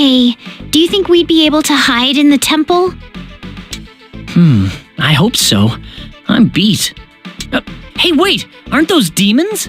Hey, do you think we'd be able to hide in the temple? I hope so. I'm beat. Hey, wait! Aren't those demons?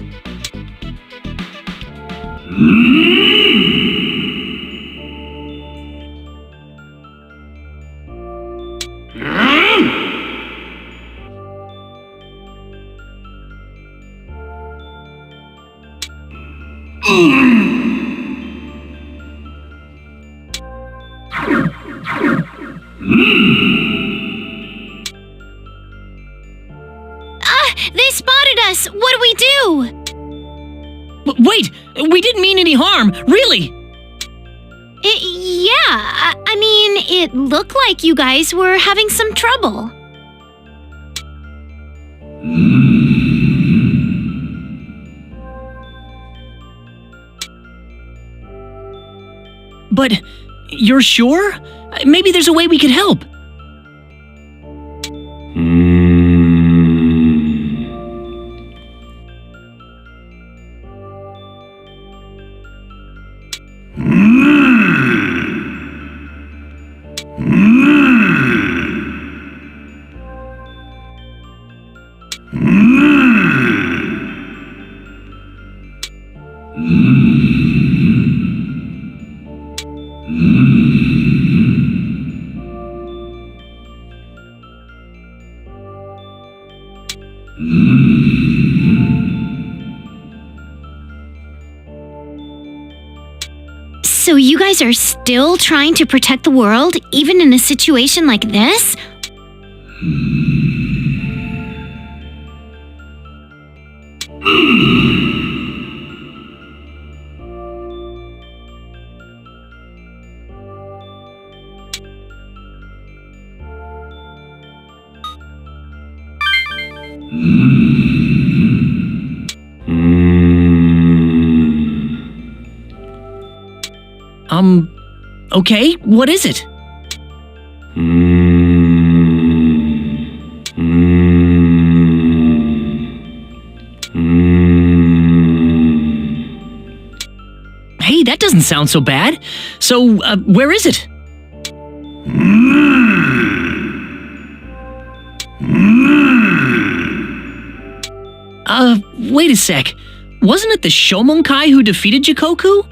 They spotted us! What do we do? Wait! We didn't mean any harm! Really! I mean, it looked like you guys were having some trouble. But you're sure? Maybe there's a way we could help. So you guys are still trying to protect the world, even in a situation like this? Okay, what is it? Hey, that doesn't sound so bad. So, where is it? Wait a sec. Wasn't it the Shomonkai who defeated Jikoku?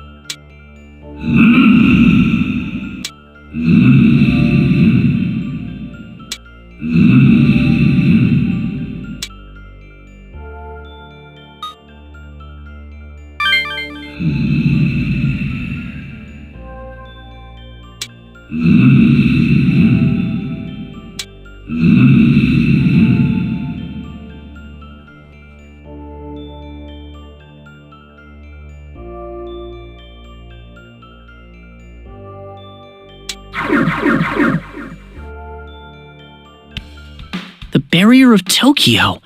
The Barrier of Tokyo.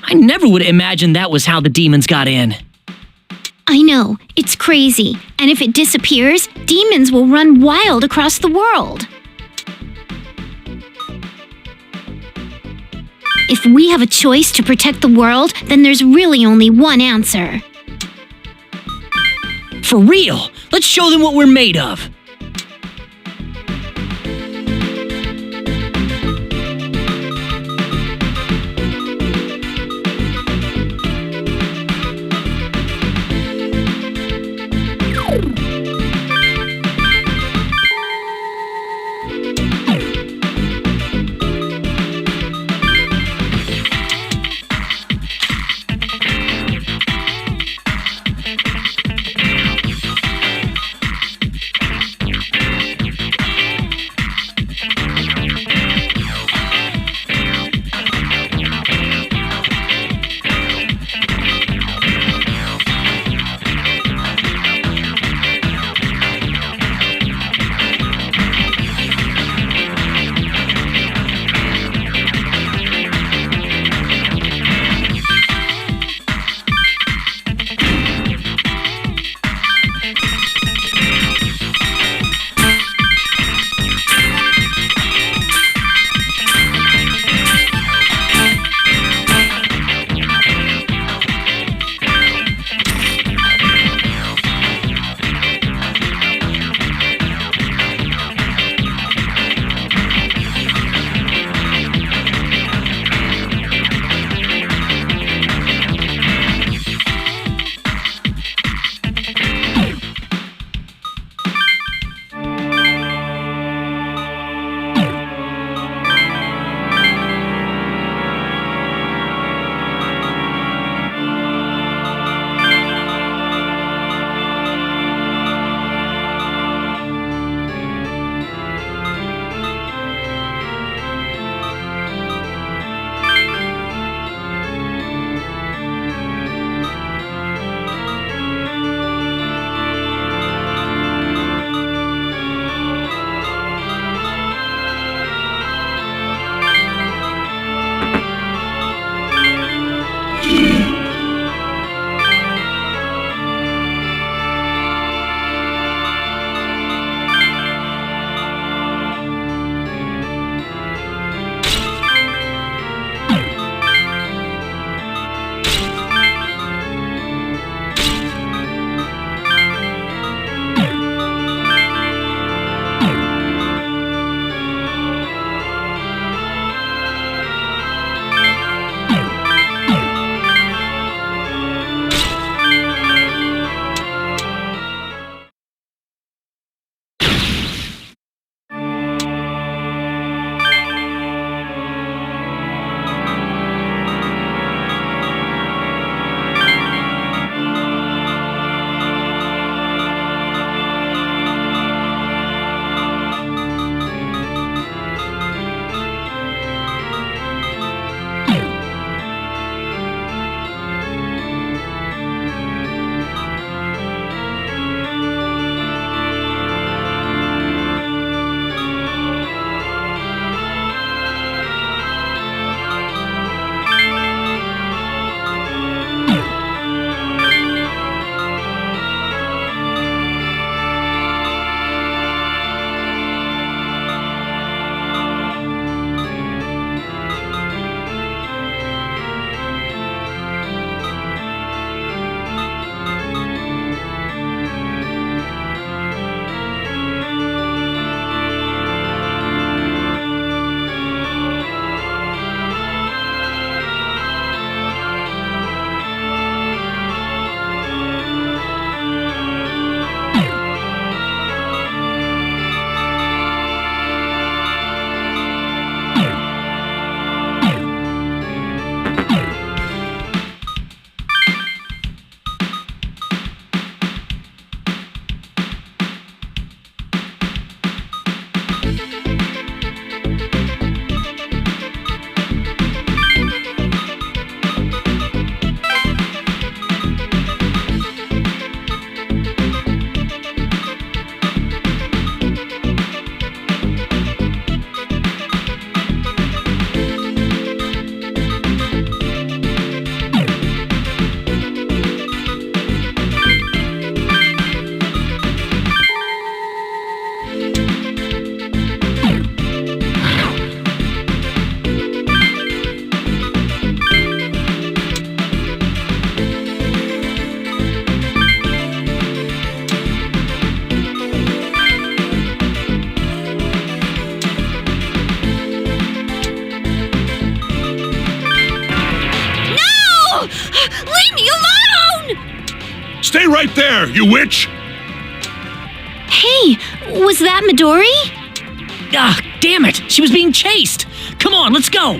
I never would have imagined that was how the demons got in. I know, it's crazy. And if it disappears, demons will run wild across the world. If we have a choice to protect the world, then there's really only one answer. For real! Let's show them what we're made of! No! Leave me alone! Stay right there, you witch! Hey, was that Midori? Ah, damn it! She was being chased! Come on, let's go!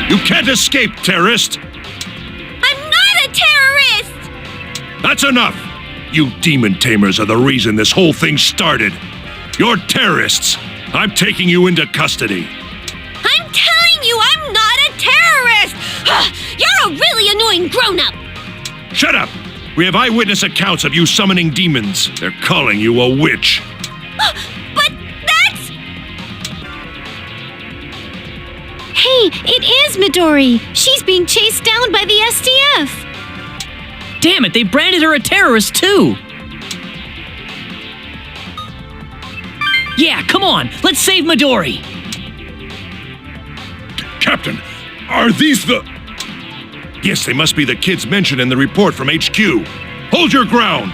You can't escape, terrorist! I'm not a terrorist! That's enough! You demon tamers are the reason this whole thing started. You're terrorists! I'm taking you into custody. I'm telling you, I'm not a terrorist! You're a really annoying grown-up! Shut up! We have eyewitness accounts of you summoning demons. They're calling you a witch. But that's... Hey, it is Midori! She's being chased down by the SDF! Damn it, they branded her a terrorist too! Yeah, come on, let's save Midori! Captain, are these the... Yes, they must be the kids mentioned in the report from HQ. Hold your ground!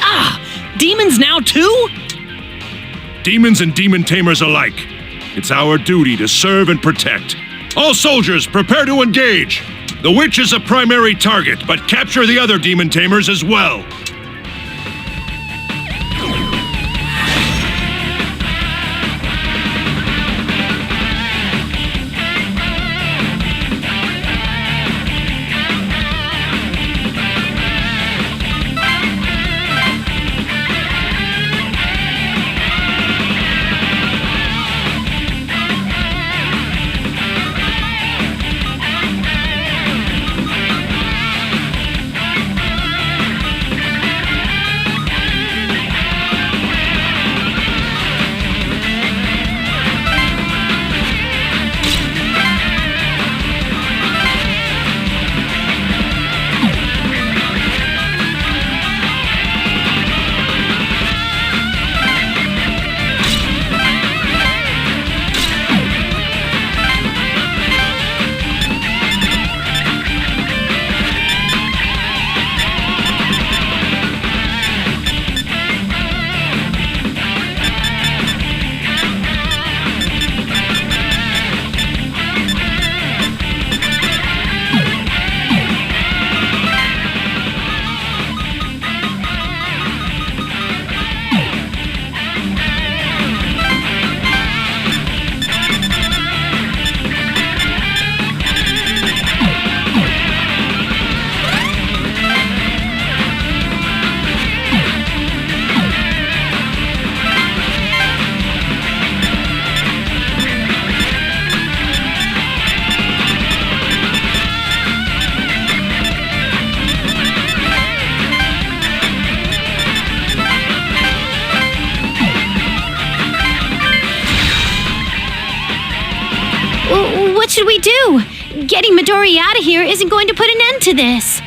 Ah! Demons now too? Demons and demon tamers alike. It's our duty to serve and protect. All soldiers, prepare to engage! The witch is a primary target, but capture the other demon tamers as well. What should we do? Getting Midori out of here isn't going to put an end to this.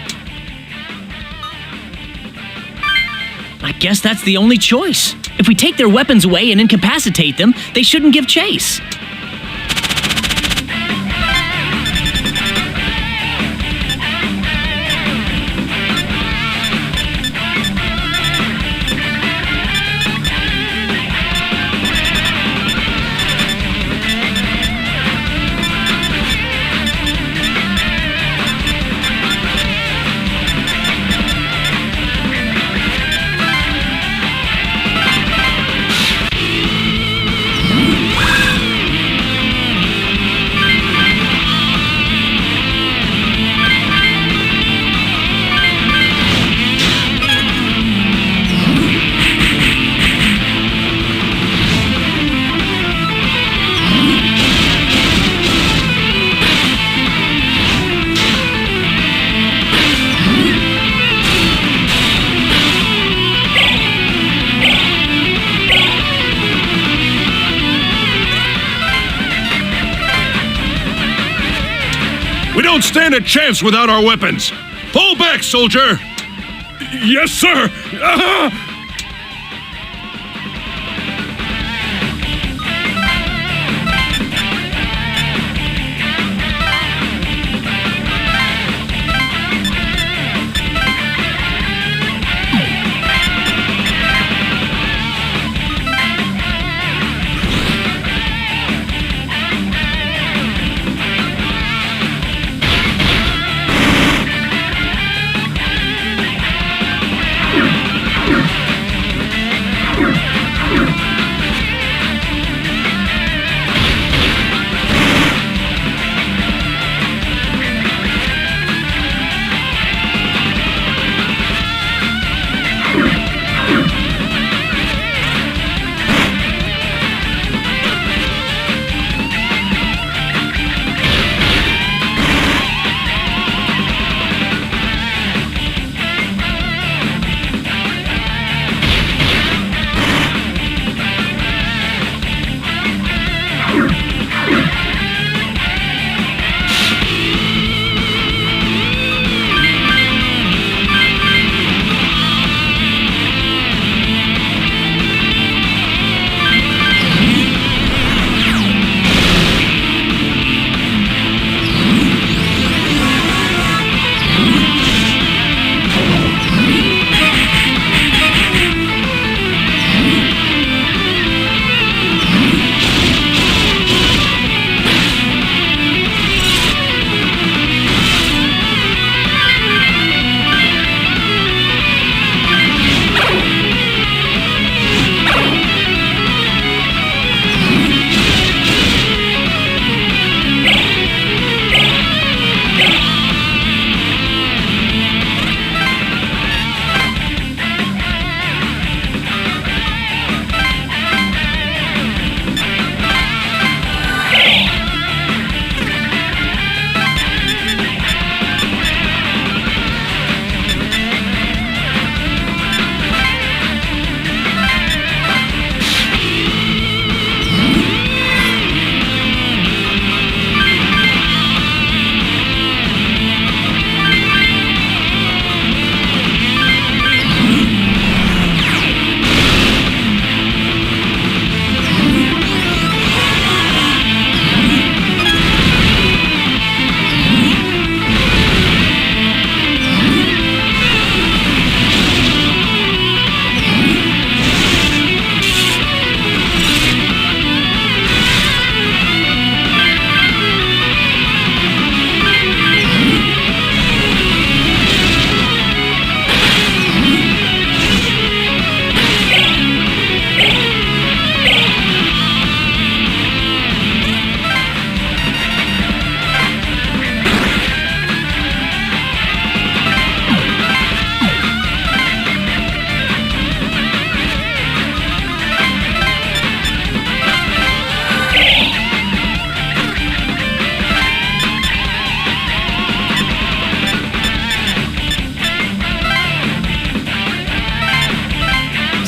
I guess that's the only choice. If we take their weapons away and incapacitate them, they shouldn't give chase. We don't stand a chance without our weapons. Pull back, soldier! Yes, sir!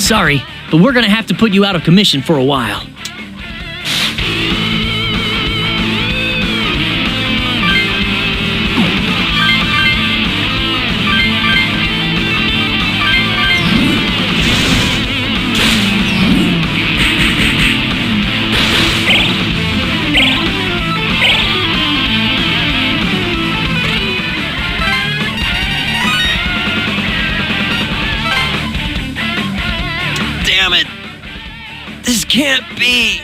Sorry, but we're gonna have to put you out of commission for a while. Damn it! This can't be!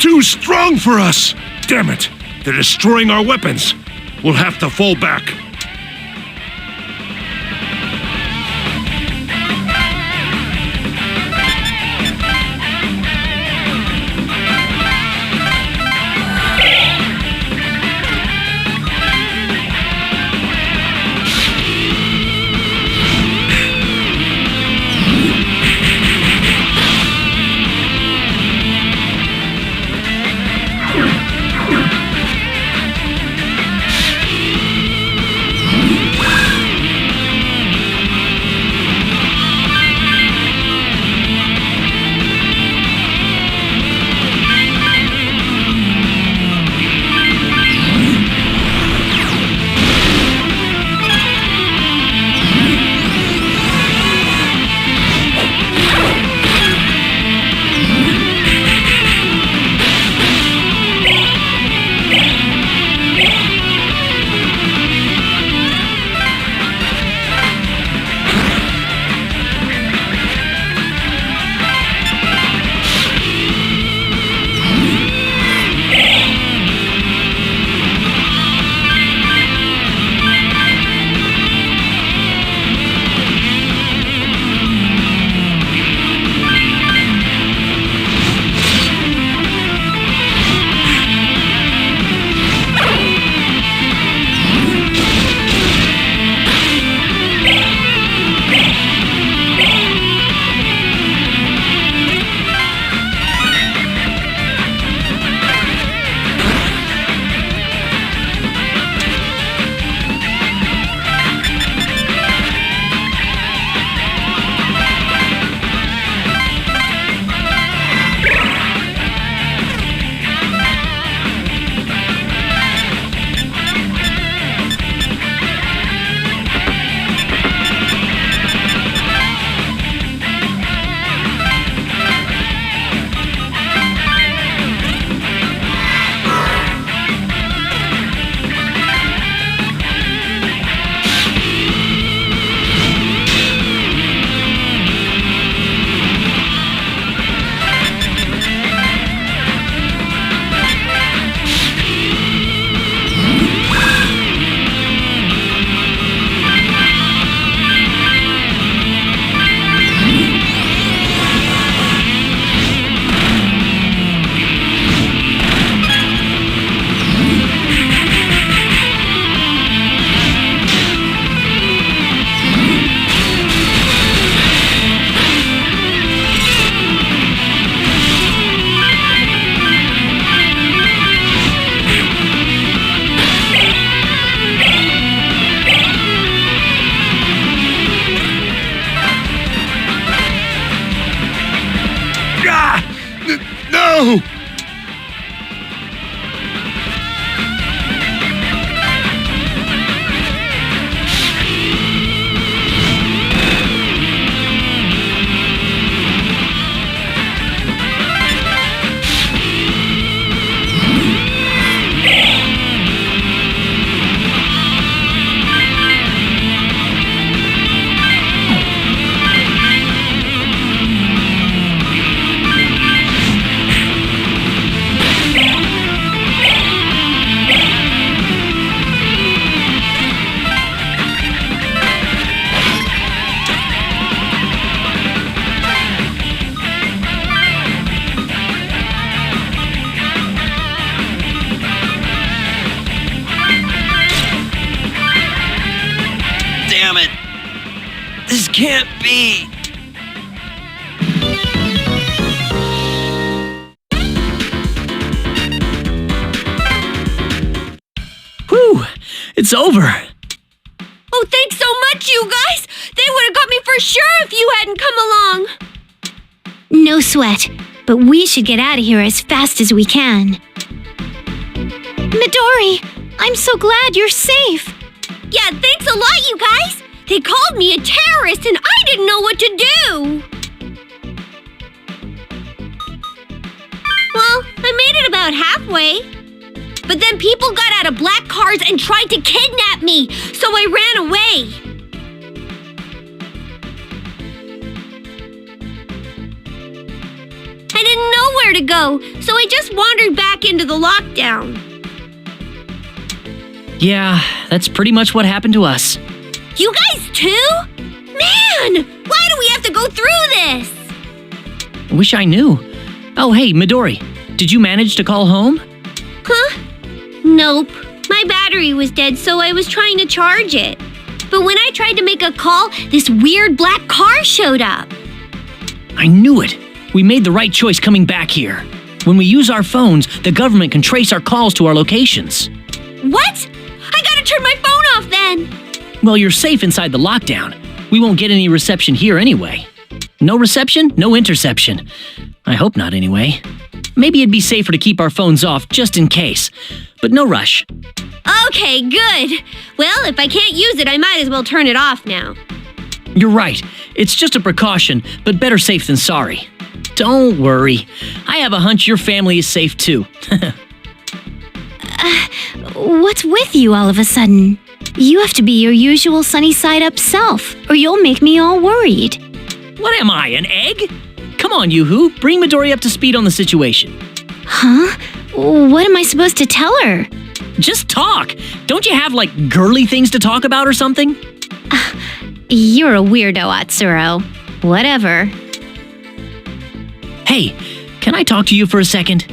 too strong for us! Damn it! They're destroying our weapons! We'll have to fall back. No! Damn it! This can't be! Whew! It's over! Oh, thanks so much, you guys! They would have got me for sure if you hadn't come along! No sweat, but we should get out of here as fast as we can. Midori, I'm so glad you're safe. Yeah, thanks a lot, you guys! They called me a terrorist and I didn't know what to do! Well, I made it about halfway. But then people got out of black cars and tried to kidnap me, so I ran away. I didn't know nowhere to go, so I just wandered back into the lockdown. Yeah, that's pretty much what happened to us. You guys too? Man, why do we have to go through this? Wish I knew. Oh, hey, Midori, did you manage to call home? Huh? Nope. My battery was dead, so I was trying to charge it. But when I tried to make a call, this weird black car showed up. I knew it. We made the right choice coming back here. When we use our phones, the government can trace our calls to our locations. What? I gotta turn my phone off then. Well, you're safe inside the lockdown. We won't get any reception here anyway. No reception, no interception. I hope not anyway. Maybe it'd be safer to keep our phones off just in case. But no rush. Okay, good. Well, if I can't use it, I might as well turn it off now. You're right. It's just a precaution, but better safe than sorry. Don't worry. I have a hunch your family is safe too. What's with you all of a sudden? You have to be your usual sunny side up self, or you'll make me all worried. What am I, an egg? Come on, Yoo-hoo, bring Midori up to speed on the situation. Huh? What am I supposed to tell her? Just talk. Don't you have, like, girly things to talk about or something? You're a weirdo, Atsuro. Whatever. Hey, can I talk to you for a second?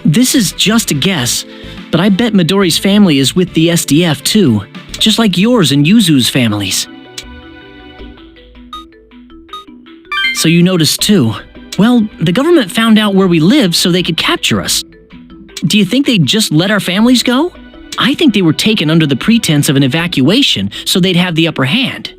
This is just a guess, but I bet Midori's family is with the SDF too, just like yours and Yuzu's families. So you noticed too. Well, the government found out where we live so they could capture us. Do you think they'd just let our families go? I think they were taken under the pretense of an evacuation so they'd have the upper hand.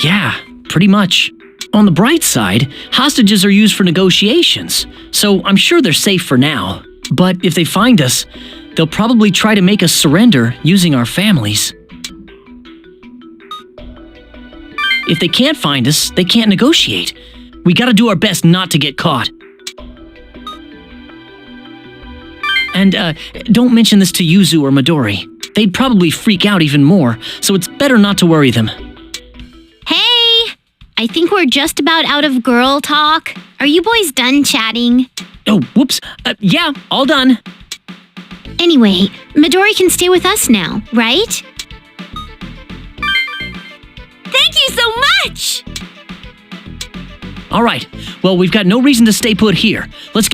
Yeah, pretty much. On the bright side, hostages are used for negotiations, so I'm sure they're safe for now. But if they find us, they'll probably try to make us surrender using our families. If they can't find us, they can't negotiate. We gotta do our best not to get caught. And don't mention this to Yuzu or Midori. They'd probably freak out even more, so it's better not to worry them. Hey! I think we're just about out of girl talk. Are you boys done chatting? Oh, whoops. Yeah, all done. Anyway, Midori can stay with us now, right? Thank you so much! All right. Well, we've got no reason to stay put here. Let's...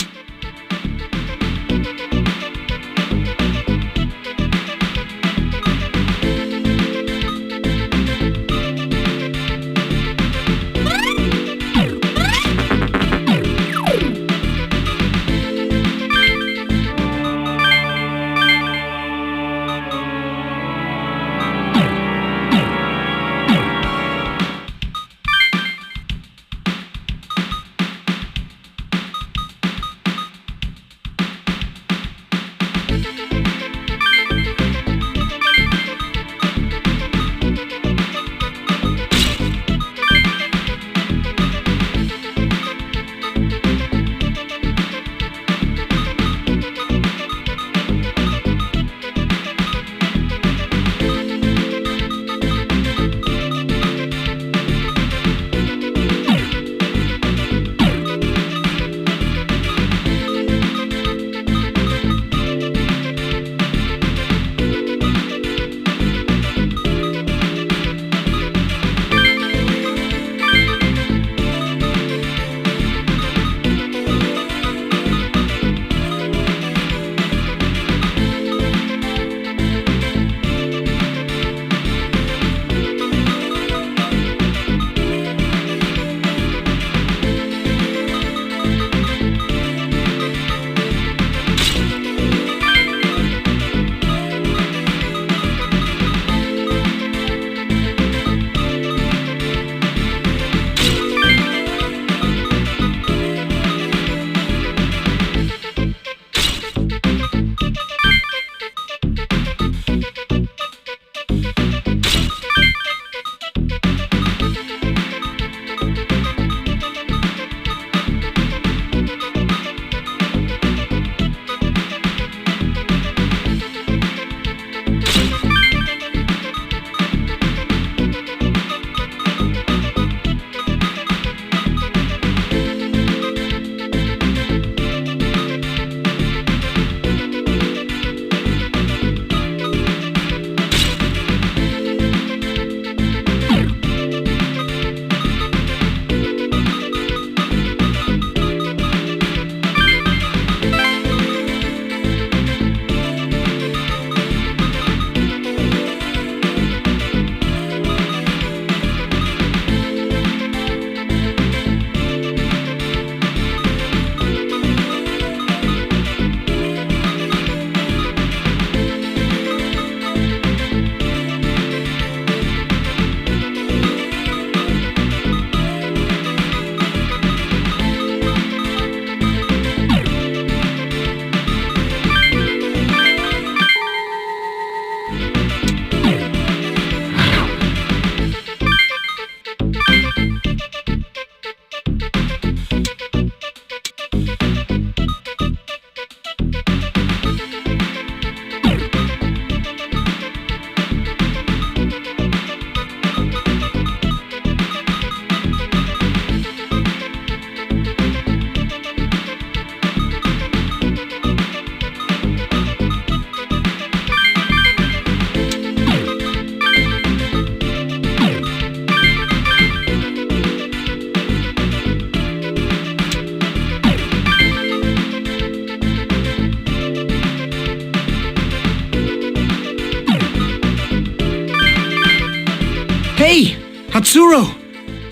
Hey, Hatsuro!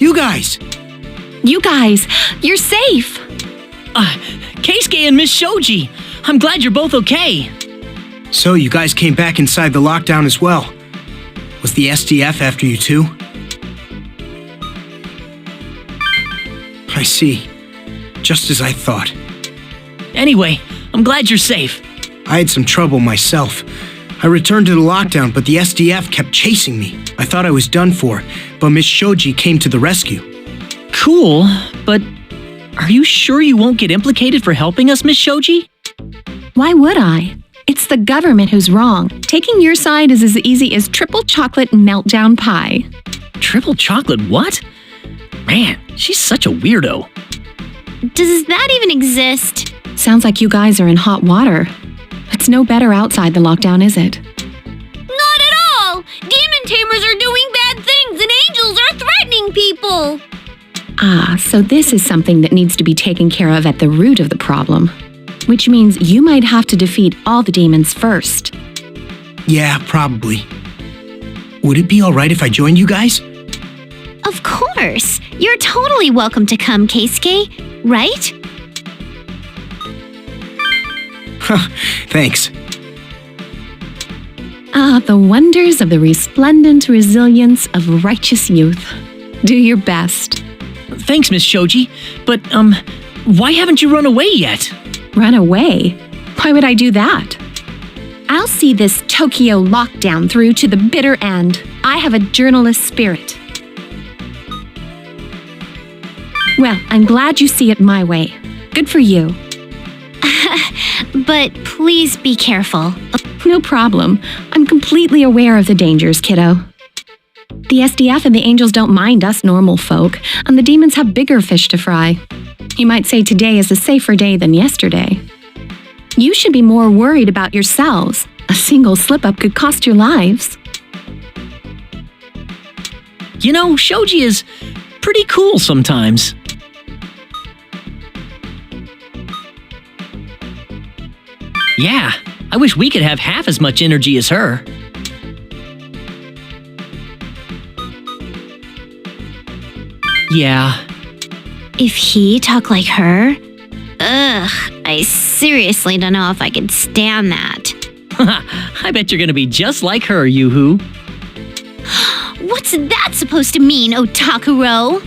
You guys! You guys, you're safe. Keisuke and Miss Shoji. I'm glad you're both okay. So you guys came back inside the lockdown as well. Was the SDF after you too? I see. Just as I thought. Anyway, I'm glad you're safe. I had some trouble myself. I returned to the lockdown, but the SDF kept chasing me. I thought I was done for, but Miss Shoji came to the rescue. Cool, but are you sure you won't get implicated for helping us, Miss Shoji? Why would I? It's the government who's wrong. Taking your side is as easy as triple chocolate meltdown pie. Triple chocolate what? Man, she's such a weirdo. Does that even exist? Sounds like you guys are in hot water. It's no better outside the lockdown, is it? Not at all! Demon tamers are doing bad things and angels are threatening people! Ah, so this is something that needs to be taken care of at the root of the problem. Which means you might have to defeat all the demons first. Yeah, probably. Would it be alright if I joined you guys? Of course! You're totally welcome to come, Keisuke, right? Huh, thanks. Ah, the wonders of the resplendent resilience of righteous youth. Do your best. Thanks, Miss Shoji, but, why haven't you run away yet? Run away? Why would I do that? I'll see this Tokyo lockdown through to the bitter end. I have a journalist spirit. Well, I'm glad you see it my way. Good for you. But please be careful. No problem. I'm completely aware of the dangers, kiddo. The SDF and the angels don't mind us normal folk, and the demons have bigger fish to fry. You might say today is a safer day than yesterday. You should be more worried about yourselves. A single slip-up could cost your lives. You know, Shoji is pretty cool sometimes. Yeah, I wish we could have half as much energy as her. Yeah. If he talked like her? Ugh, I seriously don't know if I could stand that. I bet you're gonna be just like her, Yoo-hoo. What's that supposed to mean, Otakuro?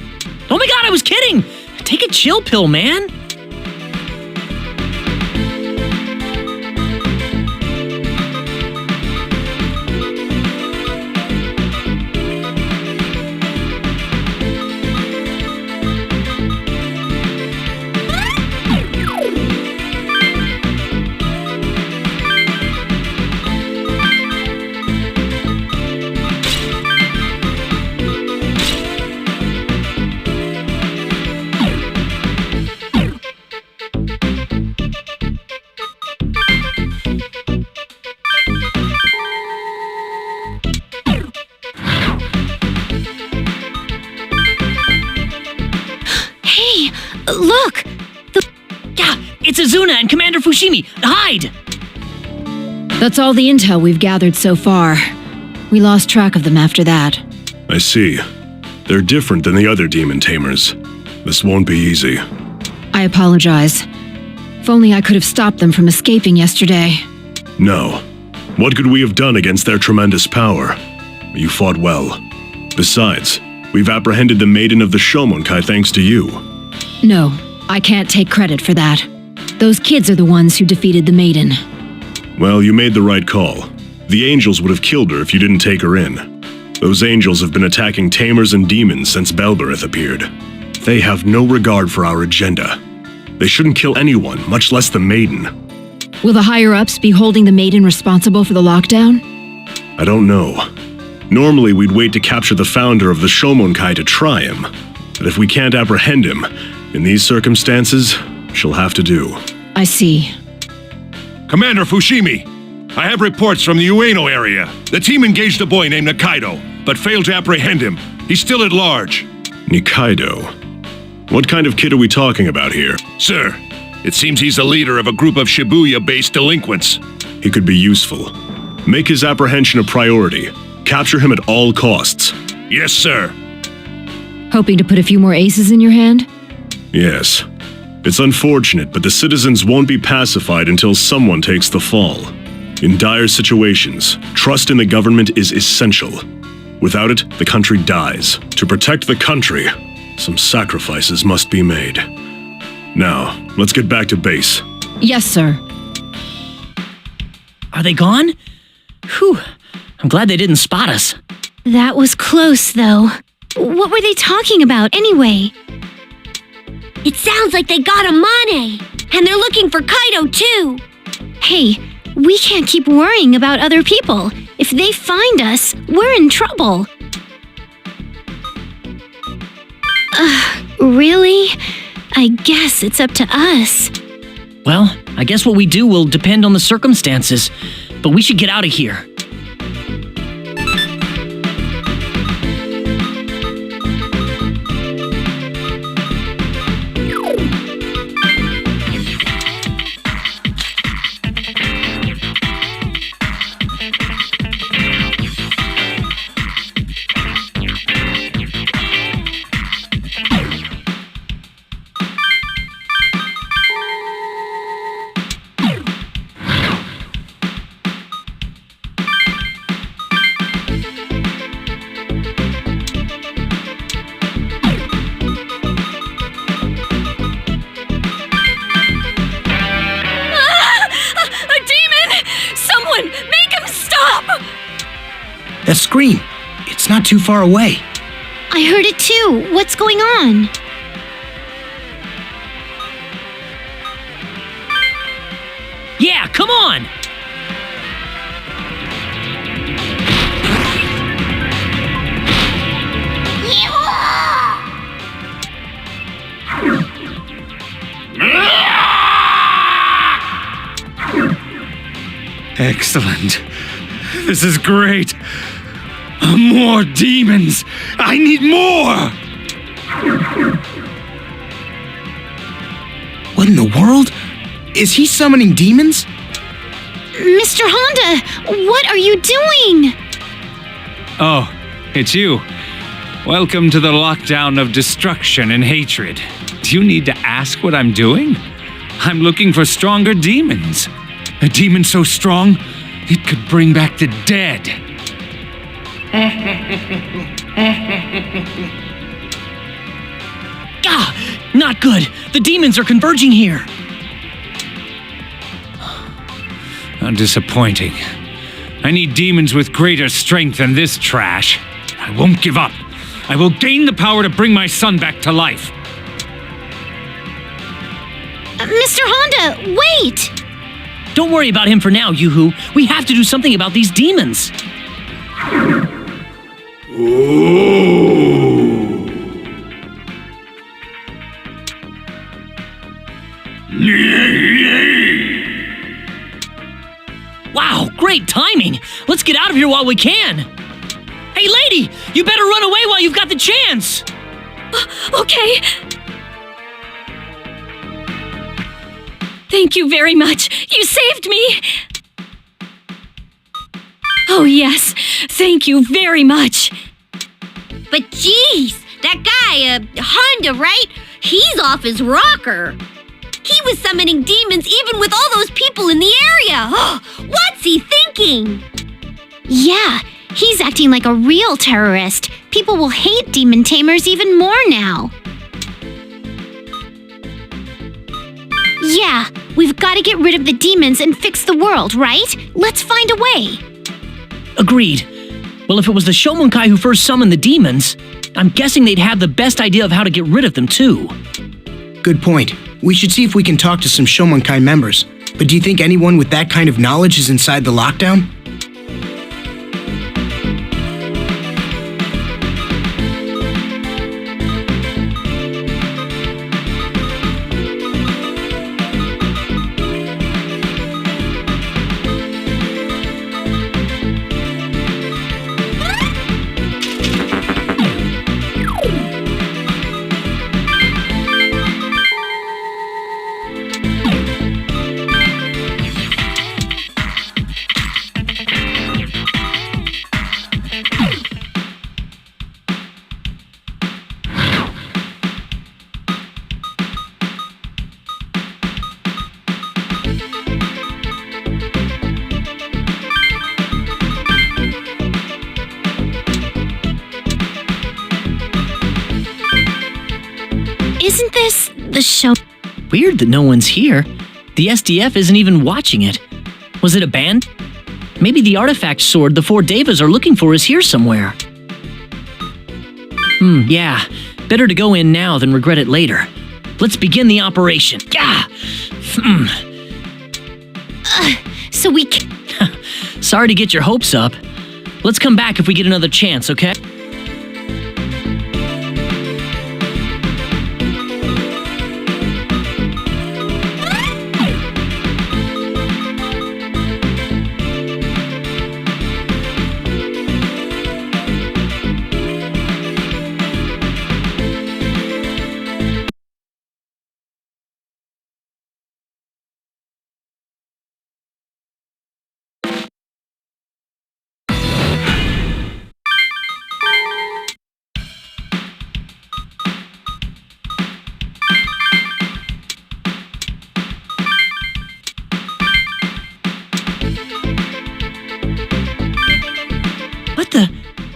Oh my god, I was kidding! Take a chill pill, man! Look! Yeah, it's Azuna and Commander Fushimi! Hide! That's all the intel we've gathered so far. We lost track of them after that. I see. They're different than the other demon tamers. This won't be easy. I apologize. If only I could have stopped them from escaping yesterday. No. What could we have done against their tremendous power? You fought well. Besides, we've apprehended the Maiden of the Shomonkai thanks to you. No, I can't take credit for that. Those kids are the ones who defeated the Maiden. Well, you made the right call. The angels would have killed her if you didn't take her in. Those angels have been attacking tamers and demons since Belberith appeared. They have no regard for our agenda. They shouldn't kill anyone, much less the Maiden. Will the higher-ups be holding the Maiden responsible for the lockdown? I don't know. Normally, we'd wait to capture the founder of the Shomonkai to try him. But if we can't apprehend him, in these circumstances, she'll have to do. I see. Commander Fushimi, I have reports from the Ueno area. The team engaged a boy named Nikaido, but failed to apprehend him. He's still at large. Nikaido? What kind of kid are we talking about here? Sir, it seems he's the leader of a group of Shibuya-based delinquents. He could be useful. Make his apprehension a priority. Capture him at all costs. Yes, sir. Hoping to put a few more aces in your hand? Yes. It's unfortunate, but the citizens won't be pacified until someone takes the fall. In dire situations, trust in the government is essential. Without it, the country dies. To protect the country, some sacrifices must be made. Now, let's get back to base. Yes, sir. Are they gone? Whew. I'm glad they didn't spot us. That was close, though. What were they talking about, anyway? It sounds like they got Amane, and they're looking for Kaido, too. Hey, we can't keep worrying about other people. If they find us, we're in trouble. Really? I guess it's up to us. Well, I guess what we do will depend on the circumstances, but we should get out of here. That scream! It's not too far away. I heard it too. What's going on? Yeah, come on! Excellent. This is great. More demons! I need more! What in the world? Is he summoning demons? Mr. Honda, what are you doing? Oh, it's you. Welcome to the lockdown of destruction and hatred. Do you need to ask what I'm doing? I'm looking for stronger demons. A demon so strong, it could bring back the dead. Ah, not good. The demons are converging here. How disappointing. I need demons with greater strength than this trash. I won't give up. I will gain the power to bring my son back to life. Mr. Honda, wait! Don't worry about him for now, Yoo-Hoo. We have to do something about these demons. Wow, great timing! Let's get out of here while we can! Hey, lady! You better run away while you've got the chance! Okay. Thank you very much. You saved me. Oh, yes. Thank you very much. But geez, that guy, Honda, right? He's off his rocker. He was summoning demons even with all those people in the area. What's he thinking? Yeah, he's acting like a real terrorist. People will hate demon tamers even more now. Yeah, we've got to get rid of the demons and fix the world, right? Let's find a way. Agreed. Well, if it was the Shomonkai who first summoned the demons, I'm guessing they'd have the best idea of how to get rid of them, too. Good point. We should see if we can talk to some Shomonkai members. But do you think anyone with that kind of knowledge is inside the lockdown? the show. Weird that no one's here. The SDF isn't even watching it. Was it a band? Maybe the artifact sword the four Devas are looking for is here somewhere. Yeah. Better to go in now than regret it later. Let's begin the operation. Yeah. So we Sorry to get your hopes up. Let's come back if we get another chance, okay?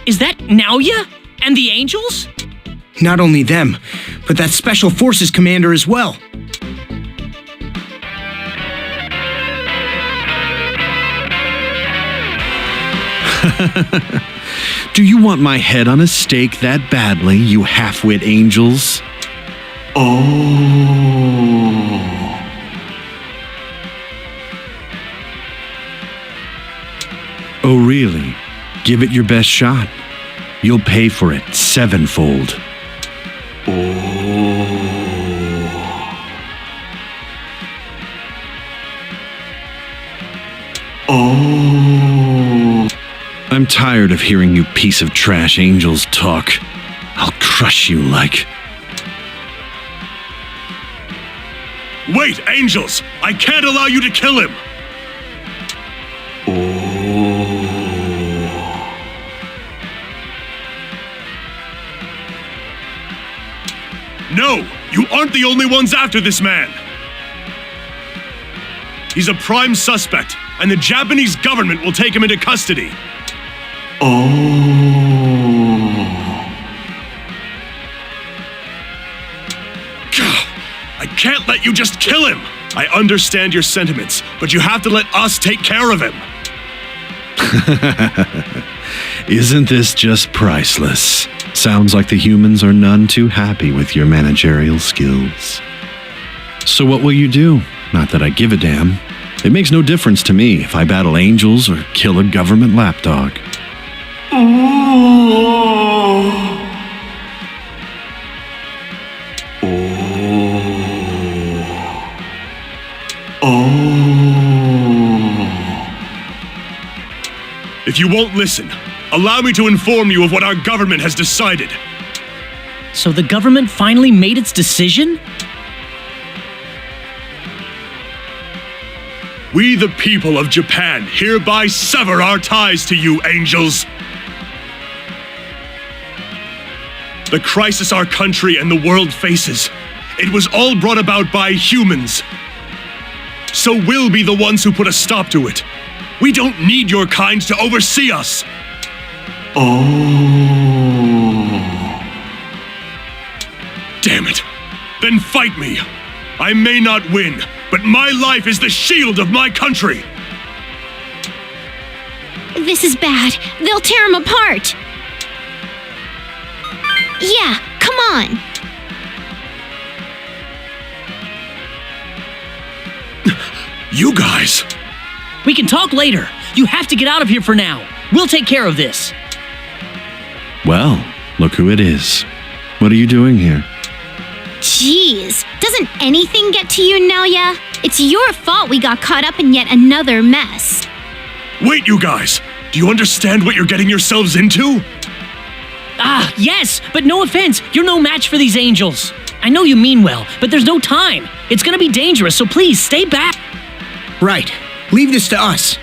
Is that Naoya? And the angels? Not only them, but that Special Forces commander as well. Do you want my head on a stake that badly, you half-wit angels? Oh, really? Give it your best shot. You'll pay for it sevenfold. I'm tired of hearing you piece of trash angels talk. I'll crush you like... Wait, angels! I can't allow you to kill him! No! You aren't the only ones after this man! He's a prime suspect, and the Japanese government will take him into custody. I can't let you just kill him! I understand your sentiments, but you have to let us take care of him. Isn't this just priceless? Sounds like the humans are none too happy with your managerial skills. So what will you do? Not that I give a damn. It makes no difference to me if I battle angels or kill a government lapdog. If you won't listen, allow me to inform you of what our government has decided. So the government finally made its decision? We, the people of Japan, hereby sever our ties to you, angels. The crisis our country and the world faces, it was all brought about by humans. So we'll be the ones who put a stop to it. We don't need your kind to oversee us. Damn it. Then fight me. I may not win, but my life is the shield of my country. This is bad. They'll tear him apart. Yeah, come on. You guys. We can talk later. You have to get out of here for now. We'll take care of this. Well, look who it is. What are you doing here? Jeez, doesn't anything get to you, Naoya? It's your fault we got caught up in yet another mess. Wait, you guys. Do you understand what you're getting yourselves into? Yes, but no offense. You're no match for these angels. I know you mean well, but there's no time. It's gonna be dangerous, so please stay back. Right. Leave this to us.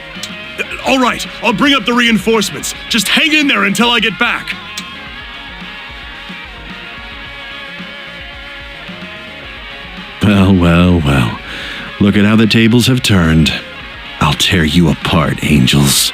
All right, I'll bring up the reinforcements. Just hang in there until I get back. Well. Look at how the tables have turned. I'll tear you apart, angels.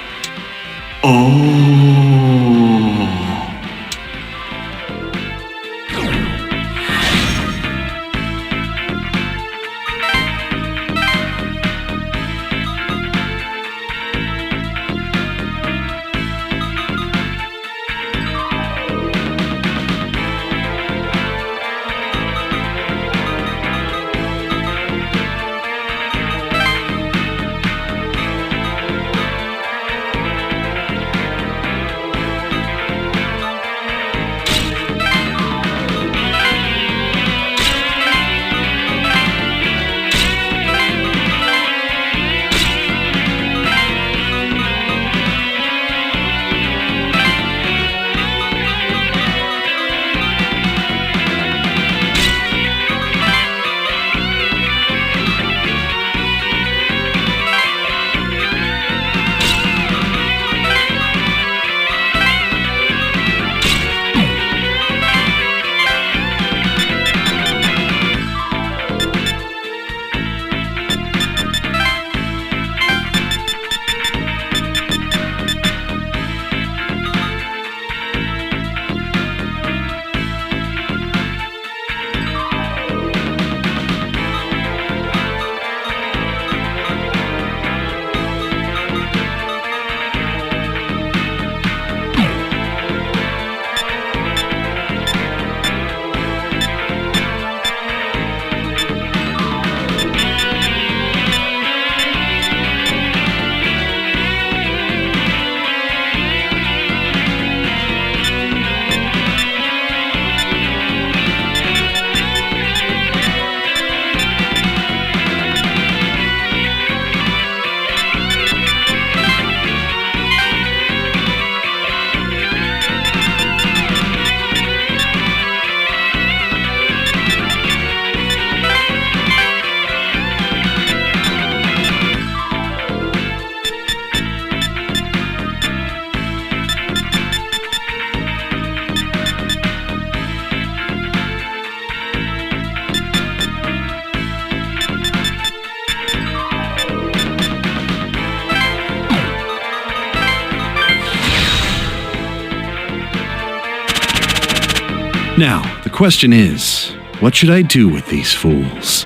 Now, the question is, what should I do with these fools?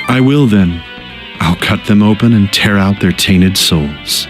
I will then. I'll cut them open and tear out their tainted souls.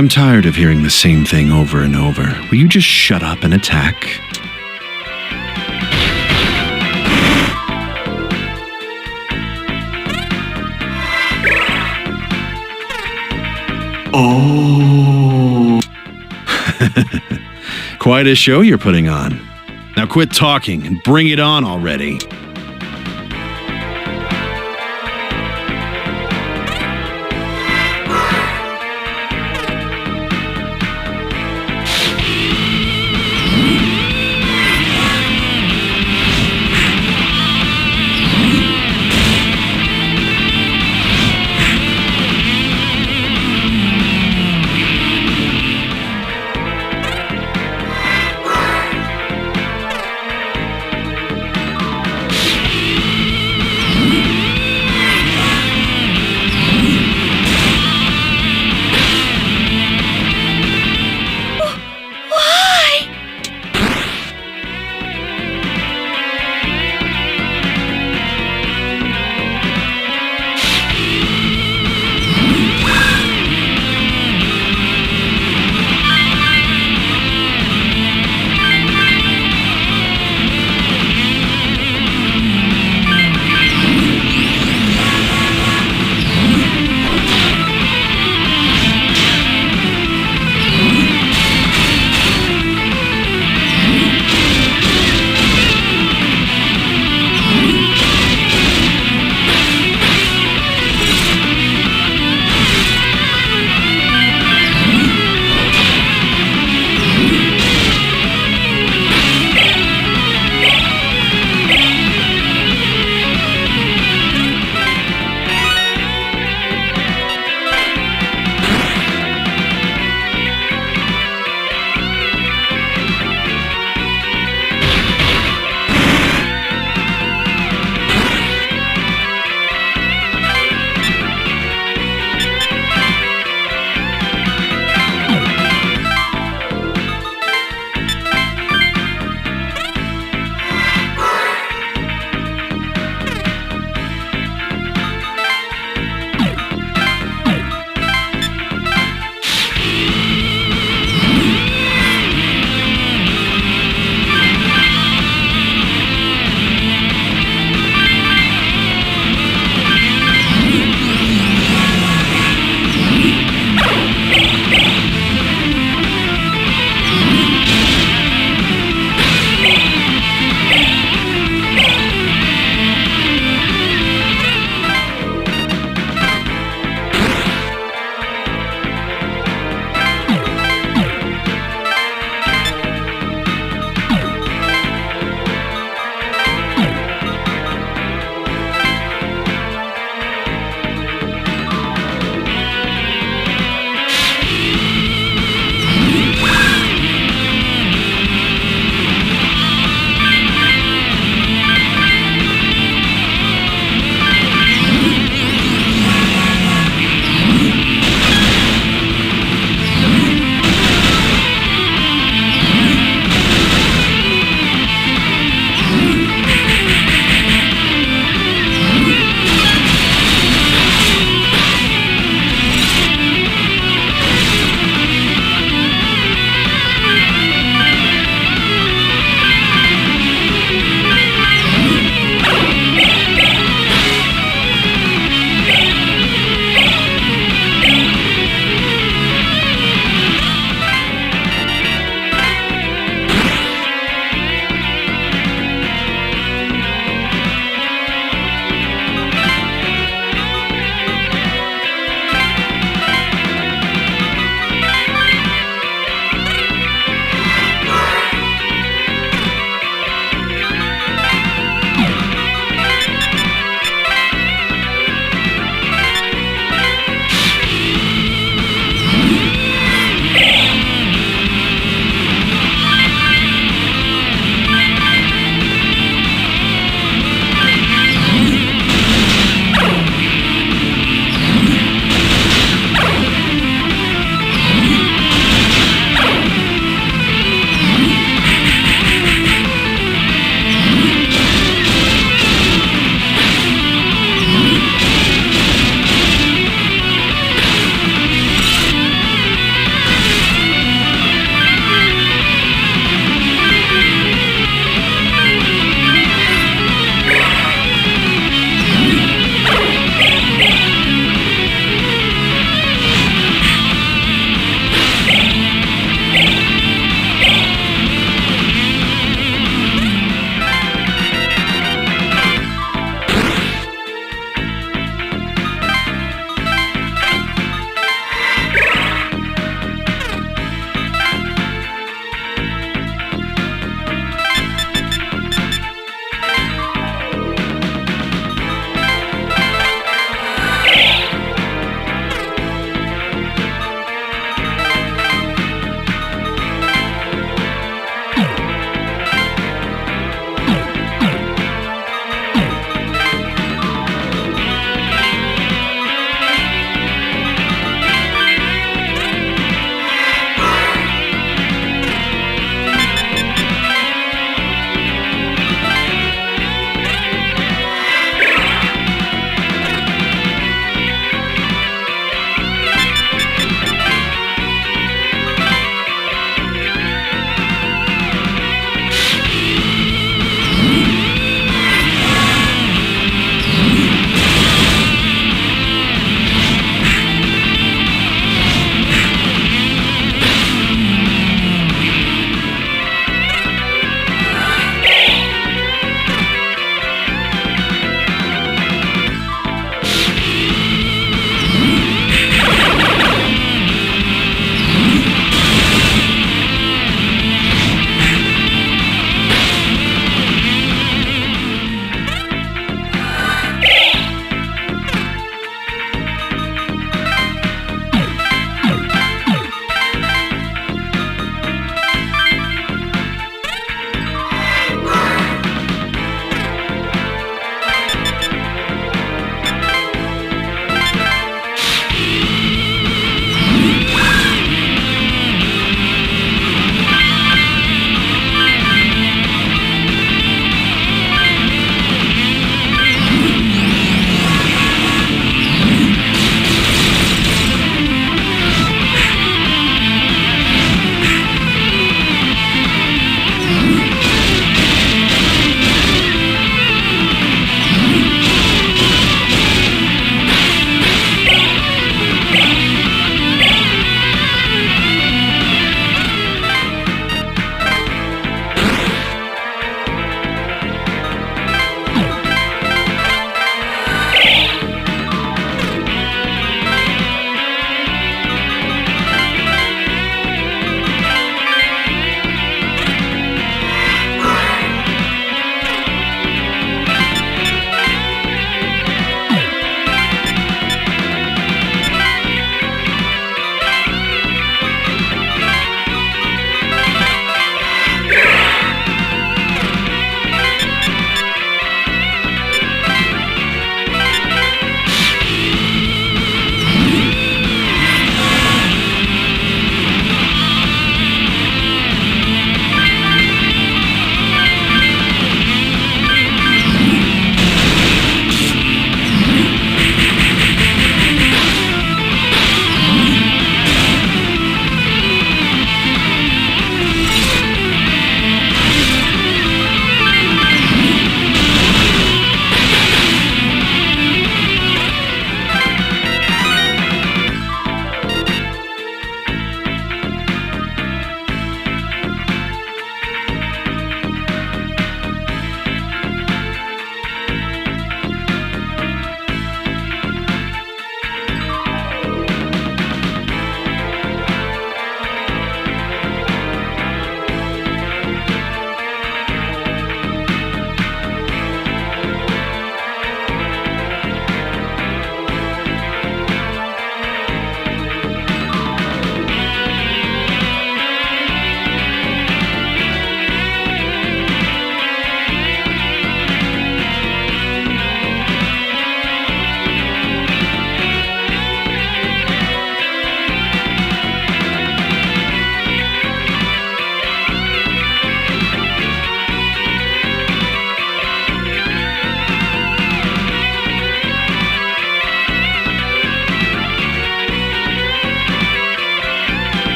I'm tired of hearing the same thing over and over. Will you just shut up and attack? Oh. Quite a show you're putting on. Now quit talking and bring it on already.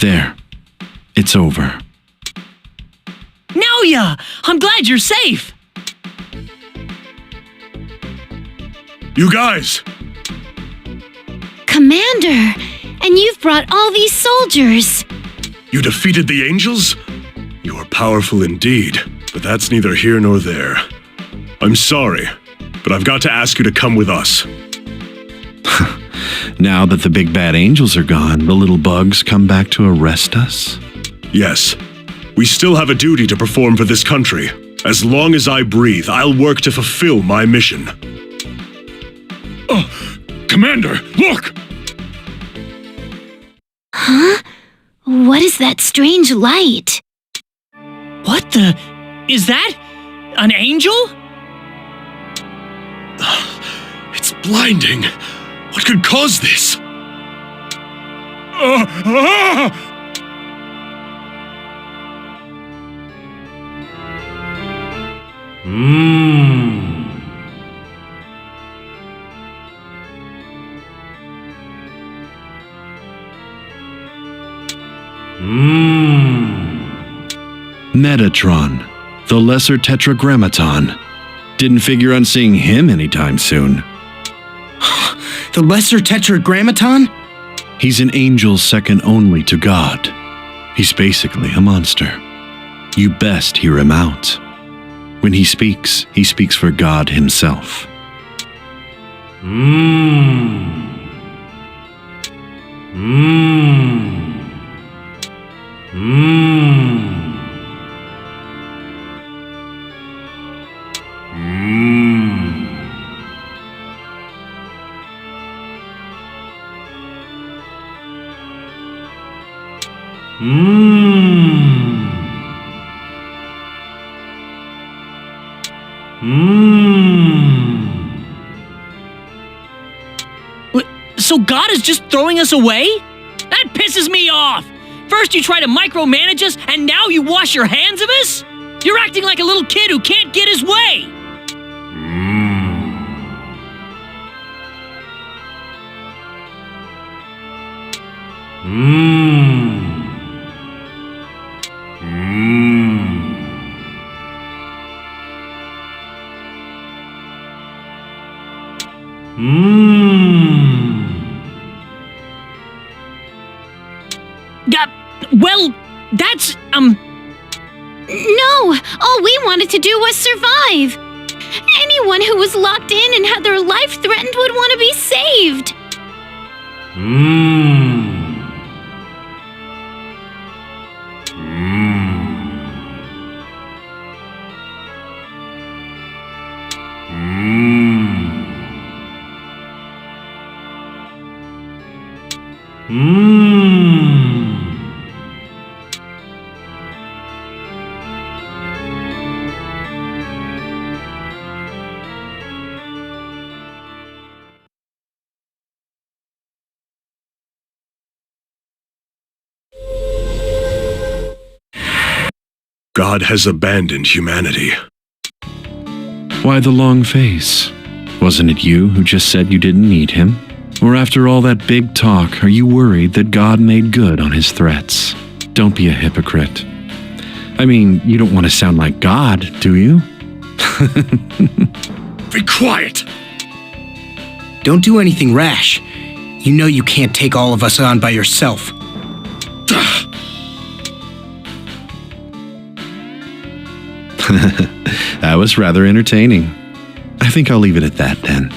There. It's over. Naoya! I'm glad you're safe! You guys! Commander! And you've brought all these soldiers! You defeated the angels? You are powerful indeed, but that's neither here nor there. I'm sorry, but I've got to ask you to come with us. Now that the big bad angels are gone, the little bugs come back to arrest us? Yes. We still have a duty to perform for this country. As long as I breathe, I'll work to fulfill my mission. Oh, Commander, look! Huh? What is that strange light? What the? Is that an angel? It's blinding. What could cause this? Metatron, the lesser tetragrammaton. Didn't figure on seeing him anytime soon. The lesser tetragrammaton? He's an angel second only to God. He's basically a monster. You best hear him out. When he speaks for God himself. So God is just throwing us away? That pisses me off! First you try to micromanage us, and now you wash your hands of us? You're acting like a little kid who can't get his way! Well, that's, No! All we wanted to do was survive! Anyone who was locked in and had their life threatened would want to be saved! God has abandoned humanity. Why the long face? Wasn't it you who just said you didn't need him? Or after all that big talk, are you worried that God made good on his threats? Don't be a hypocrite. I mean, you don't want to sound like God, do you? Be quiet! Don't do anything rash. You know you can't take all of us on by yourself. That was rather entertaining. I think I'll leave it at that then.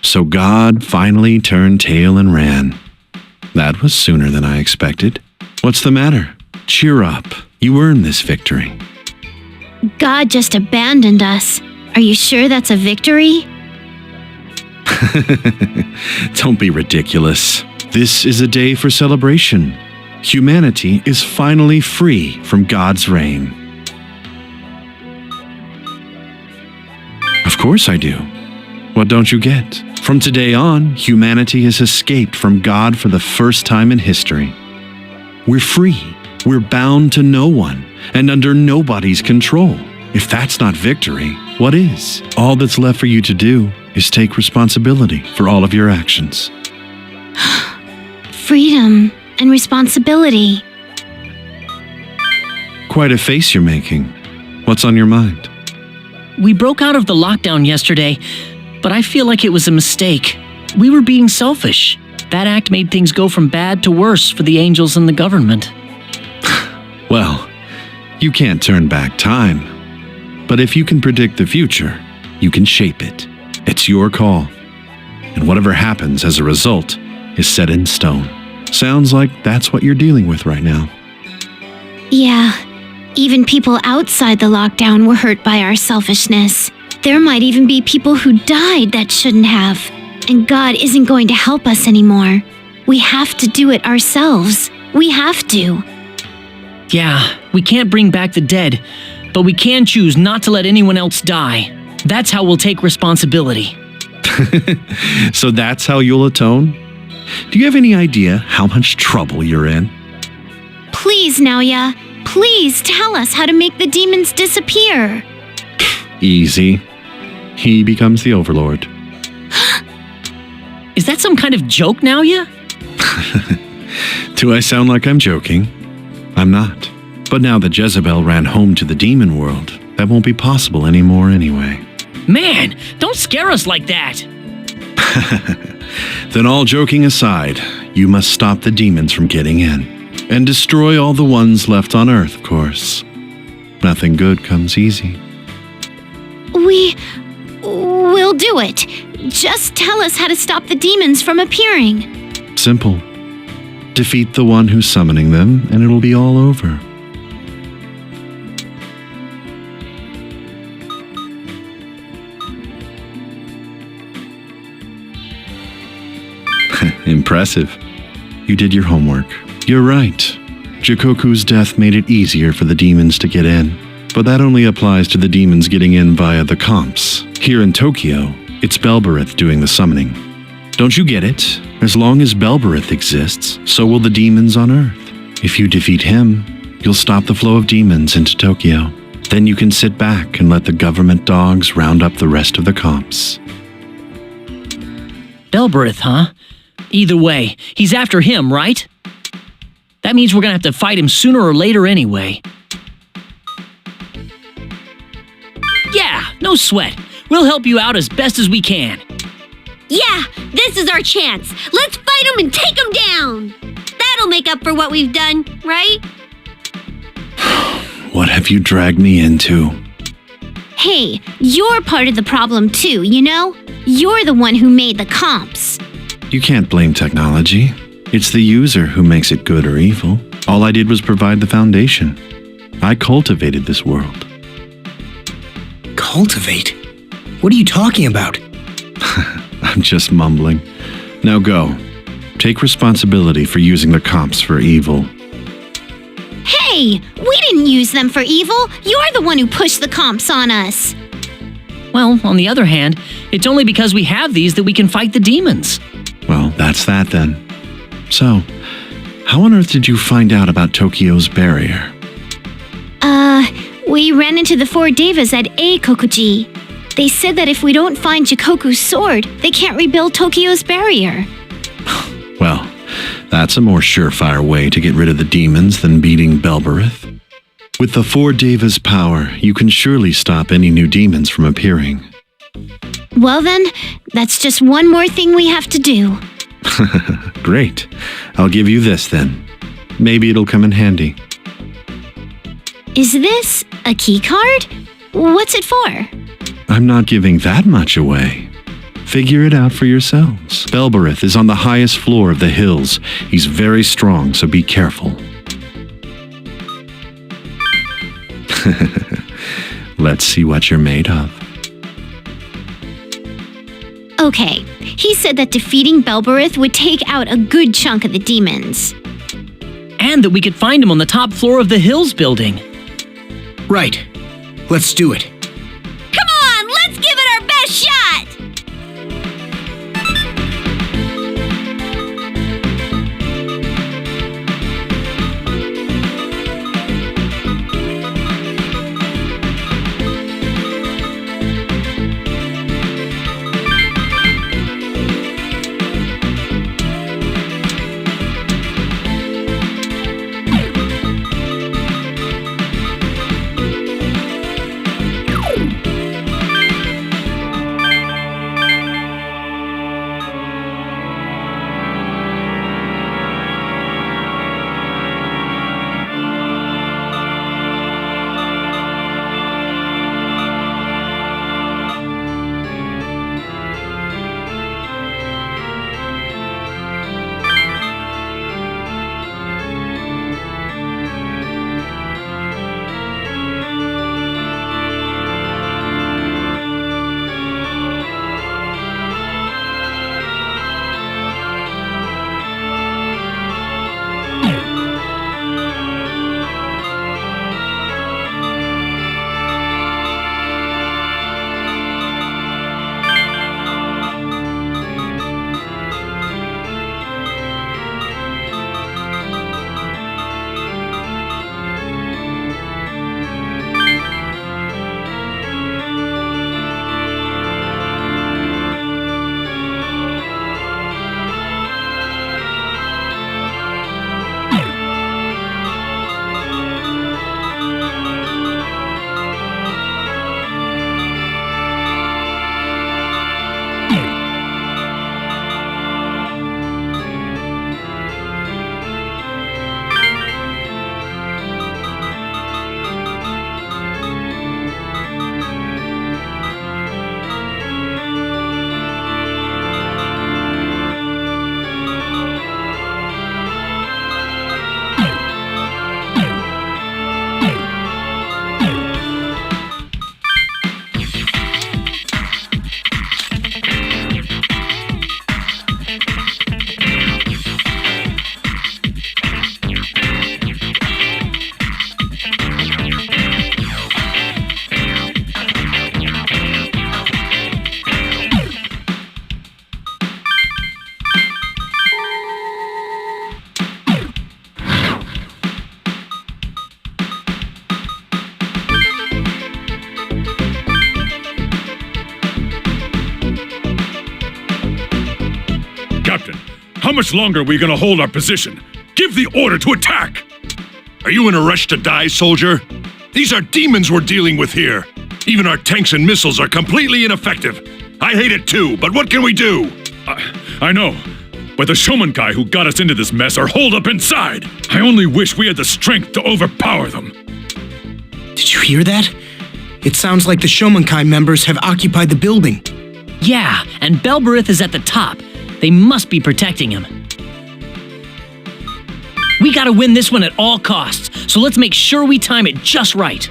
So God finally turned tail and ran. That was sooner than I expected. What's the matter? Cheer up. You earned this victory. God just abandoned us. Are you sure that's a victory? Don't be ridiculous. This is a day for celebration. Humanity is finally free from God's reign. Of course I do. What don't you get? From today on, humanity has escaped from God for the first time in history. We're free. We're bound to no one and under nobody's control. If that's not victory, what is? All that's left for you to do is take responsibility for all of your actions. Freedom and responsibility. Quite a face you're making. What's on your mind? We broke out of the lockdown yesterday, but I feel like it was a mistake. We were being selfish. That act made things go from bad to worse for the angels and the government. Well, you can't turn back time. But if you can predict the future, you can shape it. It's your call. And whatever happens as a result is set in stone. Sounds like that's what you're dealing with right now. Yeah, even people outside the lockdown were hurt by our selfishness. There might even be people who died that shouldn't have. And God isn't going to help us anymore. We have to do it ourselves. We have to. Yeah, we can't bring back the dead, but we can choose not to let anyone else die. That's how we'll take responsibility. So that's how you'll atone? Do you have any idea how much trouble you're in? Please, Naoya. Please tell us how to make the demons disappear. Easy. He becomes the Overlord. Is that some kind of joke, Naoya? Do I sound like I'm joking? I'm not. But now that Jezebel ran home to the demon world, that won't be possible anymore anyway. Man, don't scare us like that! Then all joking aside, you must stop the demons from getting in. And destroy all the ones left on Earth, of course. Nothing good comes easy. We'll do it. Just tell us how to stop the demons from appearing. Simple. Defeat the one who's summoning them, and it'll be all over. Impressive. You did your homework. You're right. Jikoku's death made it easier for the demons to get in. But that only applies to the demons getting in via the comps. Here in Tokyo, it's Belberith doing the summoning. Don't you get it? As long as Belberith exists, so will the demons on Earth. If you defeat him, you'll stop the flow of demons into Tokyo. Then you can sit back and let the government dogs round up the rest of the comps. Belberith, huh? Either way, he's after him, right? That means we're gonna have to fight him sooner or later anyway. Yeah, no sweat. We'll help you out as best as we can. Yeah, this is our chance. Let's fight him and take him down. That'll make up for what we've done, right? What have you dragged me into? Hey, you're part of the problem too, you know? You're the one who made the comps. You can't blame technology. It's the user who makes it good or evil. All I did was provide the foundation. I cultivated this world. Cultivate? What are you talking about? I'm just mumbling. Now go. Take responsibility for using the comps for evil. Hey, we didn't use them for evil. You're the one who pushed the comps on us. Well, on the other hand, it's only because we have these that we can fight the demons. Well, that's that then. So, how on earth did you find out about Tokyo's barrier? We ran into the 4 devas at Eikokuji. They said that if we don't find Jikoku's sword, they can't rebuild Tokyo's barrier. Well, that's a more surefire way to get rid of the demons than beating Belberith. With the 4 devas' power, you can surely stop any new demons from appearing. Well then, that's just one more thing we have to do. Great. I'll give you this then. Maybe it'll come in handy. Is this a key card? What's it for? I'm not giving that much away. Figure it out for yourselves. Belberith is on the highest floor of the hills. He's very strong, so be careful. Let's see what you're made of. Okay, he said that defeating Belberith would take out a good chunk of the demons. And that we could find him on the top floor of the Hills building. Right. Let's do it. Come on, let's give it our How much longer are we gonna hold our position? Give the order to attack! Are you in a rush to die, soldier? These are demons we're dealing with here. Even our tanks and missiles are completely ineffective. I hate it too, but what can we do? I know, but the showman guy who got us into this mess are holed up inside. I only wish we had the strength to overpower them. Did you hear that? It sounds like the Shomankai members have occupied the building. Yeah, and Belberith is at the top. They must be protecting him. We gotta win this one at all costs, so let's make sure we time it just right.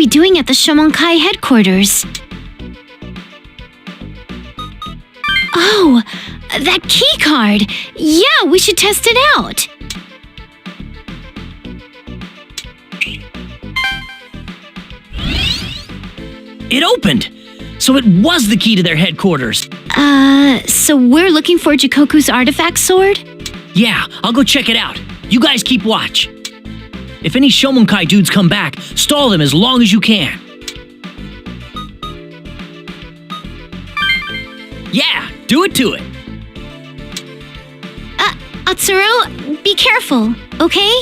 we doing at the Shomonkai headquarters? Oh, that key card! Yeah, we should test it out! It opened! So it was the key to their headquarters. So we're looking for Jikoku's artifact sword? Yeah, I'll go check it out. You guys keep watch. If any Shomonkai dudes come back, stall them as long as you can. Yeah, do it to it. Atsuro, be careful, okay?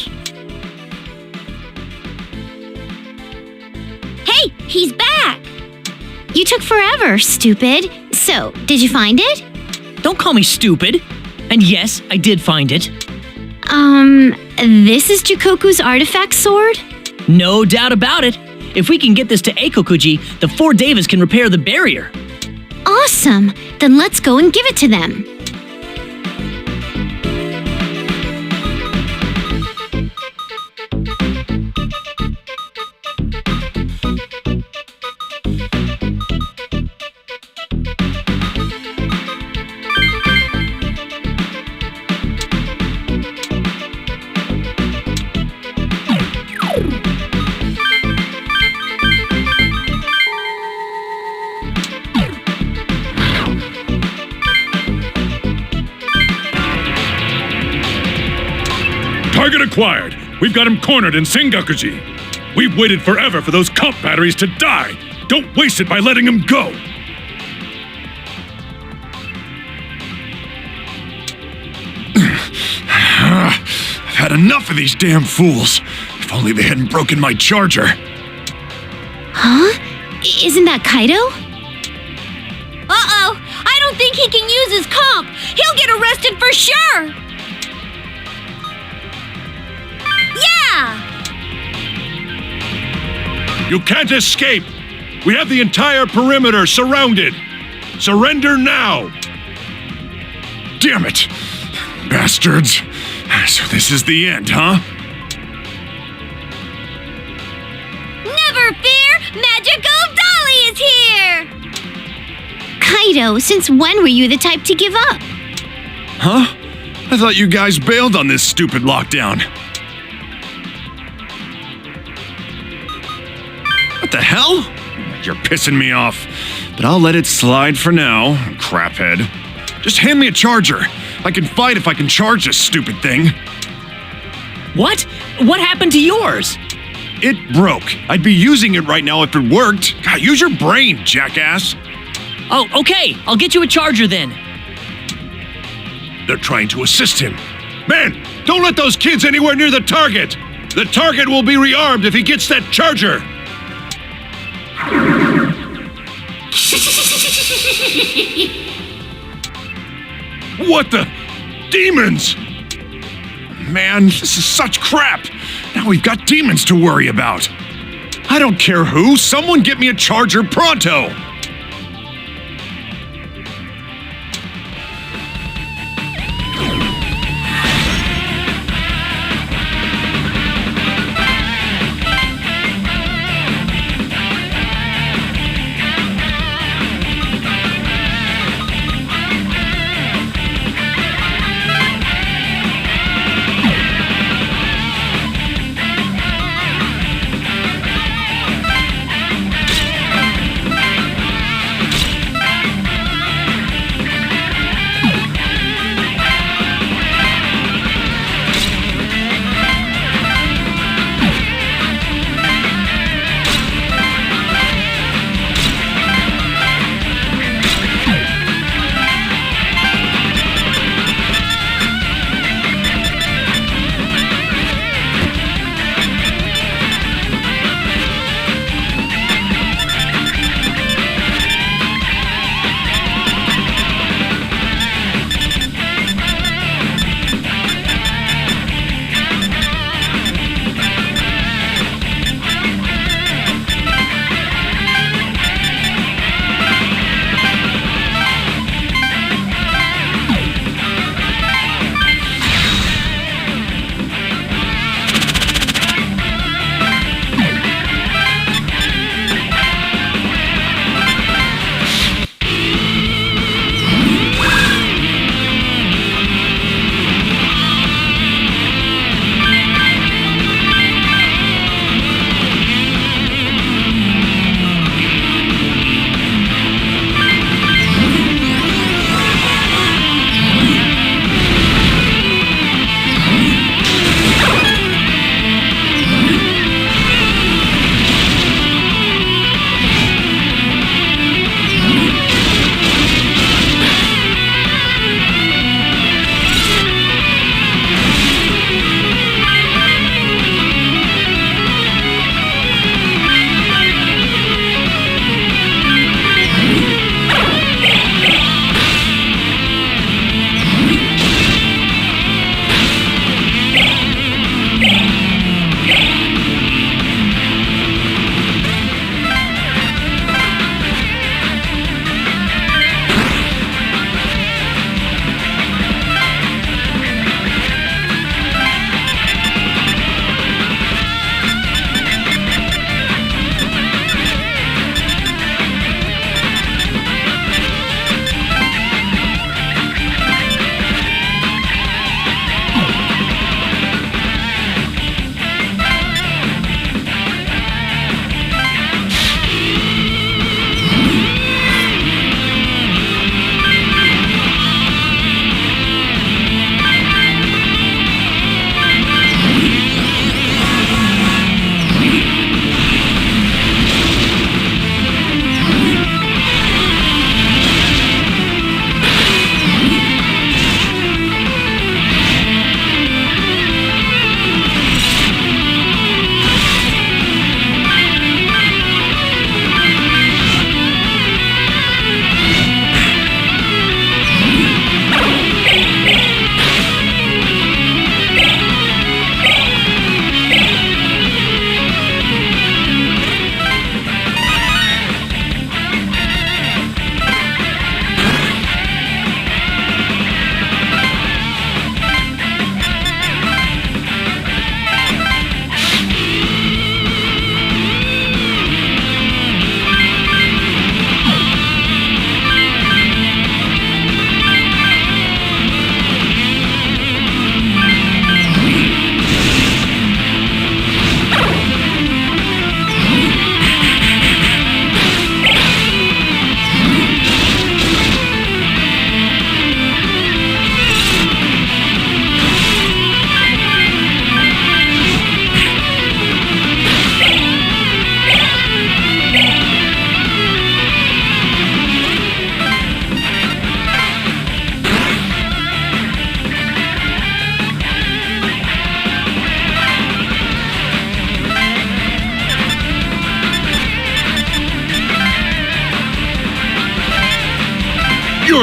Hey, he's back! You took forever, stupid. So, did you find it? Don't call me stupid. And yes, I did find it. This is Jikoku's artifact sword? No doubt about it. If we can get this to Eikokuji, the 4 Devas can repair the barrier. Awesome! Then let's go and give it to them. Target acquired. We've got him cornered in Sengakuji. We've waited forever for those comp batteries to die. Don't waste it by letting him go. I've had enough of these damn fools. If only they hadn't broken my charger. Huh? Isn't that Kaido? Uh-oh! I don't think he can use his comp! He'll get arrested for sure! Yeah! You can't escape. We have the entire perimeter surrounded. Surrender now. Damn it. Bastards. So this is the end, huh? Never fear! Magical Dolly is here! Kaido, since when were you the type to give up? Huh? I thought you guys bailed on this stupid lockdown. What the hell? You're pissing me off. But I'll let it slide for now, craphead. Just hand me a charger. I can fight if I can charge this stupid thing. What? What happened to yours? It broke. I'd be using it right now if it worked. God, use your brain, jackass. Oh, okay. I'll get you a charger then. They're trying to assist him. Man, don't let those kids anywhere near the target. The target will be rearmed if he gets that charger. What the? Demons! Man, this is such crap. Now we've got demons to worry about. I don't care who. Someone get me a charger pronto.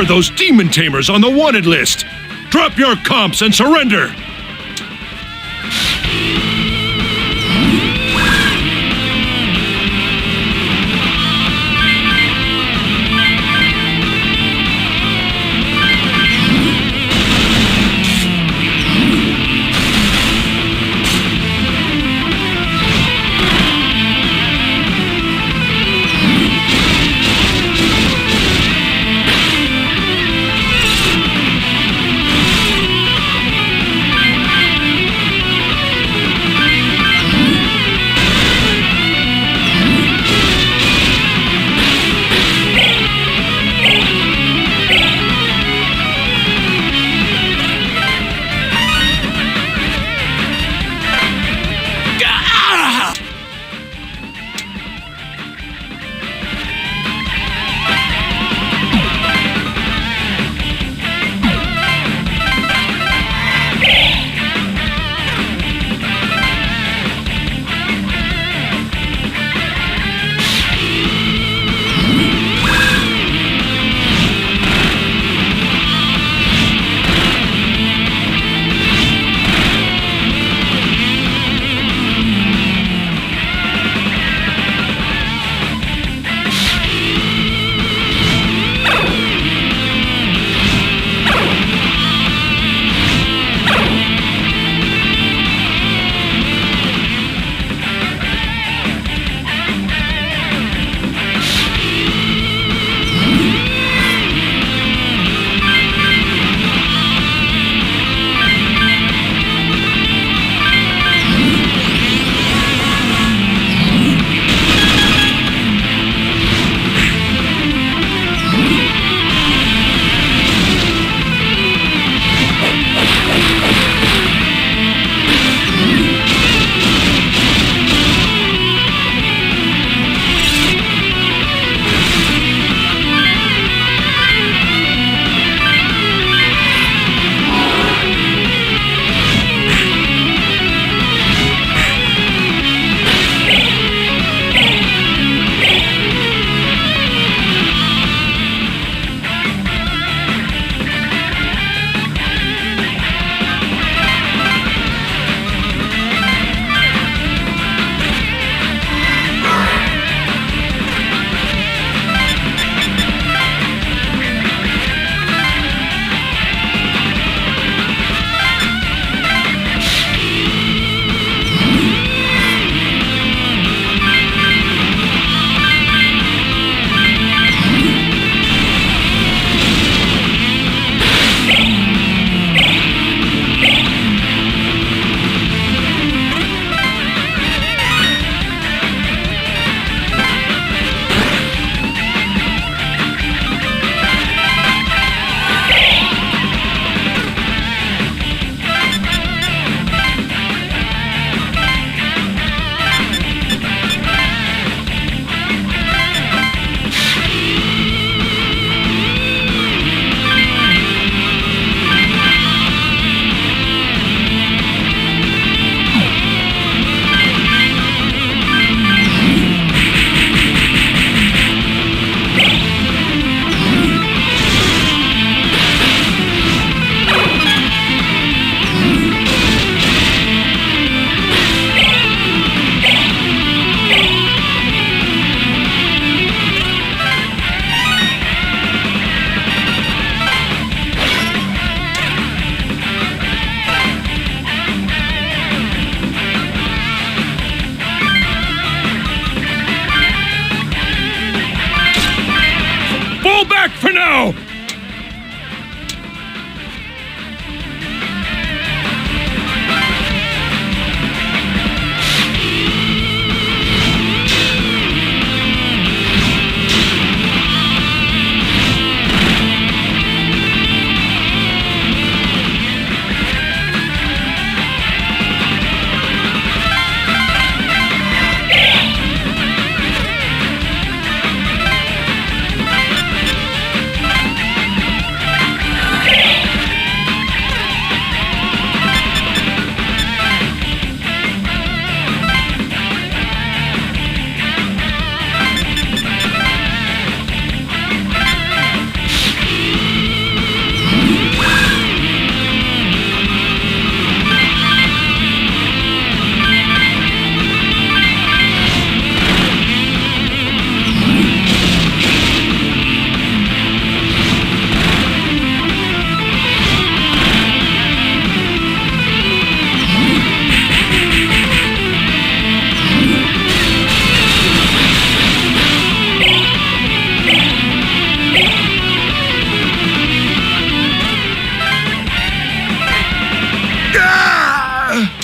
You're those demon tamers on the wanted list. Drop your comps and surrender.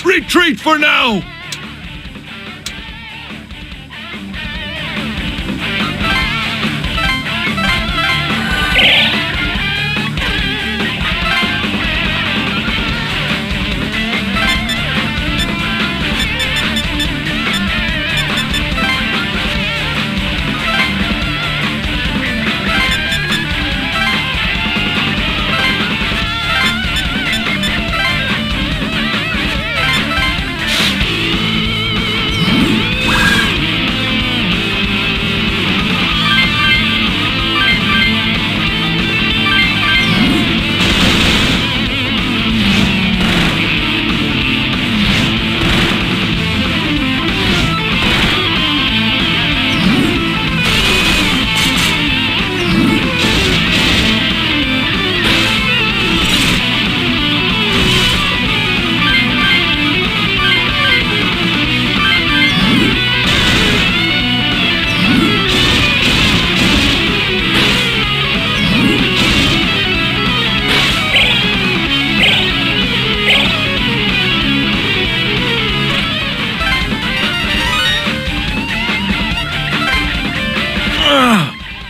Retreat for now!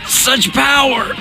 Such power!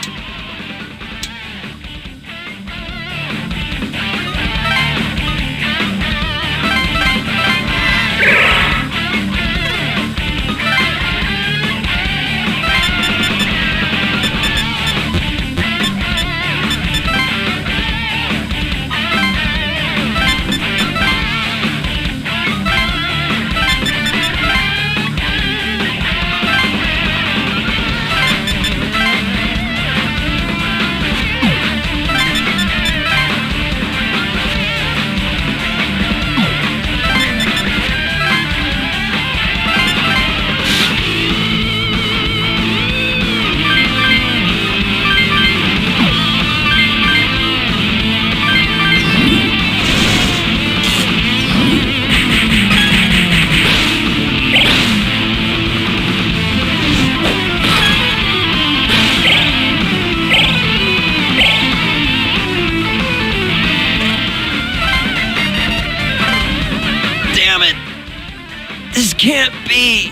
This can't be.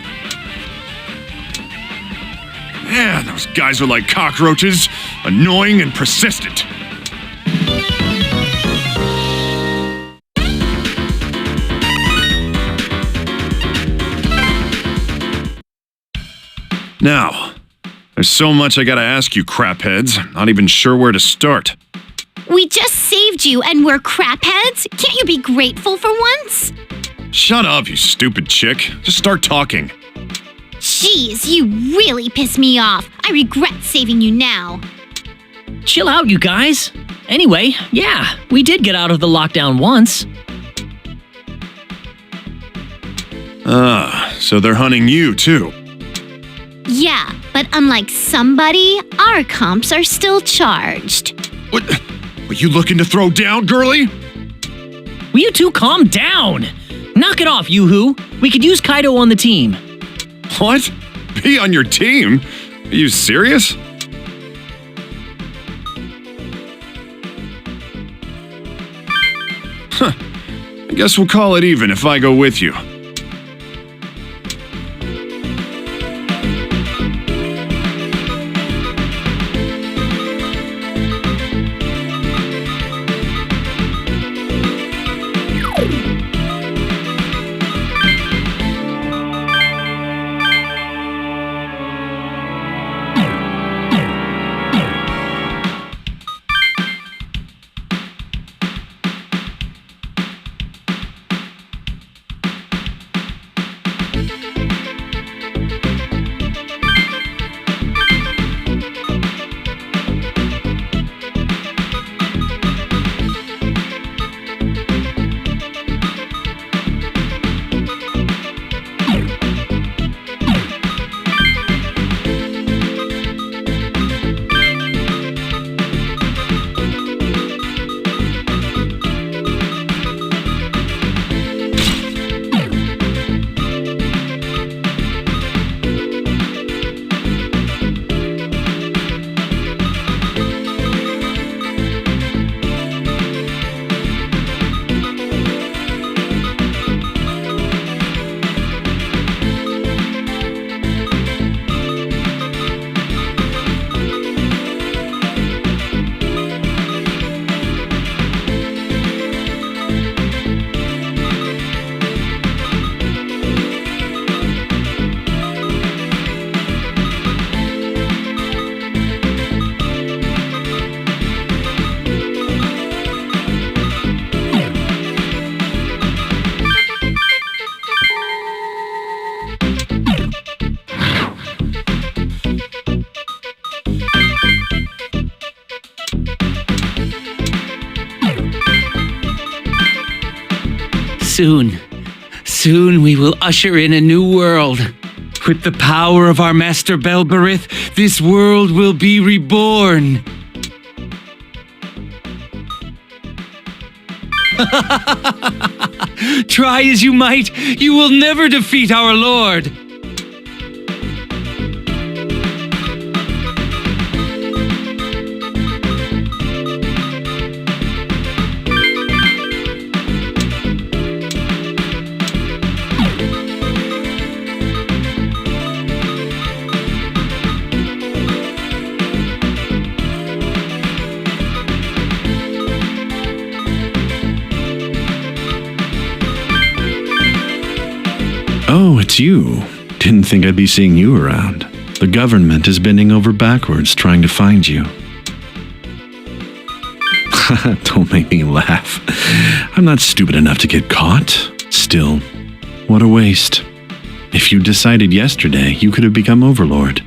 Man, those guys are like cockroaches, annoying and persistent. Now, there's so much I gotta ask you, crapheads. Not even sure where to start. We just saved you and we're crapheads? Can't you be grateful for once? Shut up, you stupid chick. Just start talking. Jeez, you really piss me off. I regret saving you now. Chill out, you guys. Anyway, yeah, we did get out of the lockdown once. So they're hunting you, too. Yeah, but unlike somebody, our comps are still charged. What? Were you looking to throw down, girlie? Will you two calm down? Knock it off, Yoo-hoo. We could use Kaido on the team. What? Be on your team? Are you serious? Huh. I guess we'll call it even if I go with you. Soon we will usher in a new world. With the power of our master Belberith, this world will be reborn. Try as you might, you will never defeat our lord. Oh, it's you. Didn't think I'd be seeing you around. The government is bending over backwards trying to find you. Don't make me laugh. I'm not stupid enough to get caught. Still, what a waste. If you decided yesterday, you could have become Overlord.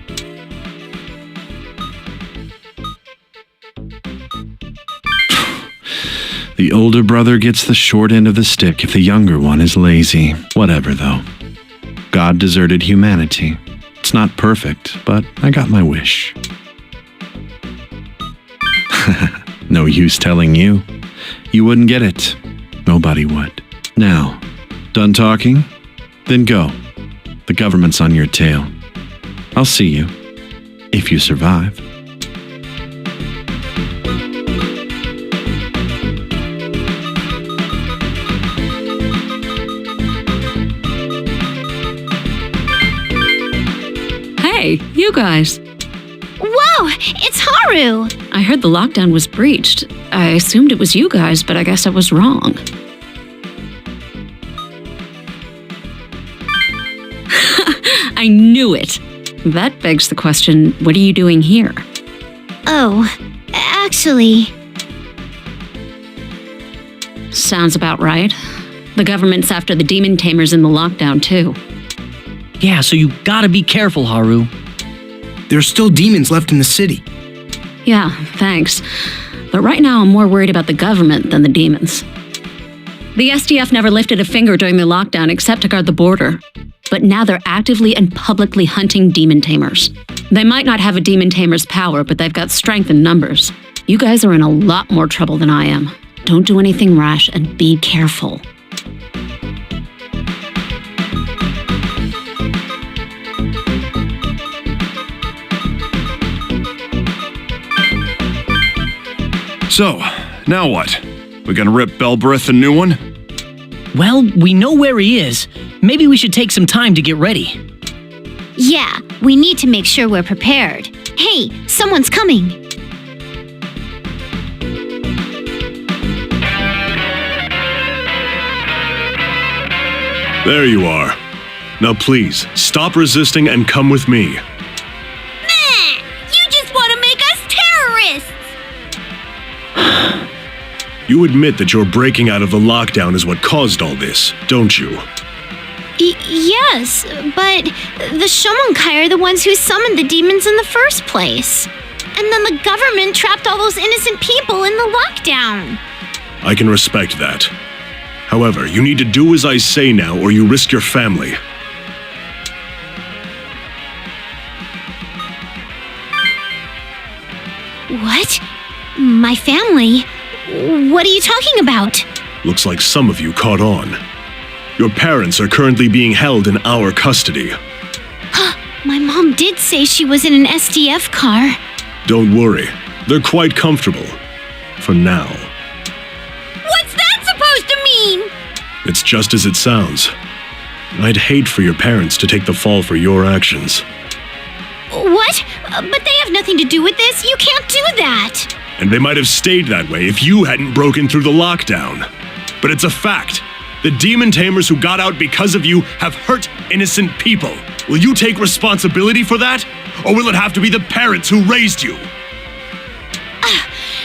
The older brother gets the short end of the stick if the younger one is lazy. Whatever, though. God deserted humanity. It's not perfect, but I got my wish. No use telling you. You wouldn't get it. Nobody would. Now, done talking? Then go. The government's on your tail. I'll see you. If you survive. Hey, you guys. Whoa, it's Haru! I heard the lockdown was breached. I assumed it was you guys, but I guess I was wrong. I knew it. That begs the question, what are you doing here? Oh, actually... Sounds about right. The government's after the demon tamers in the lockdown, too. Yeah, so you gotta be careful, Haru. There are still demons left in the city. Yeah, thanks. But right now I'm more worried about the government than the demons. The SDF never lifted a finger during the lockdown except to guard the border. But now they're actively and publicly hunting demon tamers. They might not have a demon tamer's power, but they've got strength in numbers. You guys are in a lot more trouble than I am. Don't do anything rash and be careful. So, now what? We gonna rip Belberith a new one? Well, we know where he is. Maybe we should take some time to get ready. Yeah, we need to make sure we're prepared. Hey, someone's coming! There you are. Now please, stop resisting and come with me. Meh! You just want to make us terrorists! You admit that your breaking out of the lockdown is what caused all this, don't you? Yes, but the Shomonkai are the ones who summoned the demons in the first place. And then the government trapped all those innocent people in the lockdown. I can respect that. However, you need to do as I say now or you risk your family. What? My family? What are you talking about? Looks like some of you caught on. Your parents are currently being held in our custody. My mom did say she was in an SDF car. Don't worry, they're quite comfortable. For now. What's that supposed to mean? It's just as it sounds. I'd hate for your parents to take the fall for your actions. What? But they have nothing to do with this. You can't do that. And they might have stayed that way if you hadn't broken through the lockdown. But it's a fact. The demon tamers who got out because of you have hurt innocent people. Will you take responsibility for that? Or will it have to be the parents who raised you?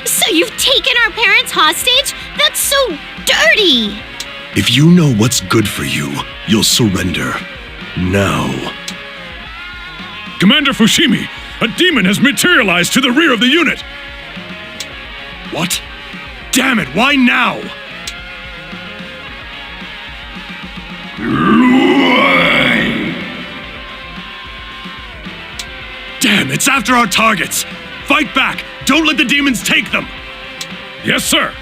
So you've taken our parents hostage? That's so dirty! If you know what's good for you, you'll surrender. Now. Commander Fushimi, a demon has materialized to the rear of the unit! What? Damn it, why now? Damn, it's after our targets! Fight back! Don't let the demons take them! Yes, sir!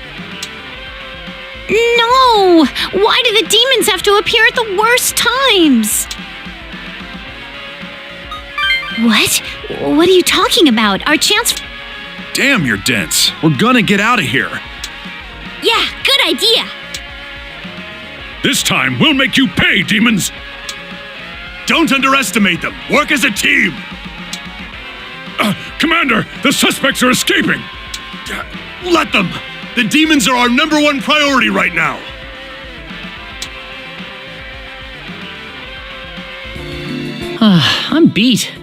No! Why do the demons have to appear at the worst times? What? What are you talking about? Our chance... Damn, you're dense. We're gonna get out of here. Yeah, good idea. This time, we'll make you pay, demons! Don't underestimate them! Work as a team! Commander, the suspects are escaping! Let them! The demons are our #1 priority right now! I'm beat.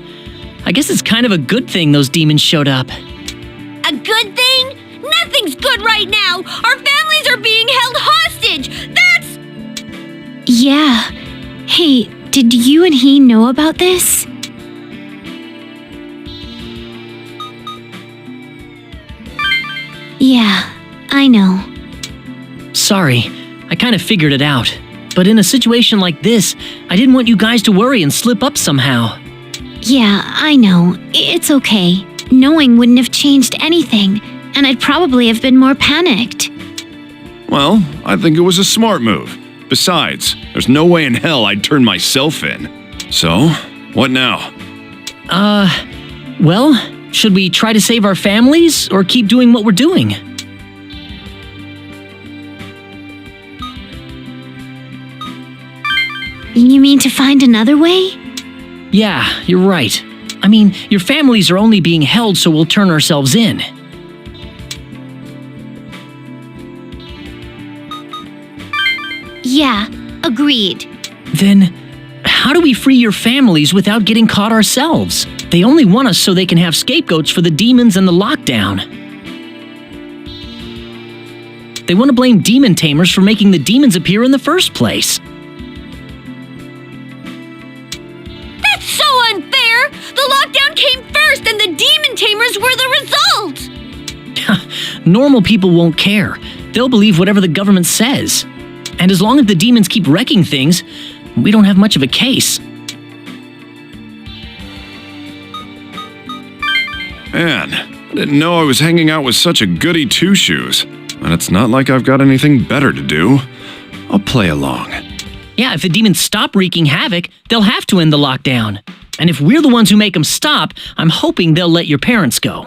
I guess it's kind of a good thing those demons showed up. A good thing? Nothing's good right now! Our families are being held hostage! That's... Yeah. Hey, did you and he know about this? Yeah, I know. Sorry, I kind of figured it out. But in a situation like this, I didn't want you guys to worry and slip up somehow. Yeah, I know. It's okay. Knowing wouldn't have changed anything, and I'd probably have been more panicked. Well, I think it was a smart move. Besides, there's no way in hell I'd turn myself in. So, what now? Well, should we try to save our families or keep doing what we're doing? You mean to find another way? Yeah, you're right. I mean, your families are only being held so we'll turn ourselves in. Yeah, agreed. Then, how do we free your families without getting caught ourselves? They only want us so they can have scapegoats for the demons and the lockdown. They want to blame demon tamers for making the demons appear in the first place. That's so unfair! The lockdown came first and the demon tamers were the result! Normal people won't care. They'll believe whatever the government says. And as long as the demons keep wrecking things, we don't have much of a case. Man, I didn't know I was hanging out with such a goody two-shoes. And it's not like I've got anything better to do. I'll play along. Yeah, if the demons stop wreaking havoc, they'll have to end the lockdown. And if we're the ones who make them stop, I'm hoping they'll let your parents go.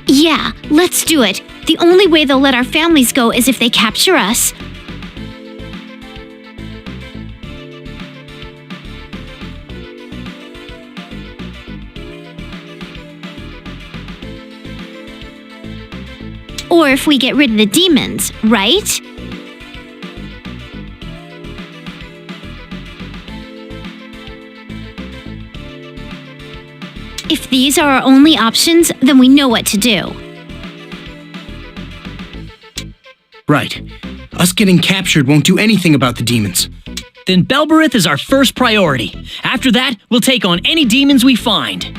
Yeah, let's do it. The only way they'll let our families go is if they capture us. Or if we get rid of the demons, right? If these are our only options, then we know what to do. Right. Us getting captured won't do anything about the demons. Then Belberith is our first priority. After that, we'll take on any demons we find.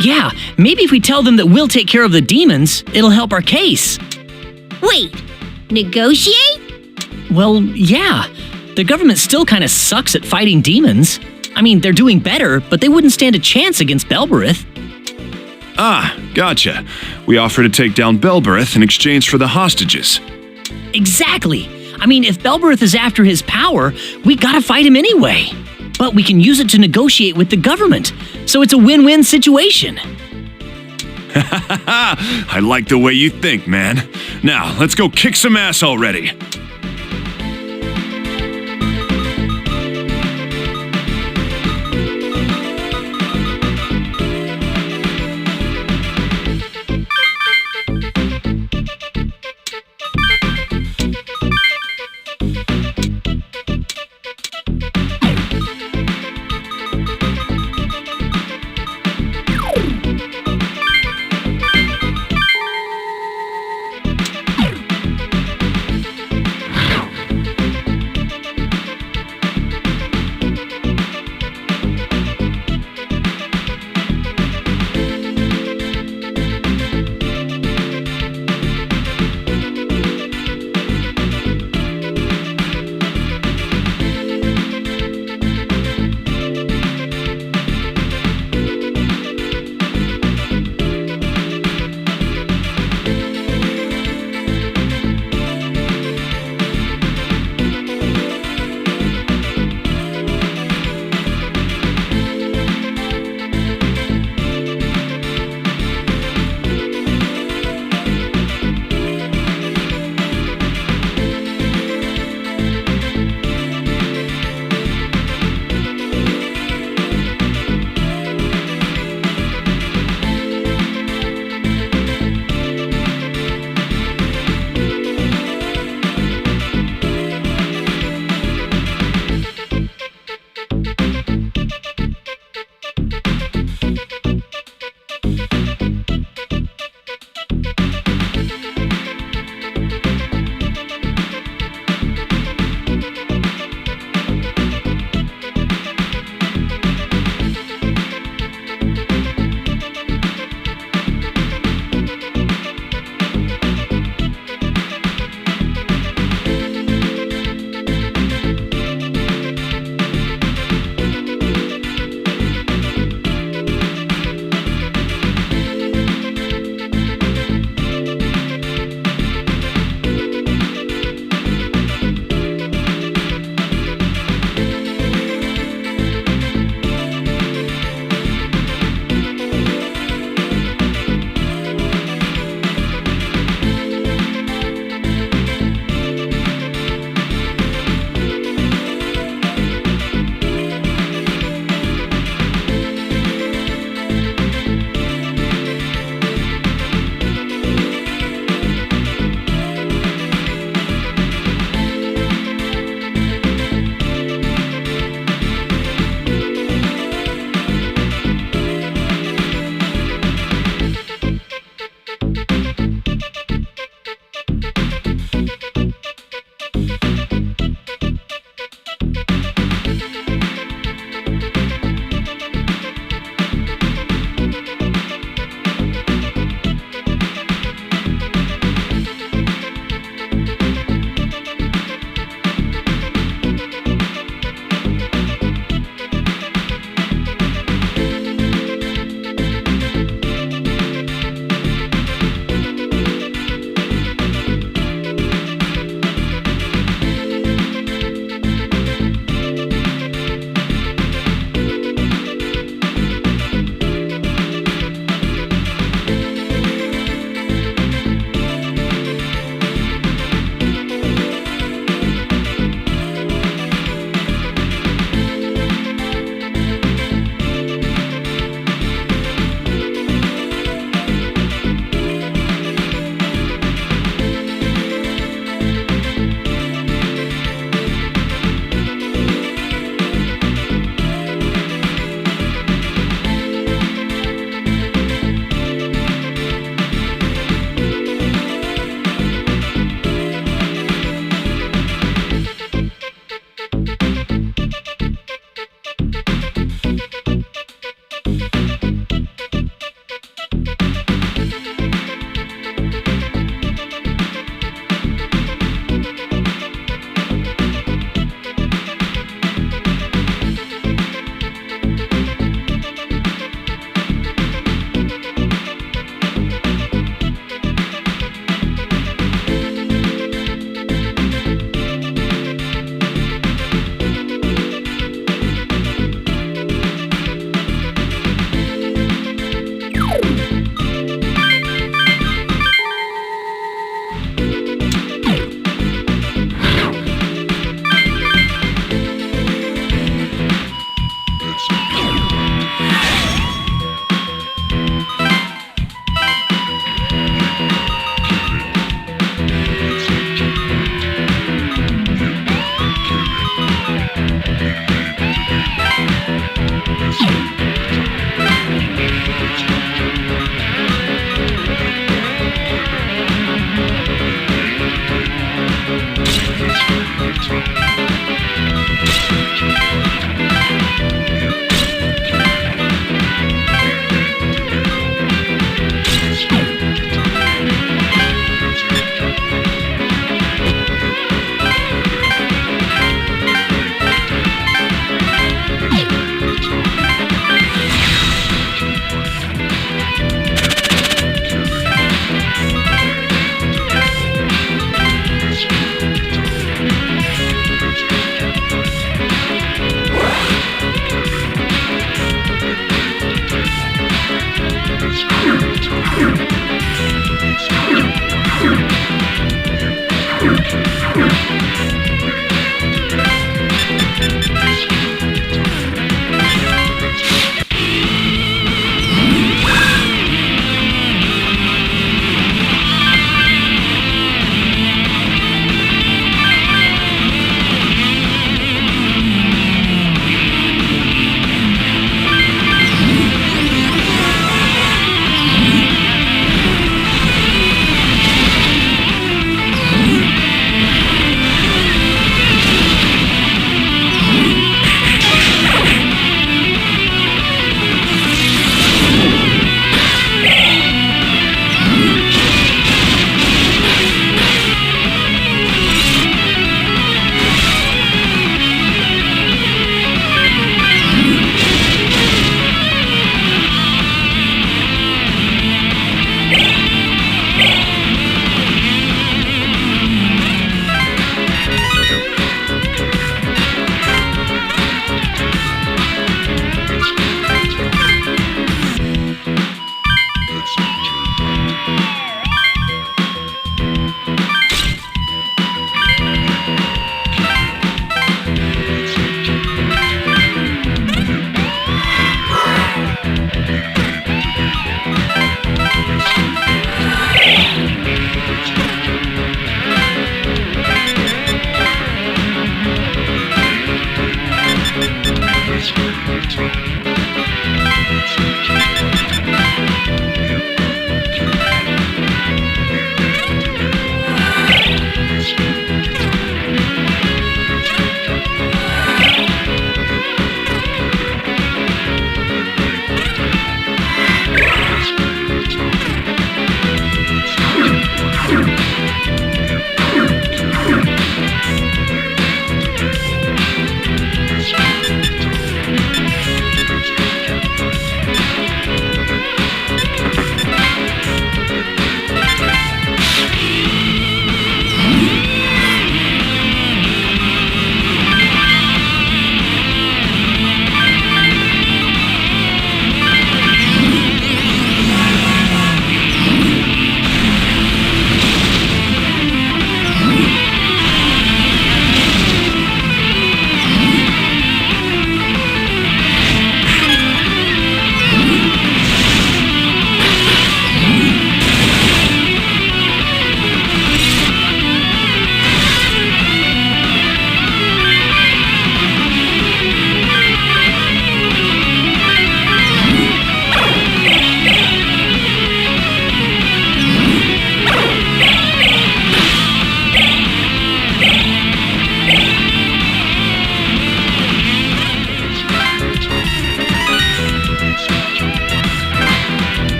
Yeah, maybe if we tell them that we'll take care of the demons, it'll help our case. Wait, negotiate? Well, yeah. The government still kind of sucks at fighting demons. I mean, they're doing better, but they wouldn't stand a chance against Belberith. Ah, gotcha. We offer to take down Belbereth in exchange for the hostages. Exactly. I mean, if Belbereth is after his power, we gotta fight him anyway. But we can use it to negotiate with the government, so it's a win-win situation. I like the way you think, man. Now, let's go kick some ass already.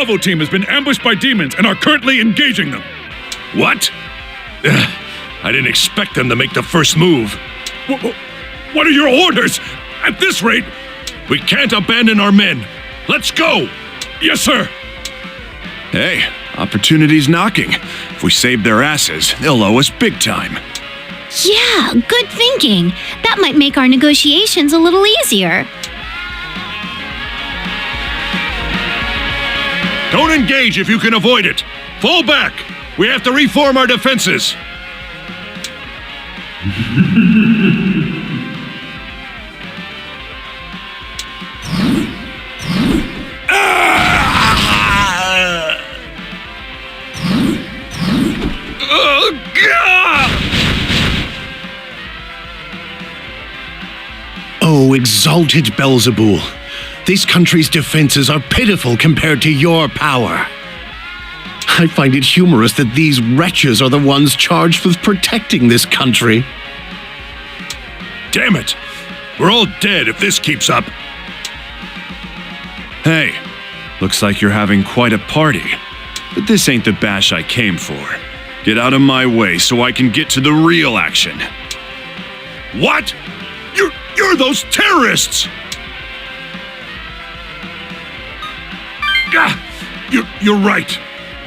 Bravo team has been ambushed by demons and are currently engaging them. What? I didn't expect them to make the first move. What are your orders? At this rate, we can't abandon our men. Let's go! Yes, sir! Hey, opportunity's knocking. If we save their asses, they'll owe us big time. Yeah, good thinking. That might make our negotiations a little easier. Don't engage if you can avoid it. Fall back! We have to reform our defenses. Oh, exalted Beelzebul. This country's defenses are pitiful compared to your power. I find it humorous that these wretches are the ones charged with protecting this country. Damn it! We're all dead if this keeps up. Hey, looks like you're having quite a party. But this ain't the bash I came for. Get out of my way so I can get to the real action. What? You're those terrorists! You're right.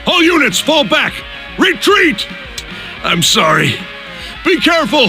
All units, fall back! Retreat! I'm sorry. Be careful!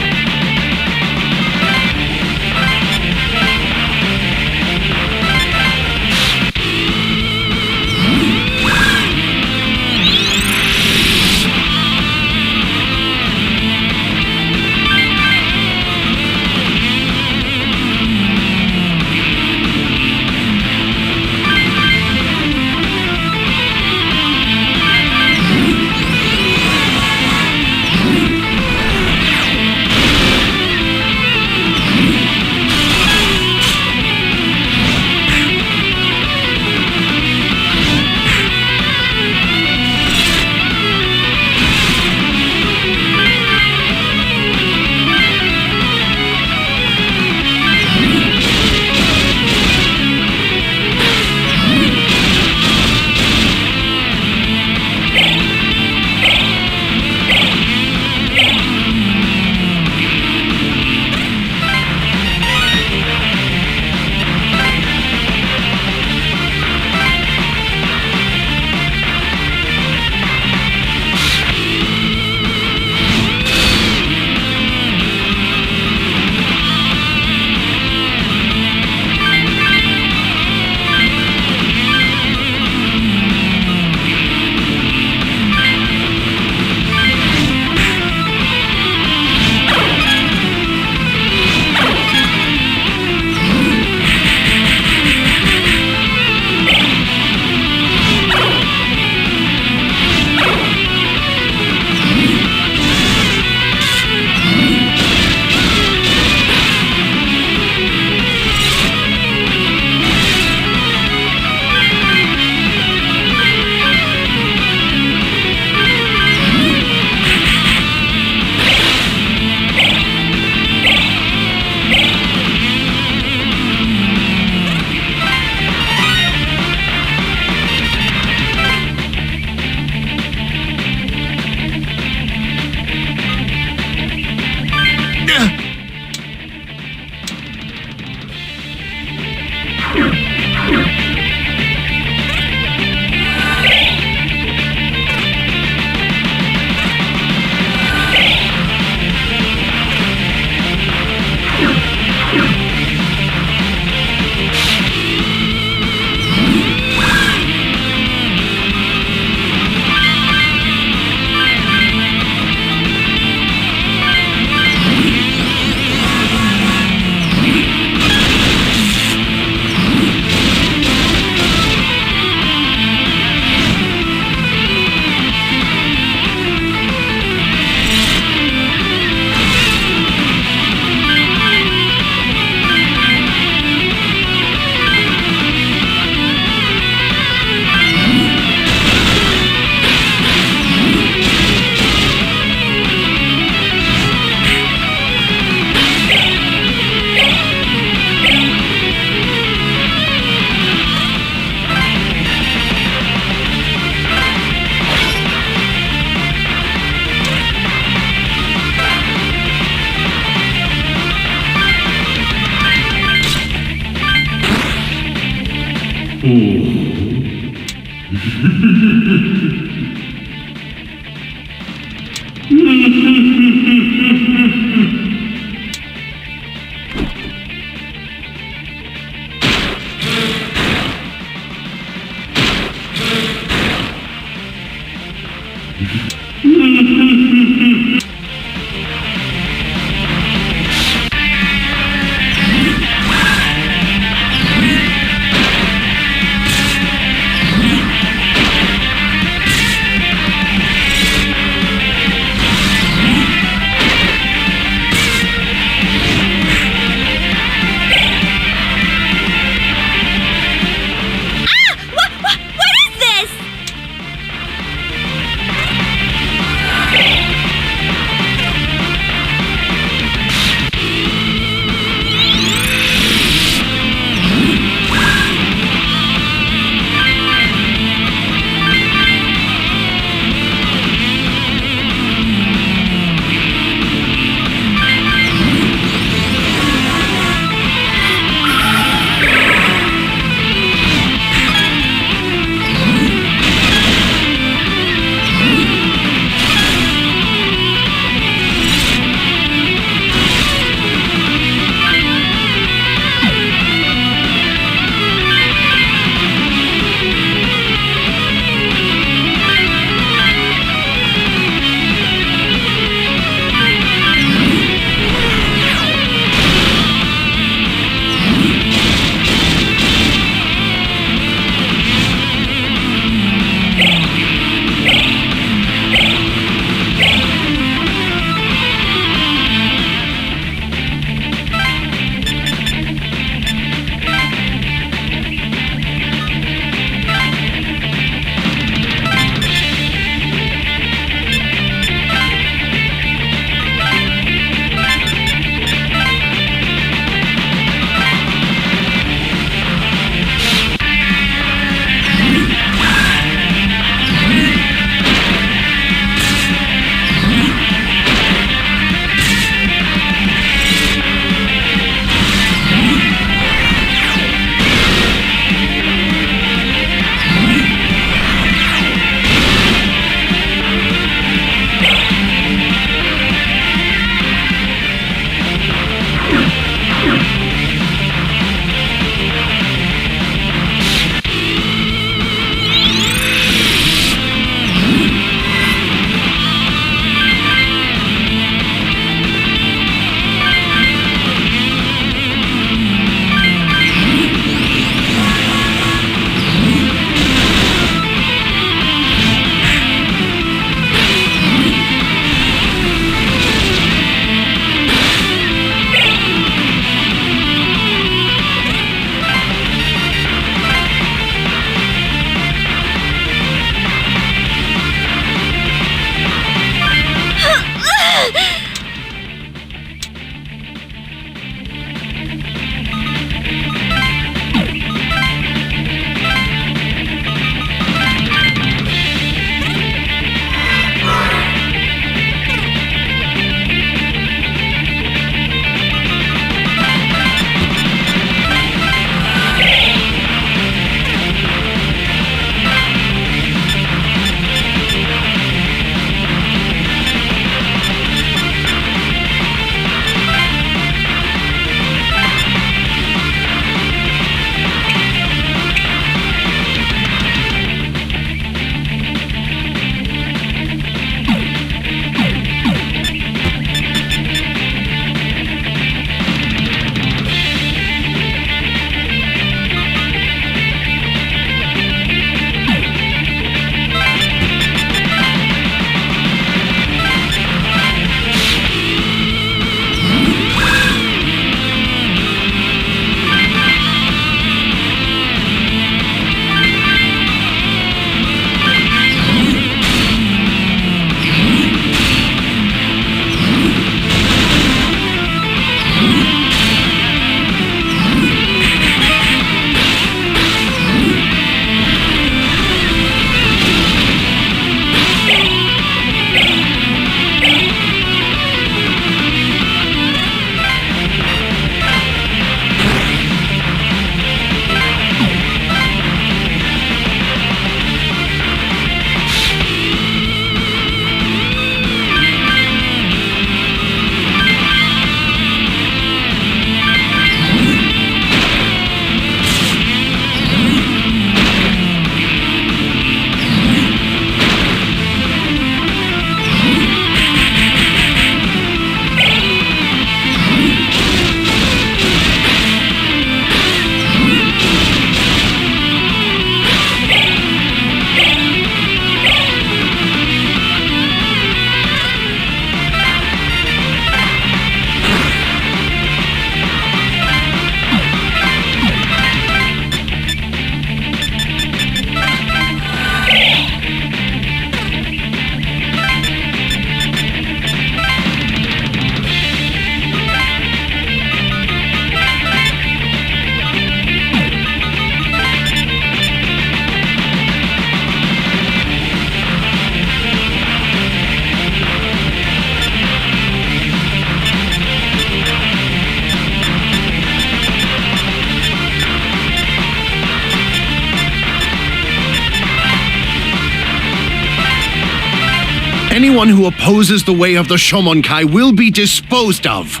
Anyone who opposes the way of the Shomonkai will be disposed of.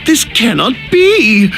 This cannot be!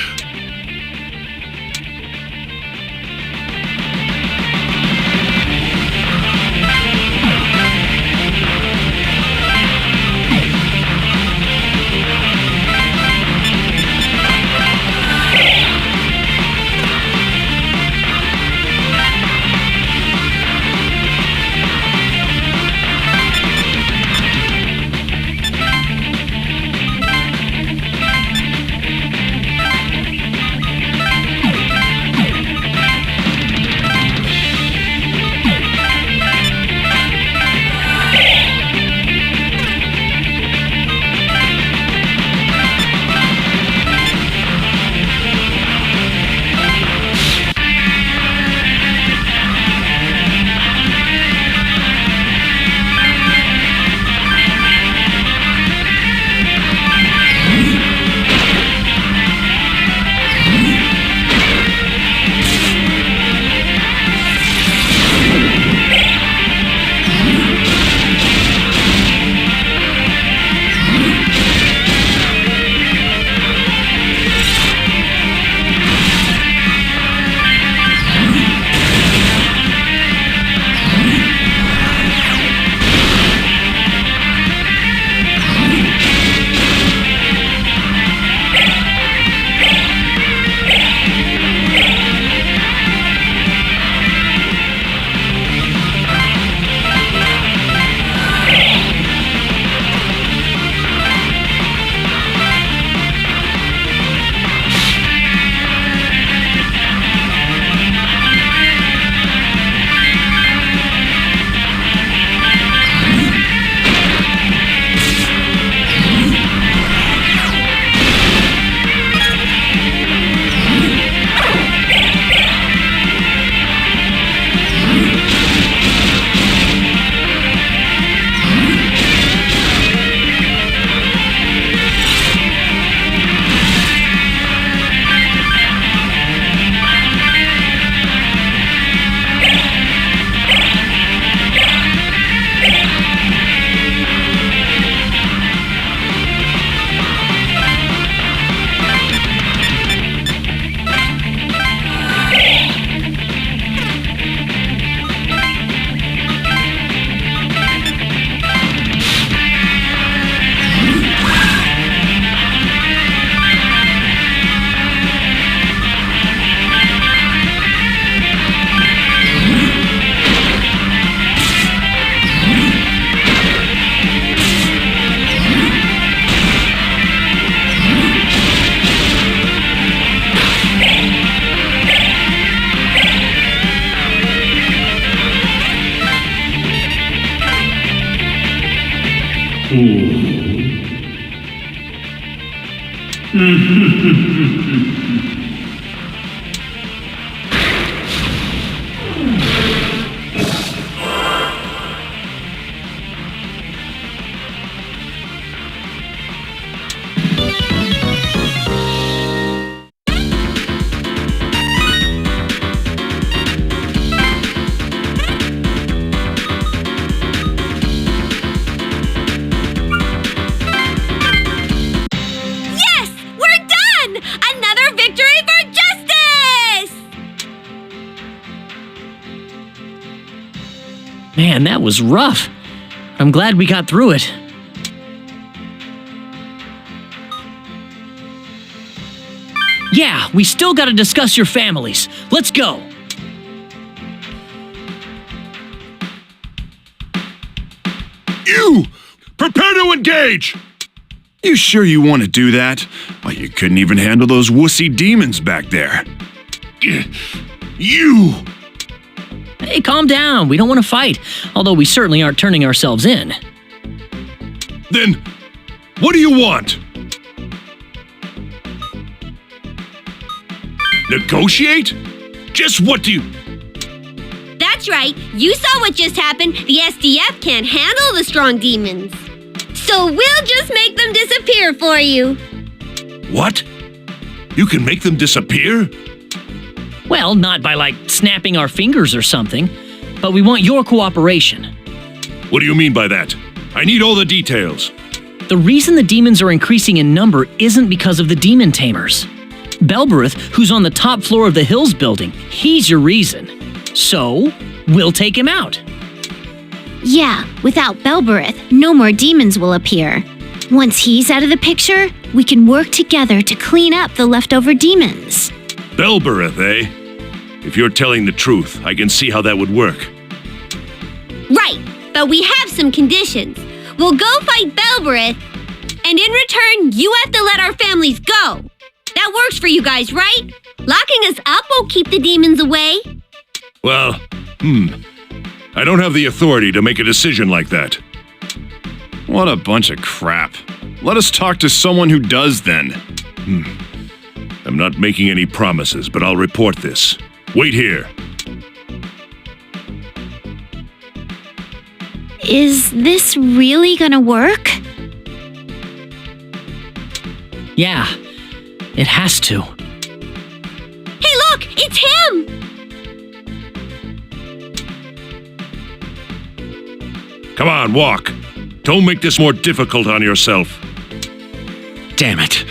Yes! We're done! Another victory for justice! Man, that was rough. I'm glad we got through it. Yeah, we still gotta discuss your families. Let's go. You! Prepare to engage! You sure you want to do that? Why, you couldn't even handle those wussy demons back there. You! Hey, calm down. We don't want to fight, although we certainly aren't turning ourselves in. Then, what do you want? Negotiate? Just what do you... That's right. You saw what just happened. The SDF can't handle the strong demons. So we'll just make them disappear for you. What? You can make them disappear? Well, not by, like, snapping our fingers or something, but we want your cooperation. What do you mean by that? I need all the details. The reason the demons are increasing in number isn't because of the demon tamers. Belberith, who's on the top floor of the Hills building, he's your reason. So, we'll take him out. Yeah, without Belberith, no more demons will appear. Once he's out of the picture, we can work together to clean up the leftover demons. Belberith, eh? If you're telling the truth, I can see how that would work. Right, but we have some conditions. We'll go fight Belberith, and in return, you have to let our families go. That works for you guys, right? Locking us up won't keep the demons away. Well, I don't have the authority to make a decision like that. What a bunch of crap. Let us talk to someone who does then. I'm not making any promises, but I'll report this. Wait here. Is this really gonna work? Yeah, it has to. Hey, look! It's him! Come on, walk. Don't make this more difficult on yourself. Damn it.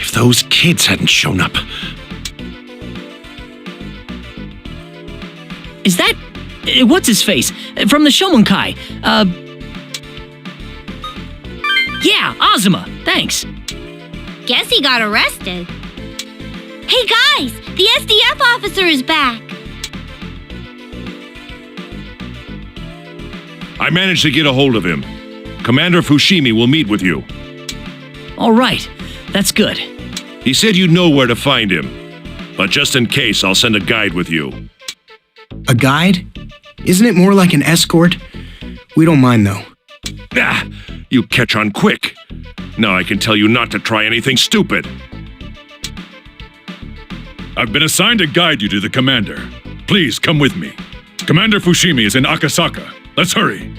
If those kids hadn't shown up. Is that... what's his face? From the Shomonkai. Yeah, Azuma. Thanks. Guess he got arrested. Hey guys, the SDF officer is back. I managed to get a hold of him. Commander Fushimi will meet with you. All right, that's good. He said you know where to find him. But just in case, I'll send a guide with you. A guide? Isn't it more like an escort? We don't mind, though. Ah, you catch on quick. Now I can tell you not to try anything stupid. I've been assigned to guide you to the commander. Please come with me. Commander Fushimi is in Akasaka. Let's hurry.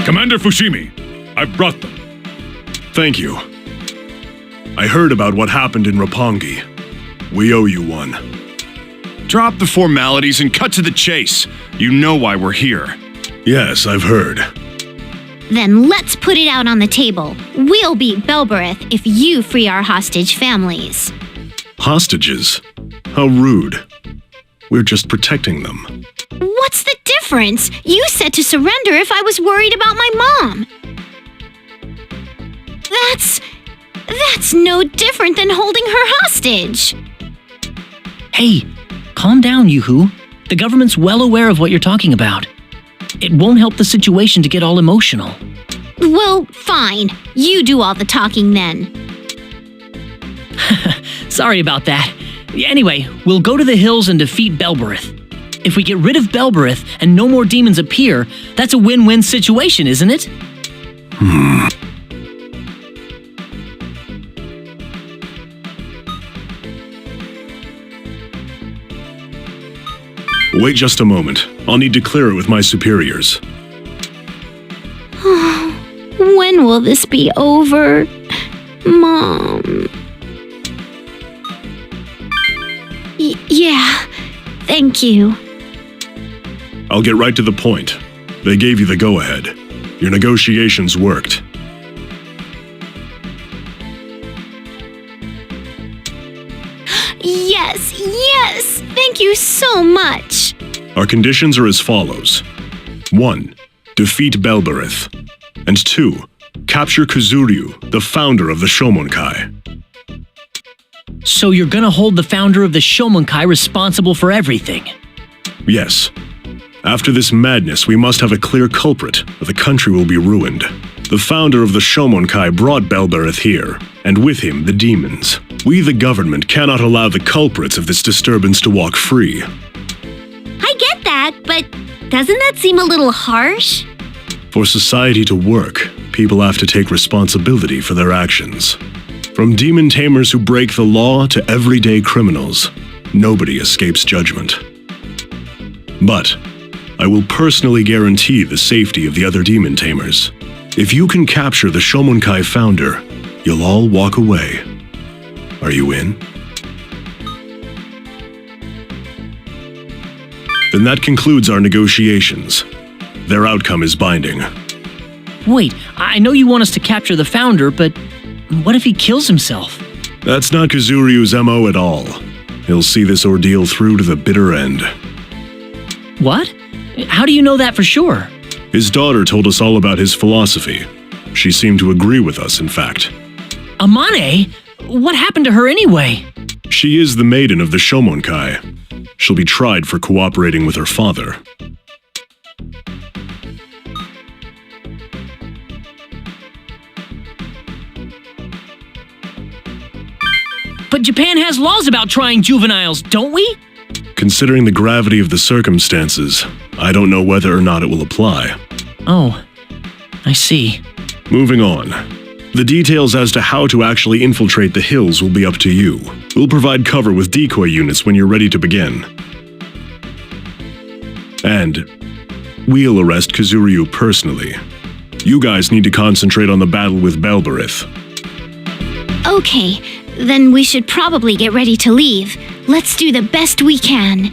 Commander Fushimi, I've brought them. Thank you. I heard about what happened in Roppongi. We owe you one. Drop the formalities and cut to the chase. You know why we're here. Yes, I've heard. Then let's put it out on the table. We'll beat Belbereth if you free our hostage families. Hostages? How rude. We're just protecting them. What's the difference? You said to surrender if I was worried about my mom. That's no different than holding her hostage. Hey, calm down, Yoo-hoo. The government's well aware of what you're talking about. It won't help the situation to get all emotional. Well, fine. You do all the talking then. Sorry about that. Anyway, we'll go to the hills and defeat Belbereth. If we get rid of Belbereth and no more demons appear, that's a win-win situation, isn't it? Wait just a moment. I'll need to clear it with my superiors. When will this be over? Mom. Yeah, thank you. I'll get right to the point. They gave you the go-ahead. Your negotiations worked. Yes, thank you so much. Our conditions are as follows. 1. Defeat Belbereth. And 2. Capture Kuzuryu, the founder of the Shomonkai. So you're gonna hold the founder of the Shomonkai responsible for everything? Yes. After this madness, we must have a clear culprit, or the country will be ruined. The founder of the Shomonkai brought Belbereth here, and with him the demons. We, the government, cannot allow the culprits of this disturbance to walk free. I get that, but doesn't that seem a little harsh? For society to work, people have to take responsibility for their actions. From demon tamers who break the law to everyday criminals, nobody escapes judgment. But I will personally guarantee the safety of the other demon tamers. If you can capture the Shomonkai founder, you'll all walk away. Are you in? Then that concludes our negotiations. Their outcome is binding. Wait, I know you want us to capture the founder, but what if he kills himself? That's not Kuzuryu's MO at all. He'll see this ordeal through to the bitter end. What? How do you know that for sure? His daughter told us all about his philosophy. She seemed to agree with us, in fact. Amane? What happened to her anyway? She is the maiden of the Shomonkai. She'll be tried for cooperating with her father. But Japan has laws about trying juveniles, don't we? Considering the gravity of the circumstances, I don't know whether or not it will apply. Oh, I see. Moving on. The details as to how to actually infiltrate the hills will be up to you. We'll provide cover with decoy units when you're ready to begin. And we'll arrest Kuzuryu personally. You guys need to concentrate on the battle with Belbereth. Okay, then we should probably get ready to leave. Let's do the best we can.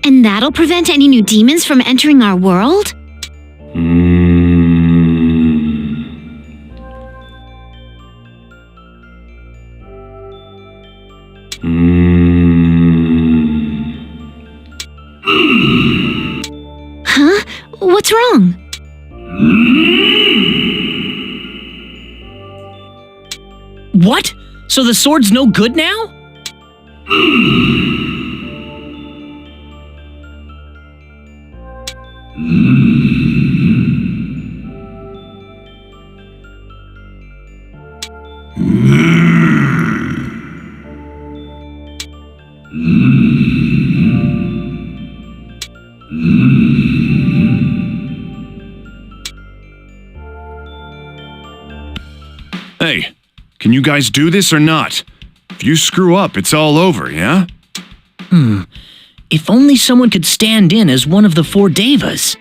And that'll prevent any new demons from entering our world? What? So the sword's no good now? Hey, can you guys do this or not? If you screw up, it's all over, yeah? If only someone could stand in as one of the 4 devas.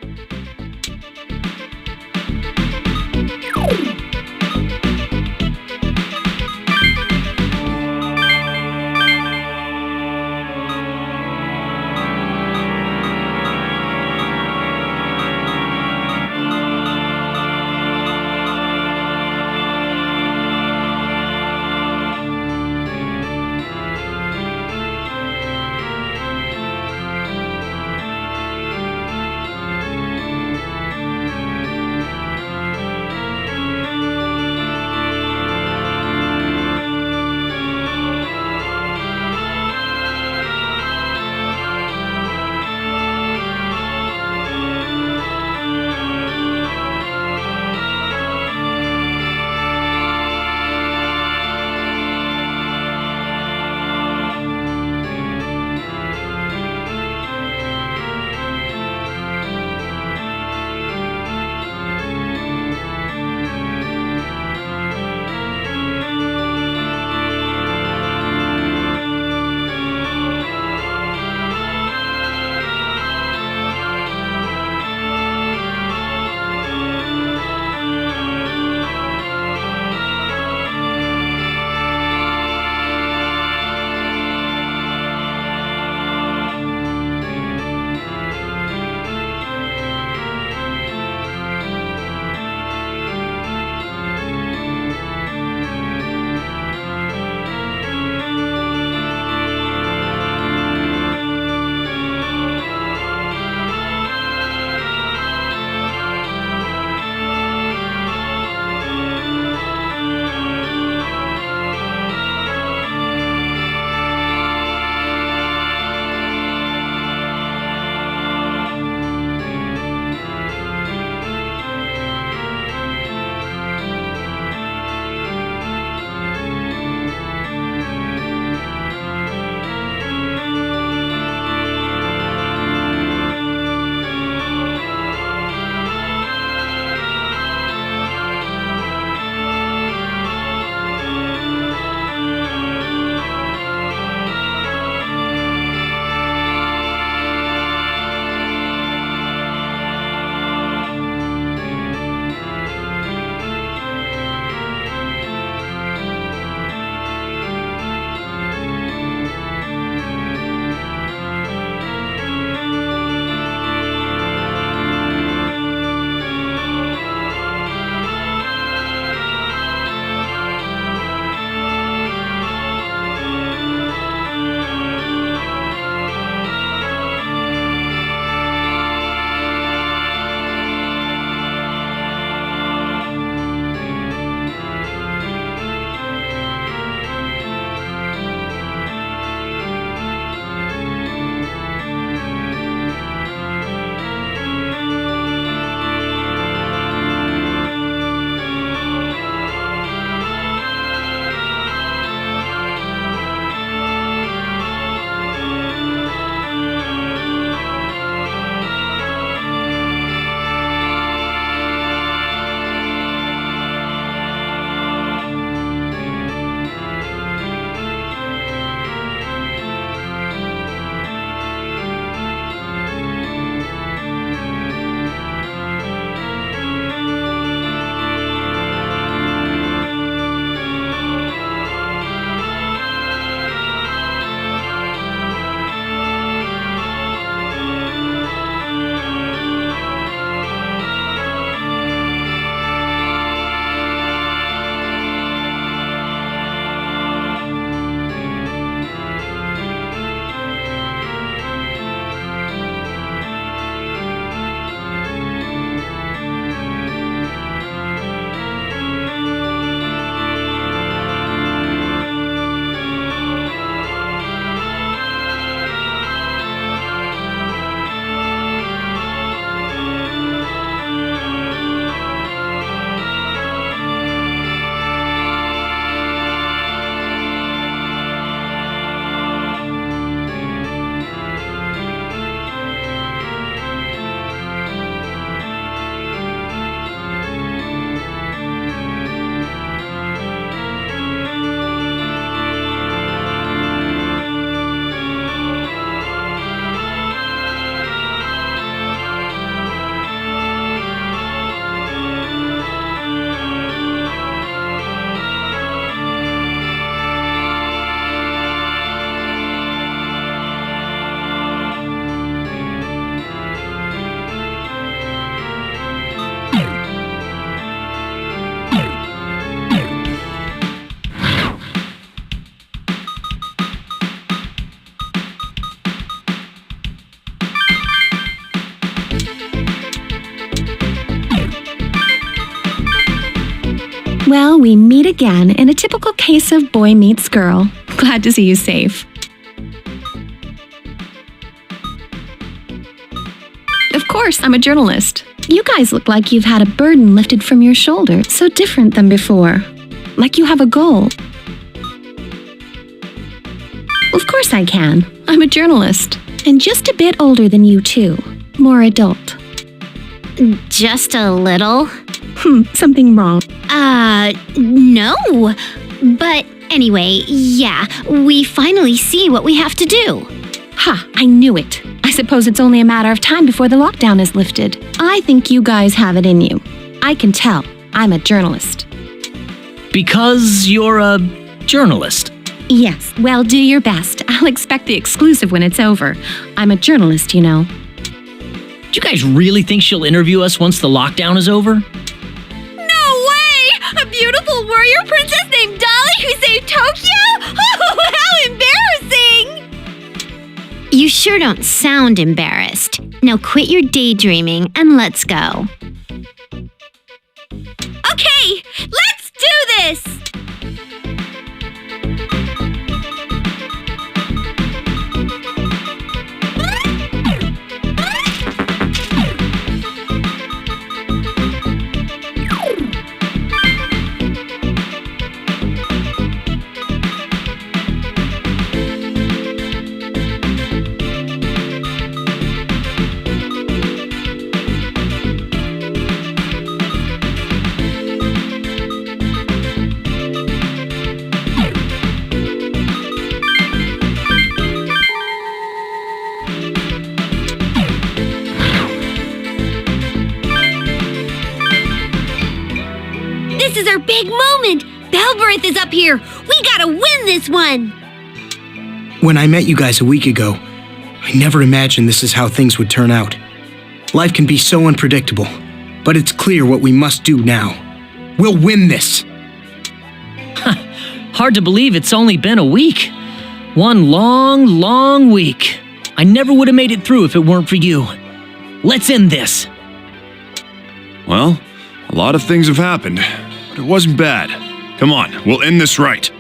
Well, we meet again in a typical case of boy meets girl. Glad to see you safe. Of course, I'm a journalist. You guys look like you've had a burden lifted from your shoulder, so different than before. Like you have a goal. Of course I can. I'm a journalist. And just a bit older than you too. More adult. Just a little? Something wrong. No. But anyway, yeah, we finally see what we have to do. Ha, I knew it. I suppose it's only a matter of time before the lockdown is lifted. I think you guys have it in you. I can tell. I'm a journalist. Because you're a journalist. Yes, well, do your best. I'll expect the exclusive when it's over. I'm a journalist, you know. Do you guys really think she'll interview us once the lockdown is over? No way! A beautiful warrior princess named Dolly who saved Tokyo? Oh, how embarrassing! You sure don't sound embarrassed. Now quit your daydreaming and let's go. Okay, let's do this! This is our big moment! Belberith is up here! We gotta win this one! When I met you guys a week ago, I never imagined this is how things would turn out. Life can be so unpredictable, but it's clear what we must do now. We'll win this! Hard to believe it's only been a week. One long, long week. I never would have made it through if it weren't for you. Let's end this. Well, a lot of things have happened, but it wasn't bad. Come on, we'll end this right.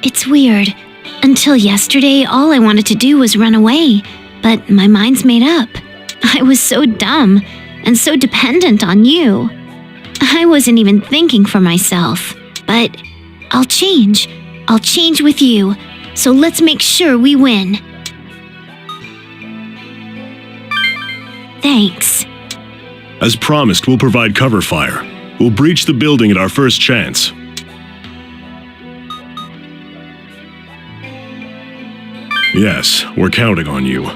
It's weird. Until yesterday, all I wanted to do was run away. But my mind's made up. I was so dumb and so dependent on you. I wasn't even thinking for myself. But I'll change. I'll change with you. So let's make sure we win. Thanks. As promised, we'll provide cover fire. We'll breach the building at our first chance. Yes, we're counting on you.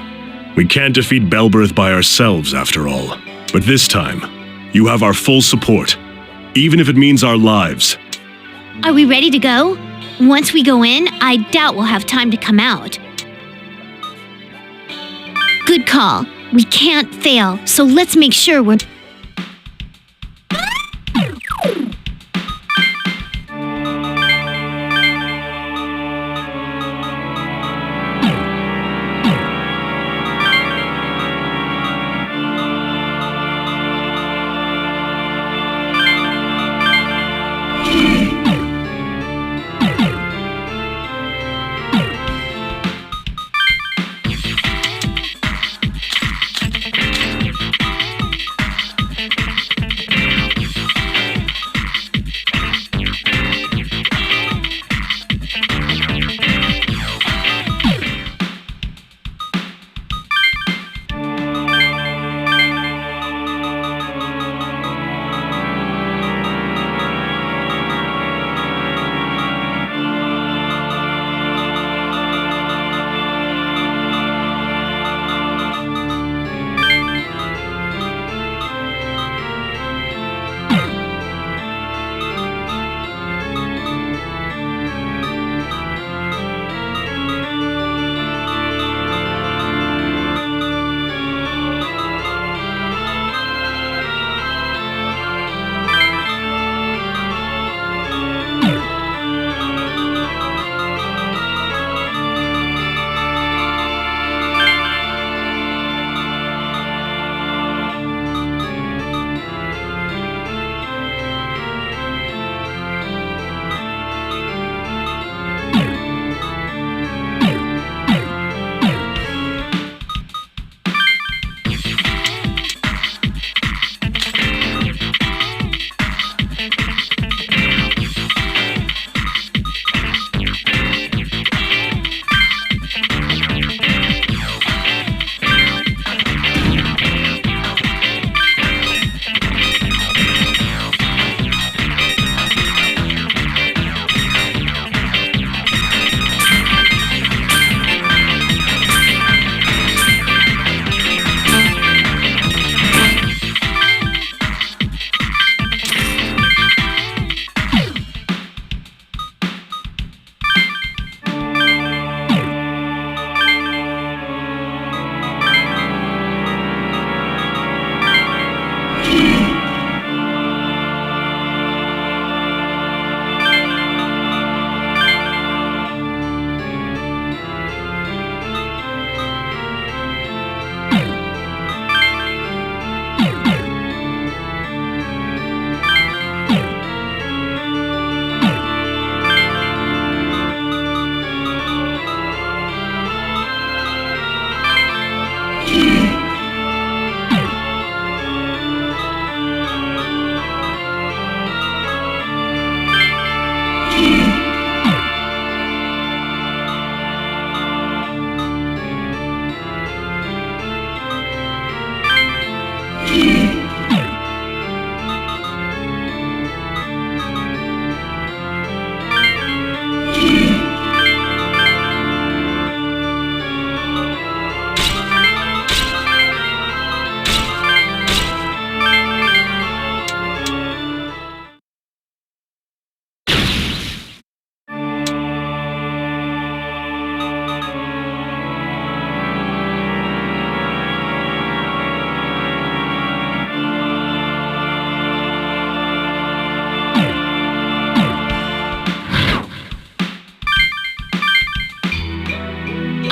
We can't defeat Belberith by ourselves, after all. But this time, you have our full support, even if it means our lives. Are we ready to go? Once we go in, I doubt we'll have time to come out. Good call. We can't fail, so let's make sure we're...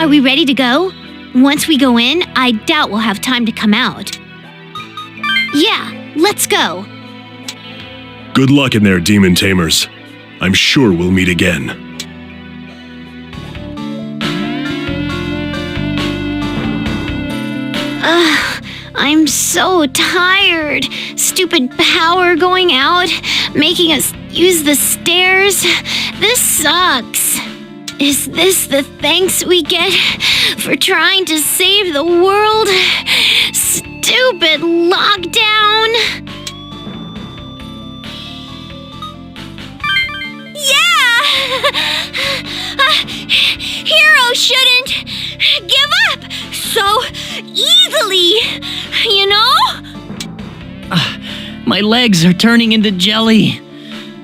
Are we ready to go? Once we go in, I doubt we'll have time to come out. Yeah, let's go. Good luck in there, demon tamers. I'm sure we'll meet again. I'm so tired. Stupid power going out, making us use the stairs. This sucks. Is this the thanks we get for trying to save the world? Stupid lockdown. Yeah! Heroes shouldn't give up so easily, you know? My legs are turning into jelly.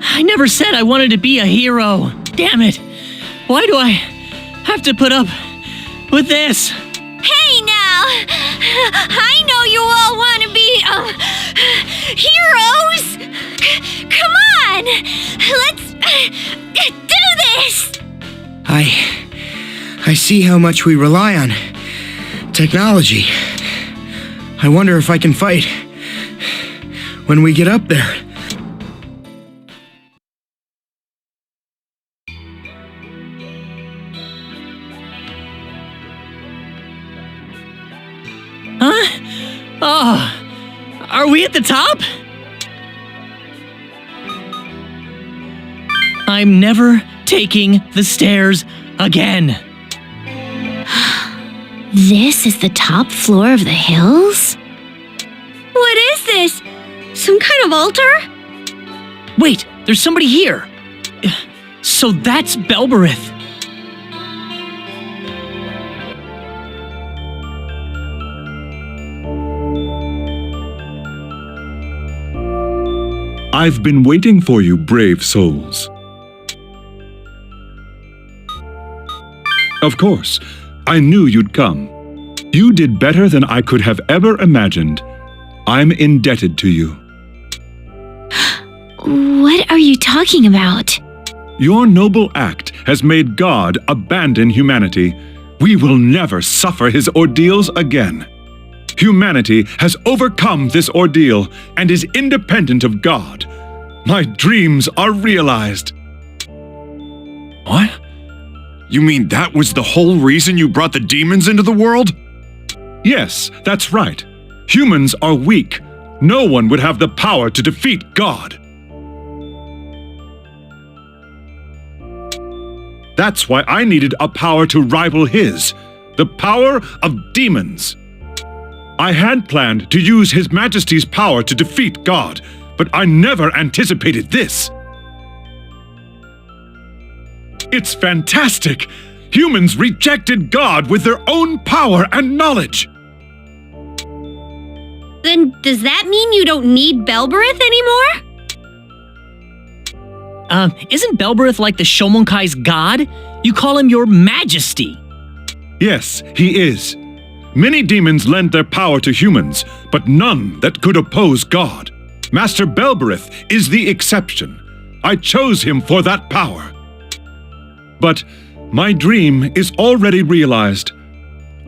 I never said I wanted to be a hero. Damn it. Why do I have to put up with this? Hey now! I know you all want to be heroes! Come on! Let's do this! I see how much we rely on technology. I wonder if I can fight when we get up there. Huh? Oh, are we at the top? I'm never taking the stairs again. This is the top floor of the hills? What is this? Some kind of altar? Wait, there's somebody here. So that's Belberith. I've been waiting for you, brave souls. Of course, I knew you'd come. You did better than I could have ever imagined. I'm indebted to you. What are you talking about? Your noble act has made God abandon humanity. We will never suffer his ordeals again. Humanity has overcome this ordeal and is independent of God. My dreams are realized. What? You mean that was the whole reason you brought the demons into the world? Yes, that's right. Humans are weak. No one would have the power to defeat God. That's why I needed a power to rival his, the power of demons. I had planned to use His Majesty's power to defeat God, but I never anticipated this. It's fantastic! Humans rejected God with their own power and knowledge! Then does that mean you don't need Belberith anymore? Isn't Belberith like the Shomonkai's god? You call him your majesty. Yes, he is. Many demons lend their power to humans, but none that could oppose God. Master Belberith is the exception. I chose him for that power. But my dream is already realized.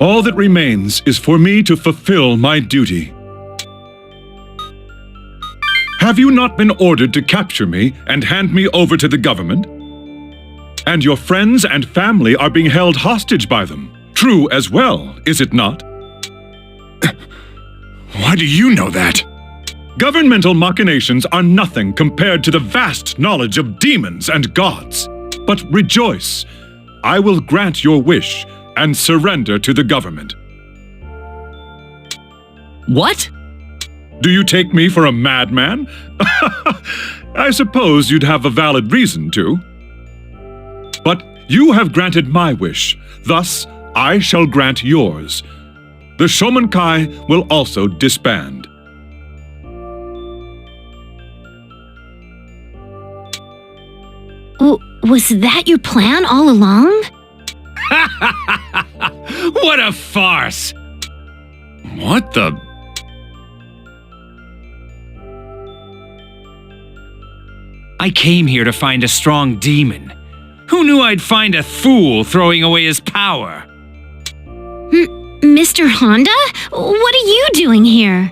All that remains is for me to fulfill my duty. Have you not been ordered to capture me and hand me over to the government? And your friends and family are being held hostage by them. True as well, is it not? Why do you know that? Governmental machinations are nothing compared to the vast knowledge of demons and gods. But rejoice, I will grant your wish and surrender to the government. What? Do you take me for a madman? I suppose you'd have a valid reason to. But you have granted my wish, thus I shall grant yours. The Shomonkai will also disband. Was that your plan all along? What a farce! What the? I came here to find a strong demon. Who knew I'd find a fool throwing away his power? Mr. Honda? What are you doing here?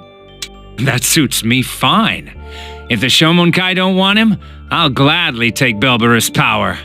That suits me fine. If the Shomonkai don't want him, I'll gladly take Belbarus' power.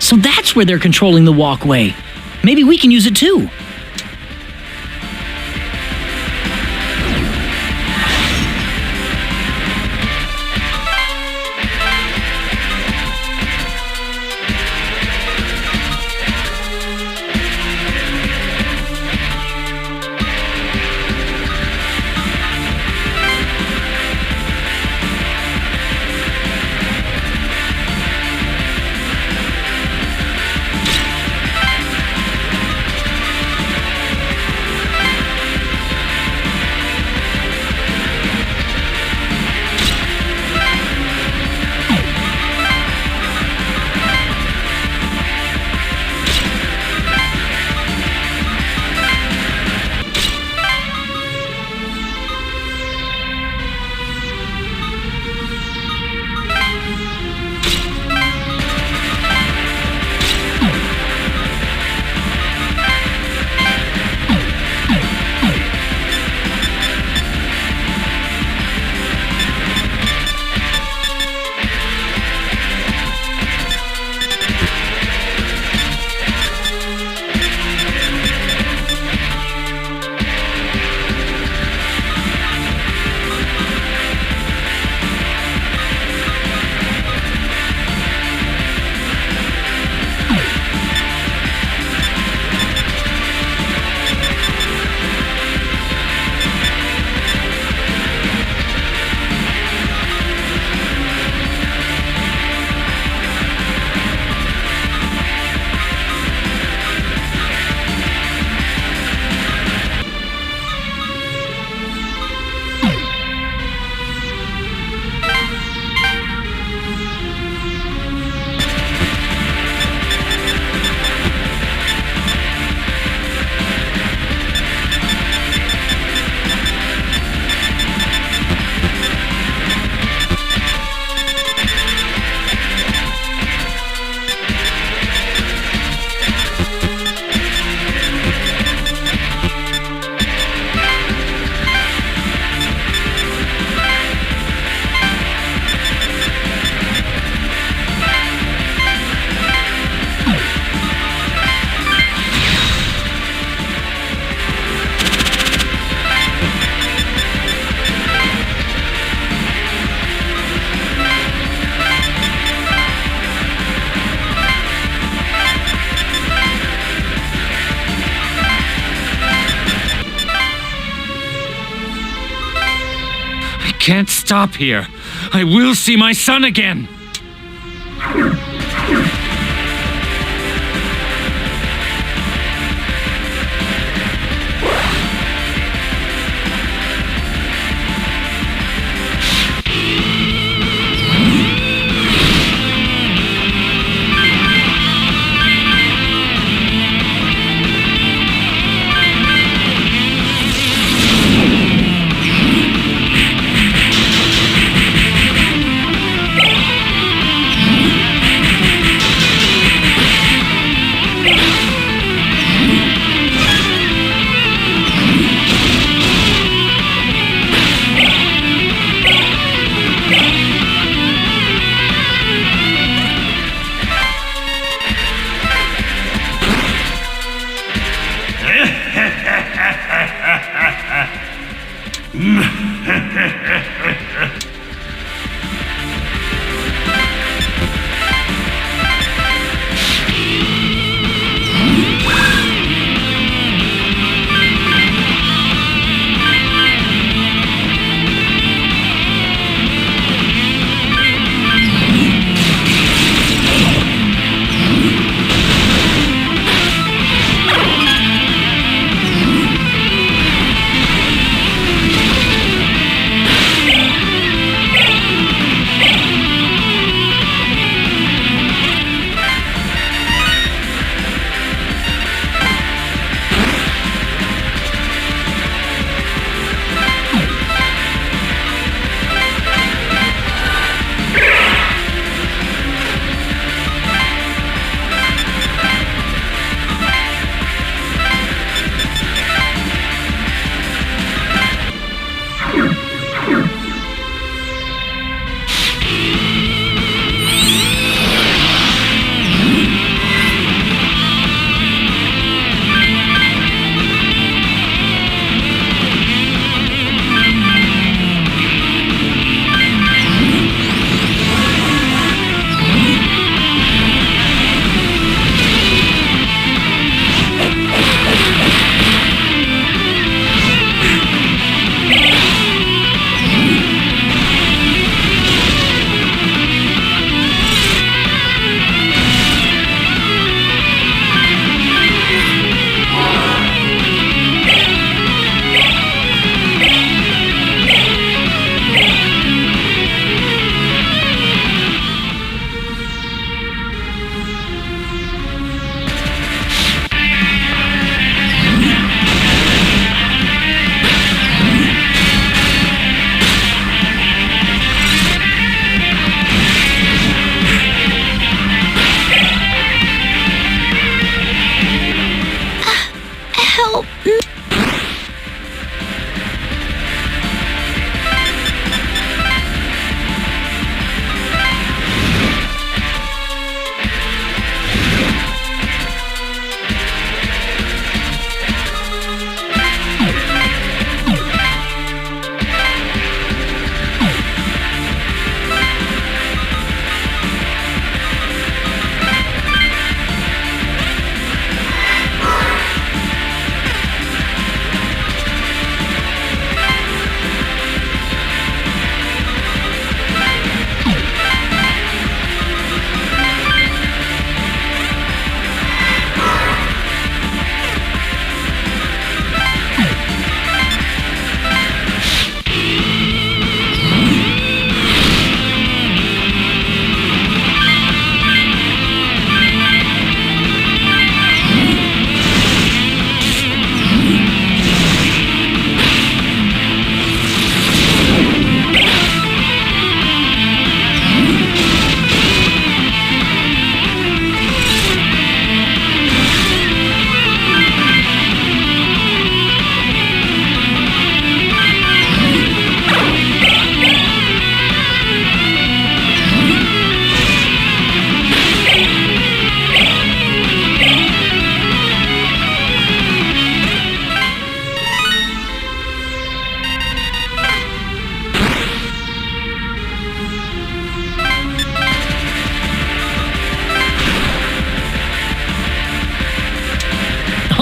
So that's where they're controlling the walkway. Maybe we can use it too. Can't stop here. I will see my son again.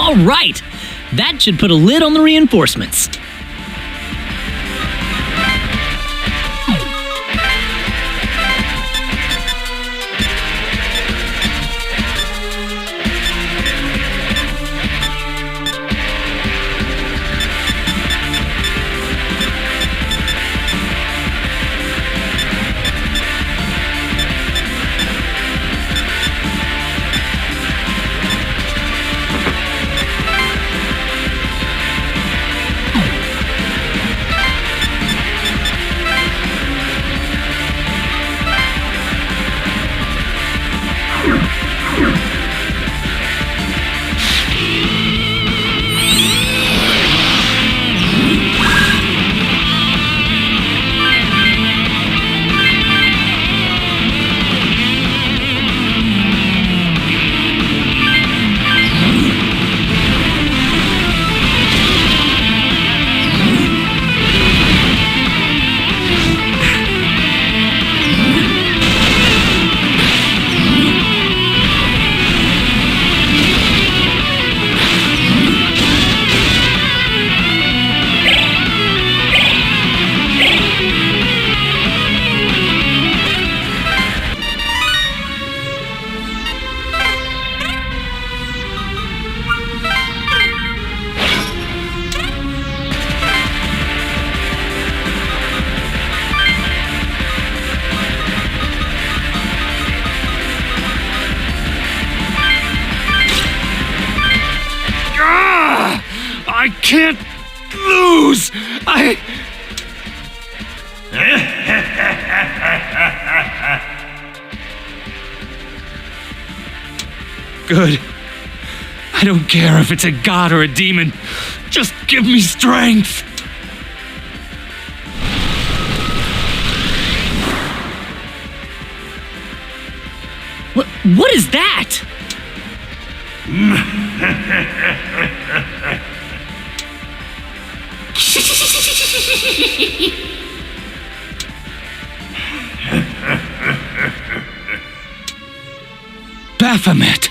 All right! That should put a lid on the reinforcements. I can't lose! Good. I don't care if it's a god or a demon. Just give me strength. What is that? Baphomet!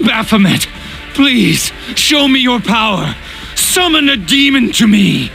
Baphomet, please, show me your power! Summon a demon to me!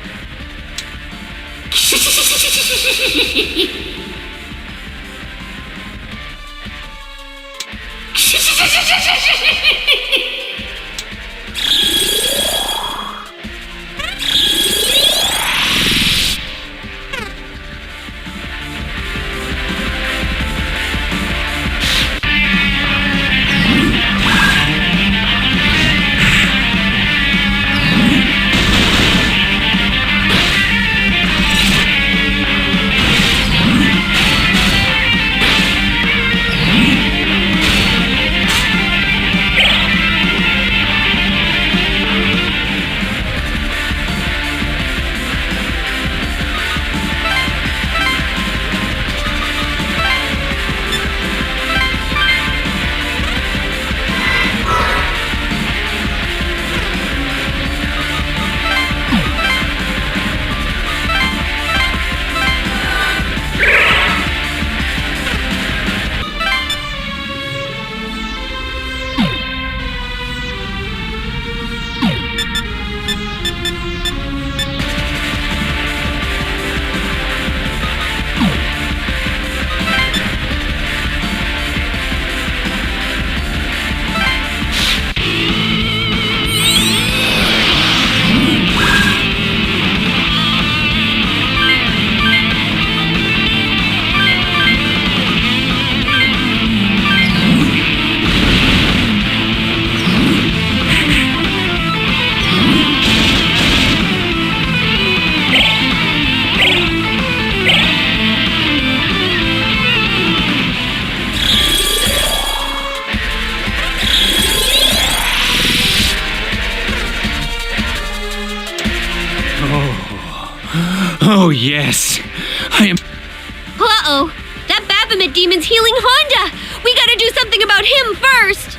Oh, yes. I am. Uh-oh. That Baphomet demon's healing Honda. We gotta do something about him first.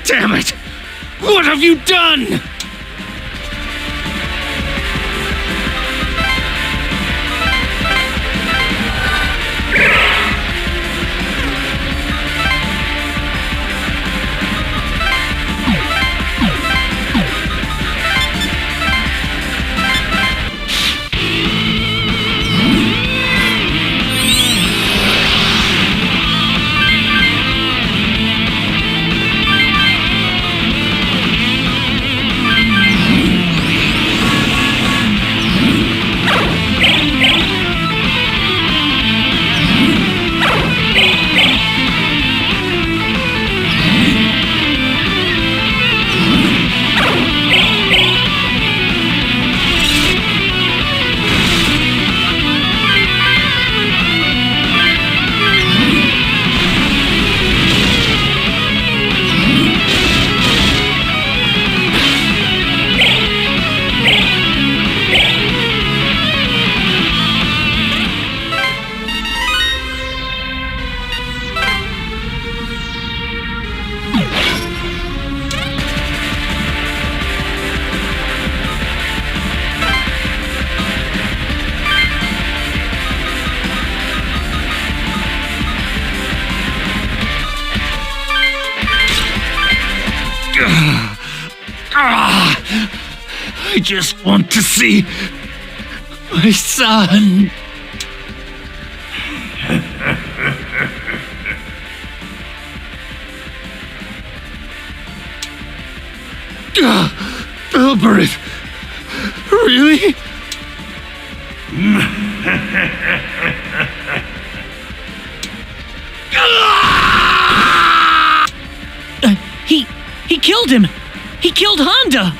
Damn it! What have you done? I just want to see my son. Belberith, really? He killed him. He killed Honda.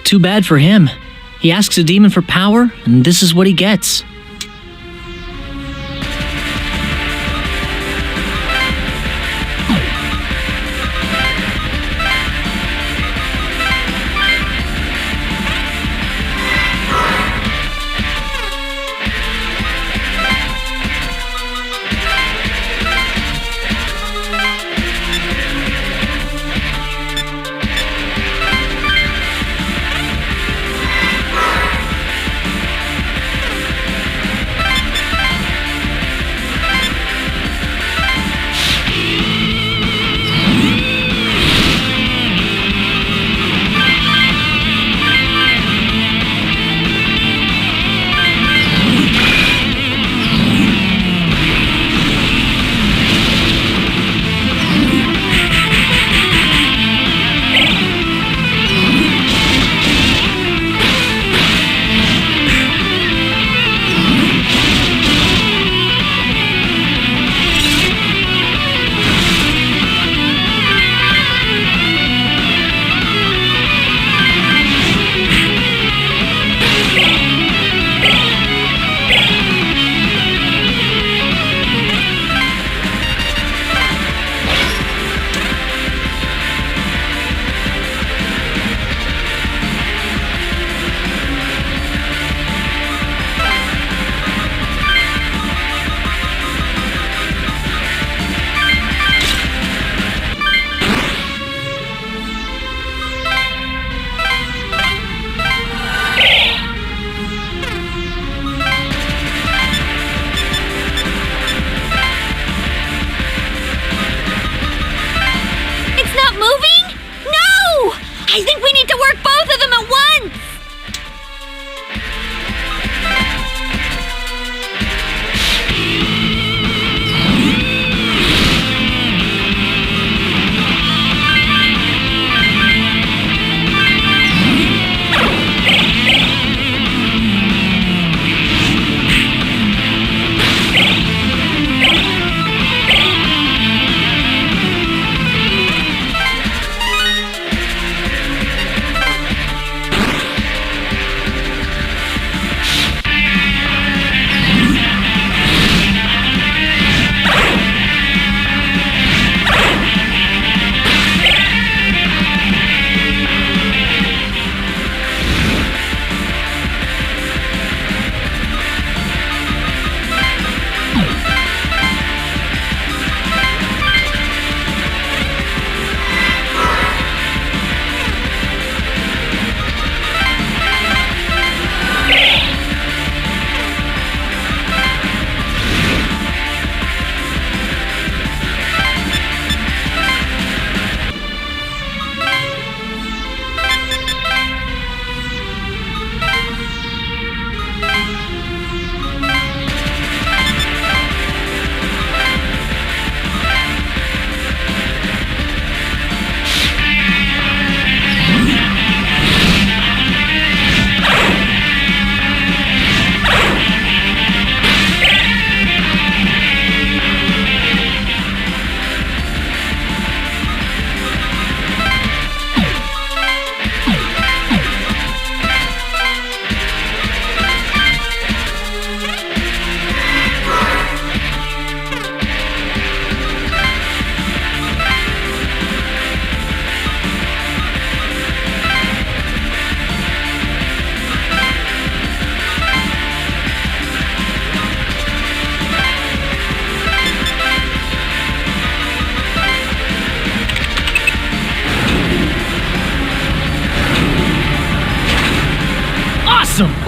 Too bad for him. He asks a demon for power, and this is what he gets.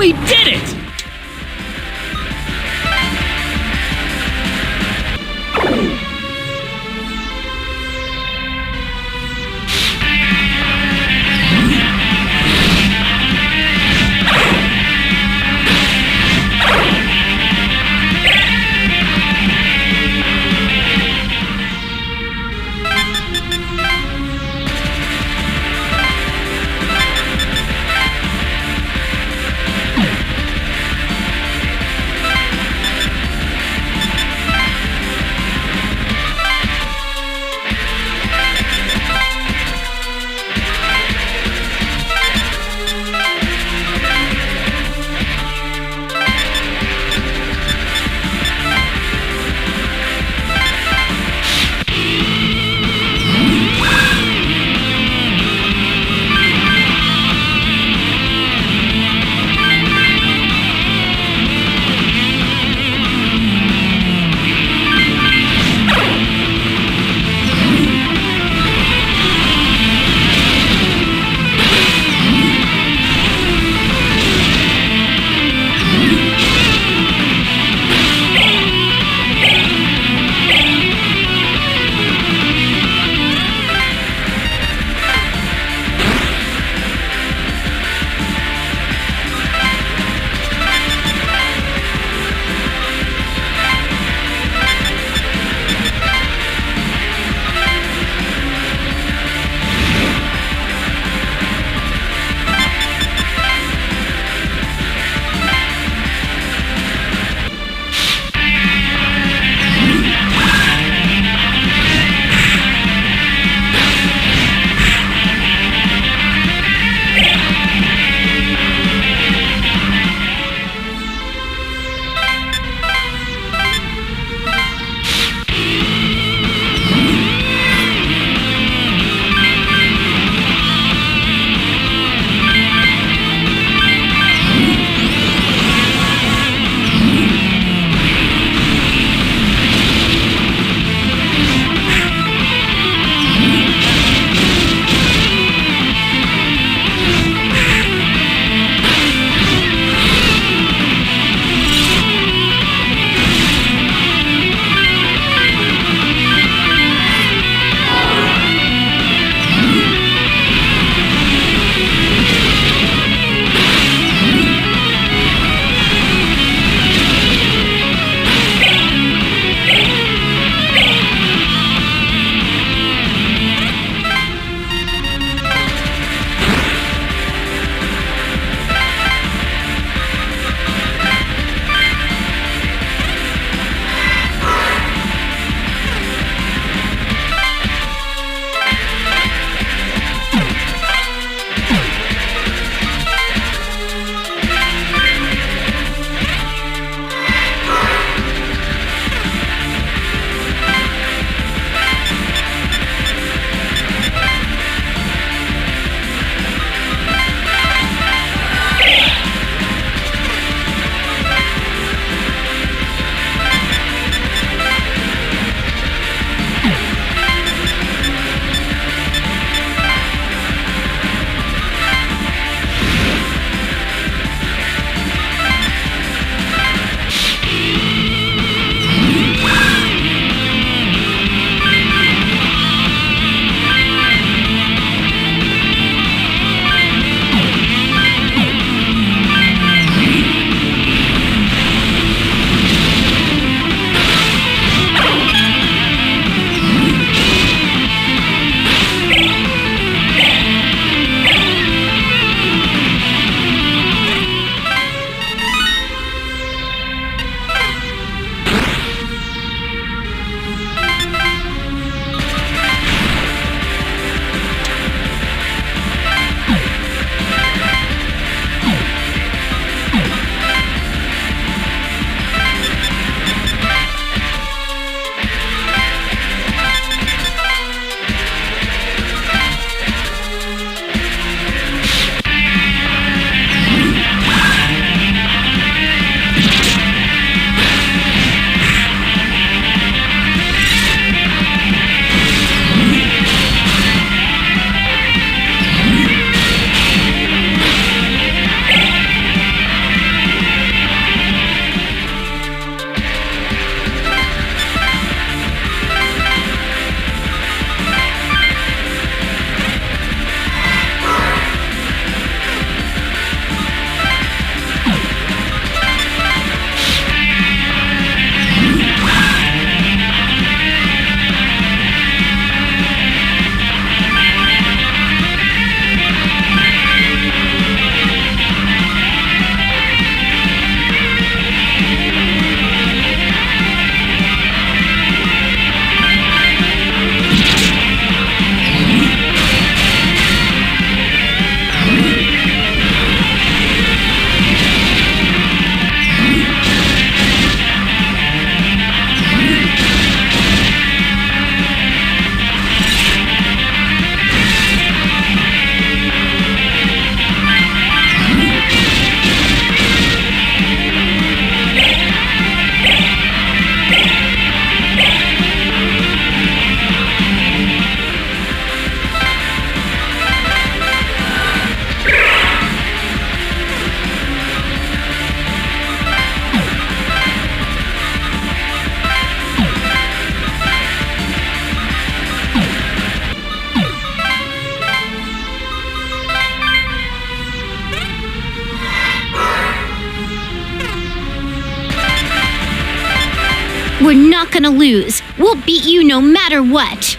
We did it! We're not gonna lose. We'll beat you no matter what.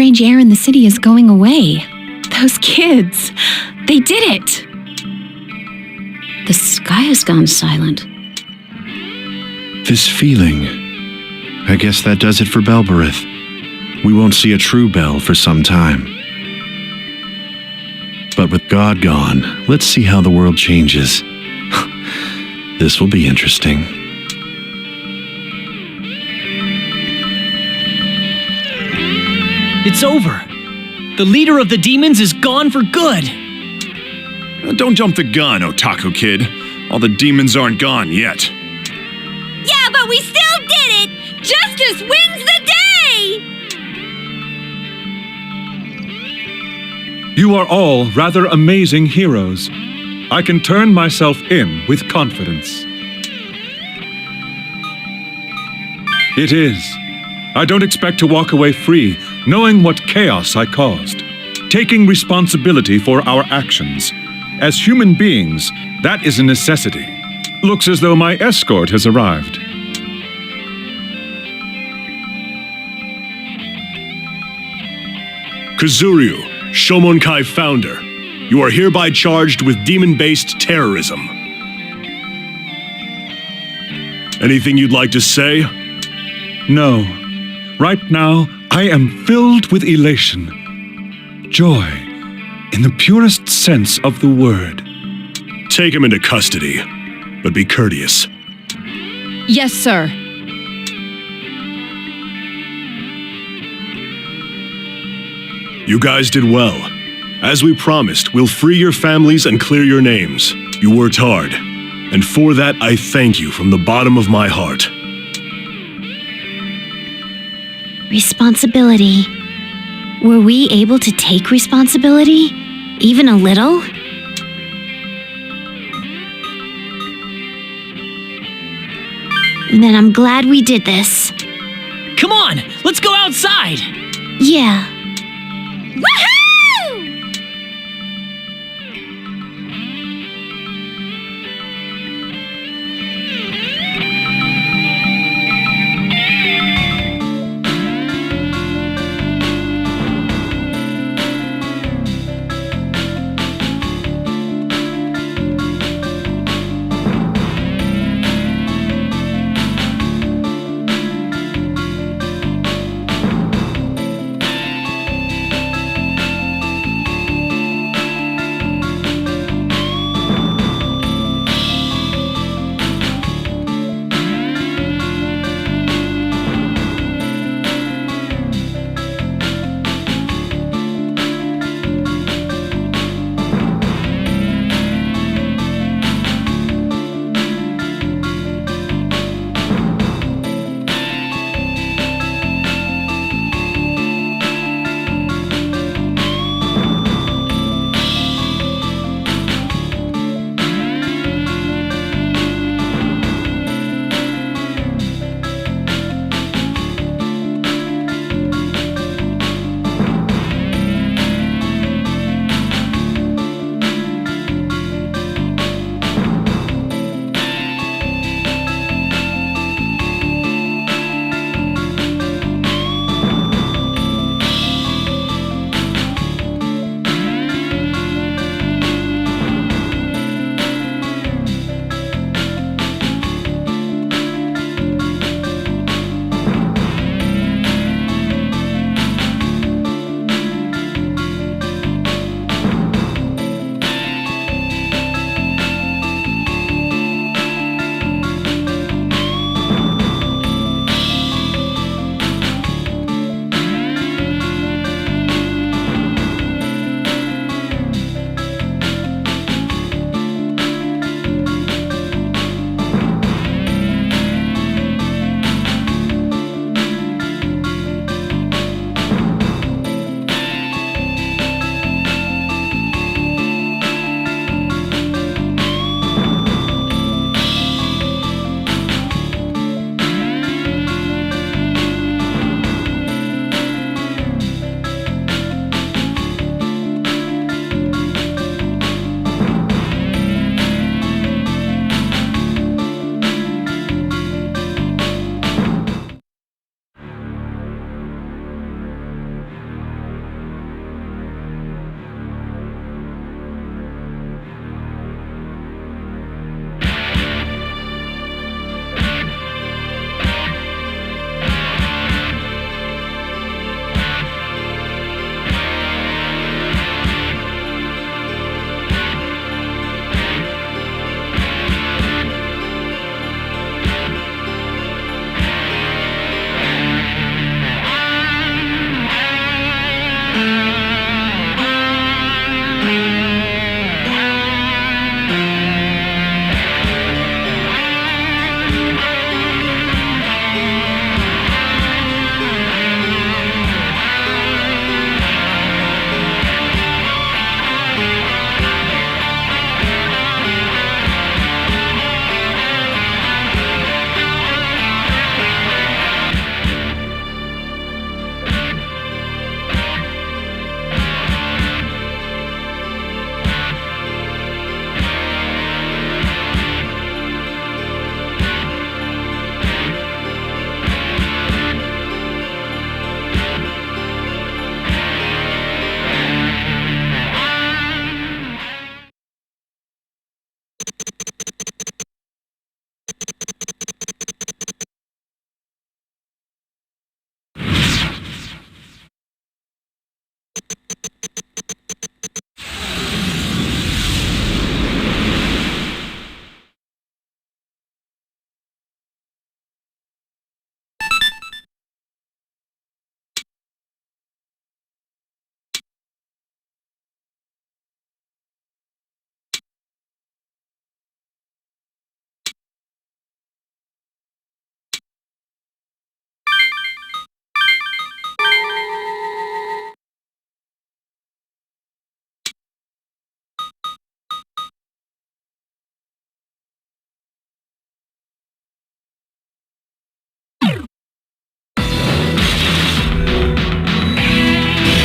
strange air in the city is going away. Those kids, they did it. The sky has gone silent. This feeling. I guess that does it for Belberith. We won't see a true Bell for some time. But with God gone, let's see how the world changes. This will be interesting. It's over. The leader of the demons is gone for good. Don't jump the gun, Otaku Kid. All the demons aren't gone yet. Yeah, but we still did it! Justice wins the day! You are all rather amazing heroes. I can turn myself in with confidence. It is. I don't expect to walk away free, knowing what chaos I caused. Taking responsibility for our actions. As human beings, that is a necessity. Looks as though my escort has arrived. Kazuryu, Shomonkai founder, you are hereby charged with demon-based terrorism. Anything you'd like to say? No. Right now, I am filled with elation. Joy, in the purest sense of the word. Take him into custody, but be courteous. Yes, sir. You guys did well. As we promised, we'll free your families and clear your names. You worked hard, and for that I thank you from the bottom of my heart. Responsibility. Were we able to take responsibility? Even a little? Then I'm glad we did this. Come on, let's go outside. Yeah.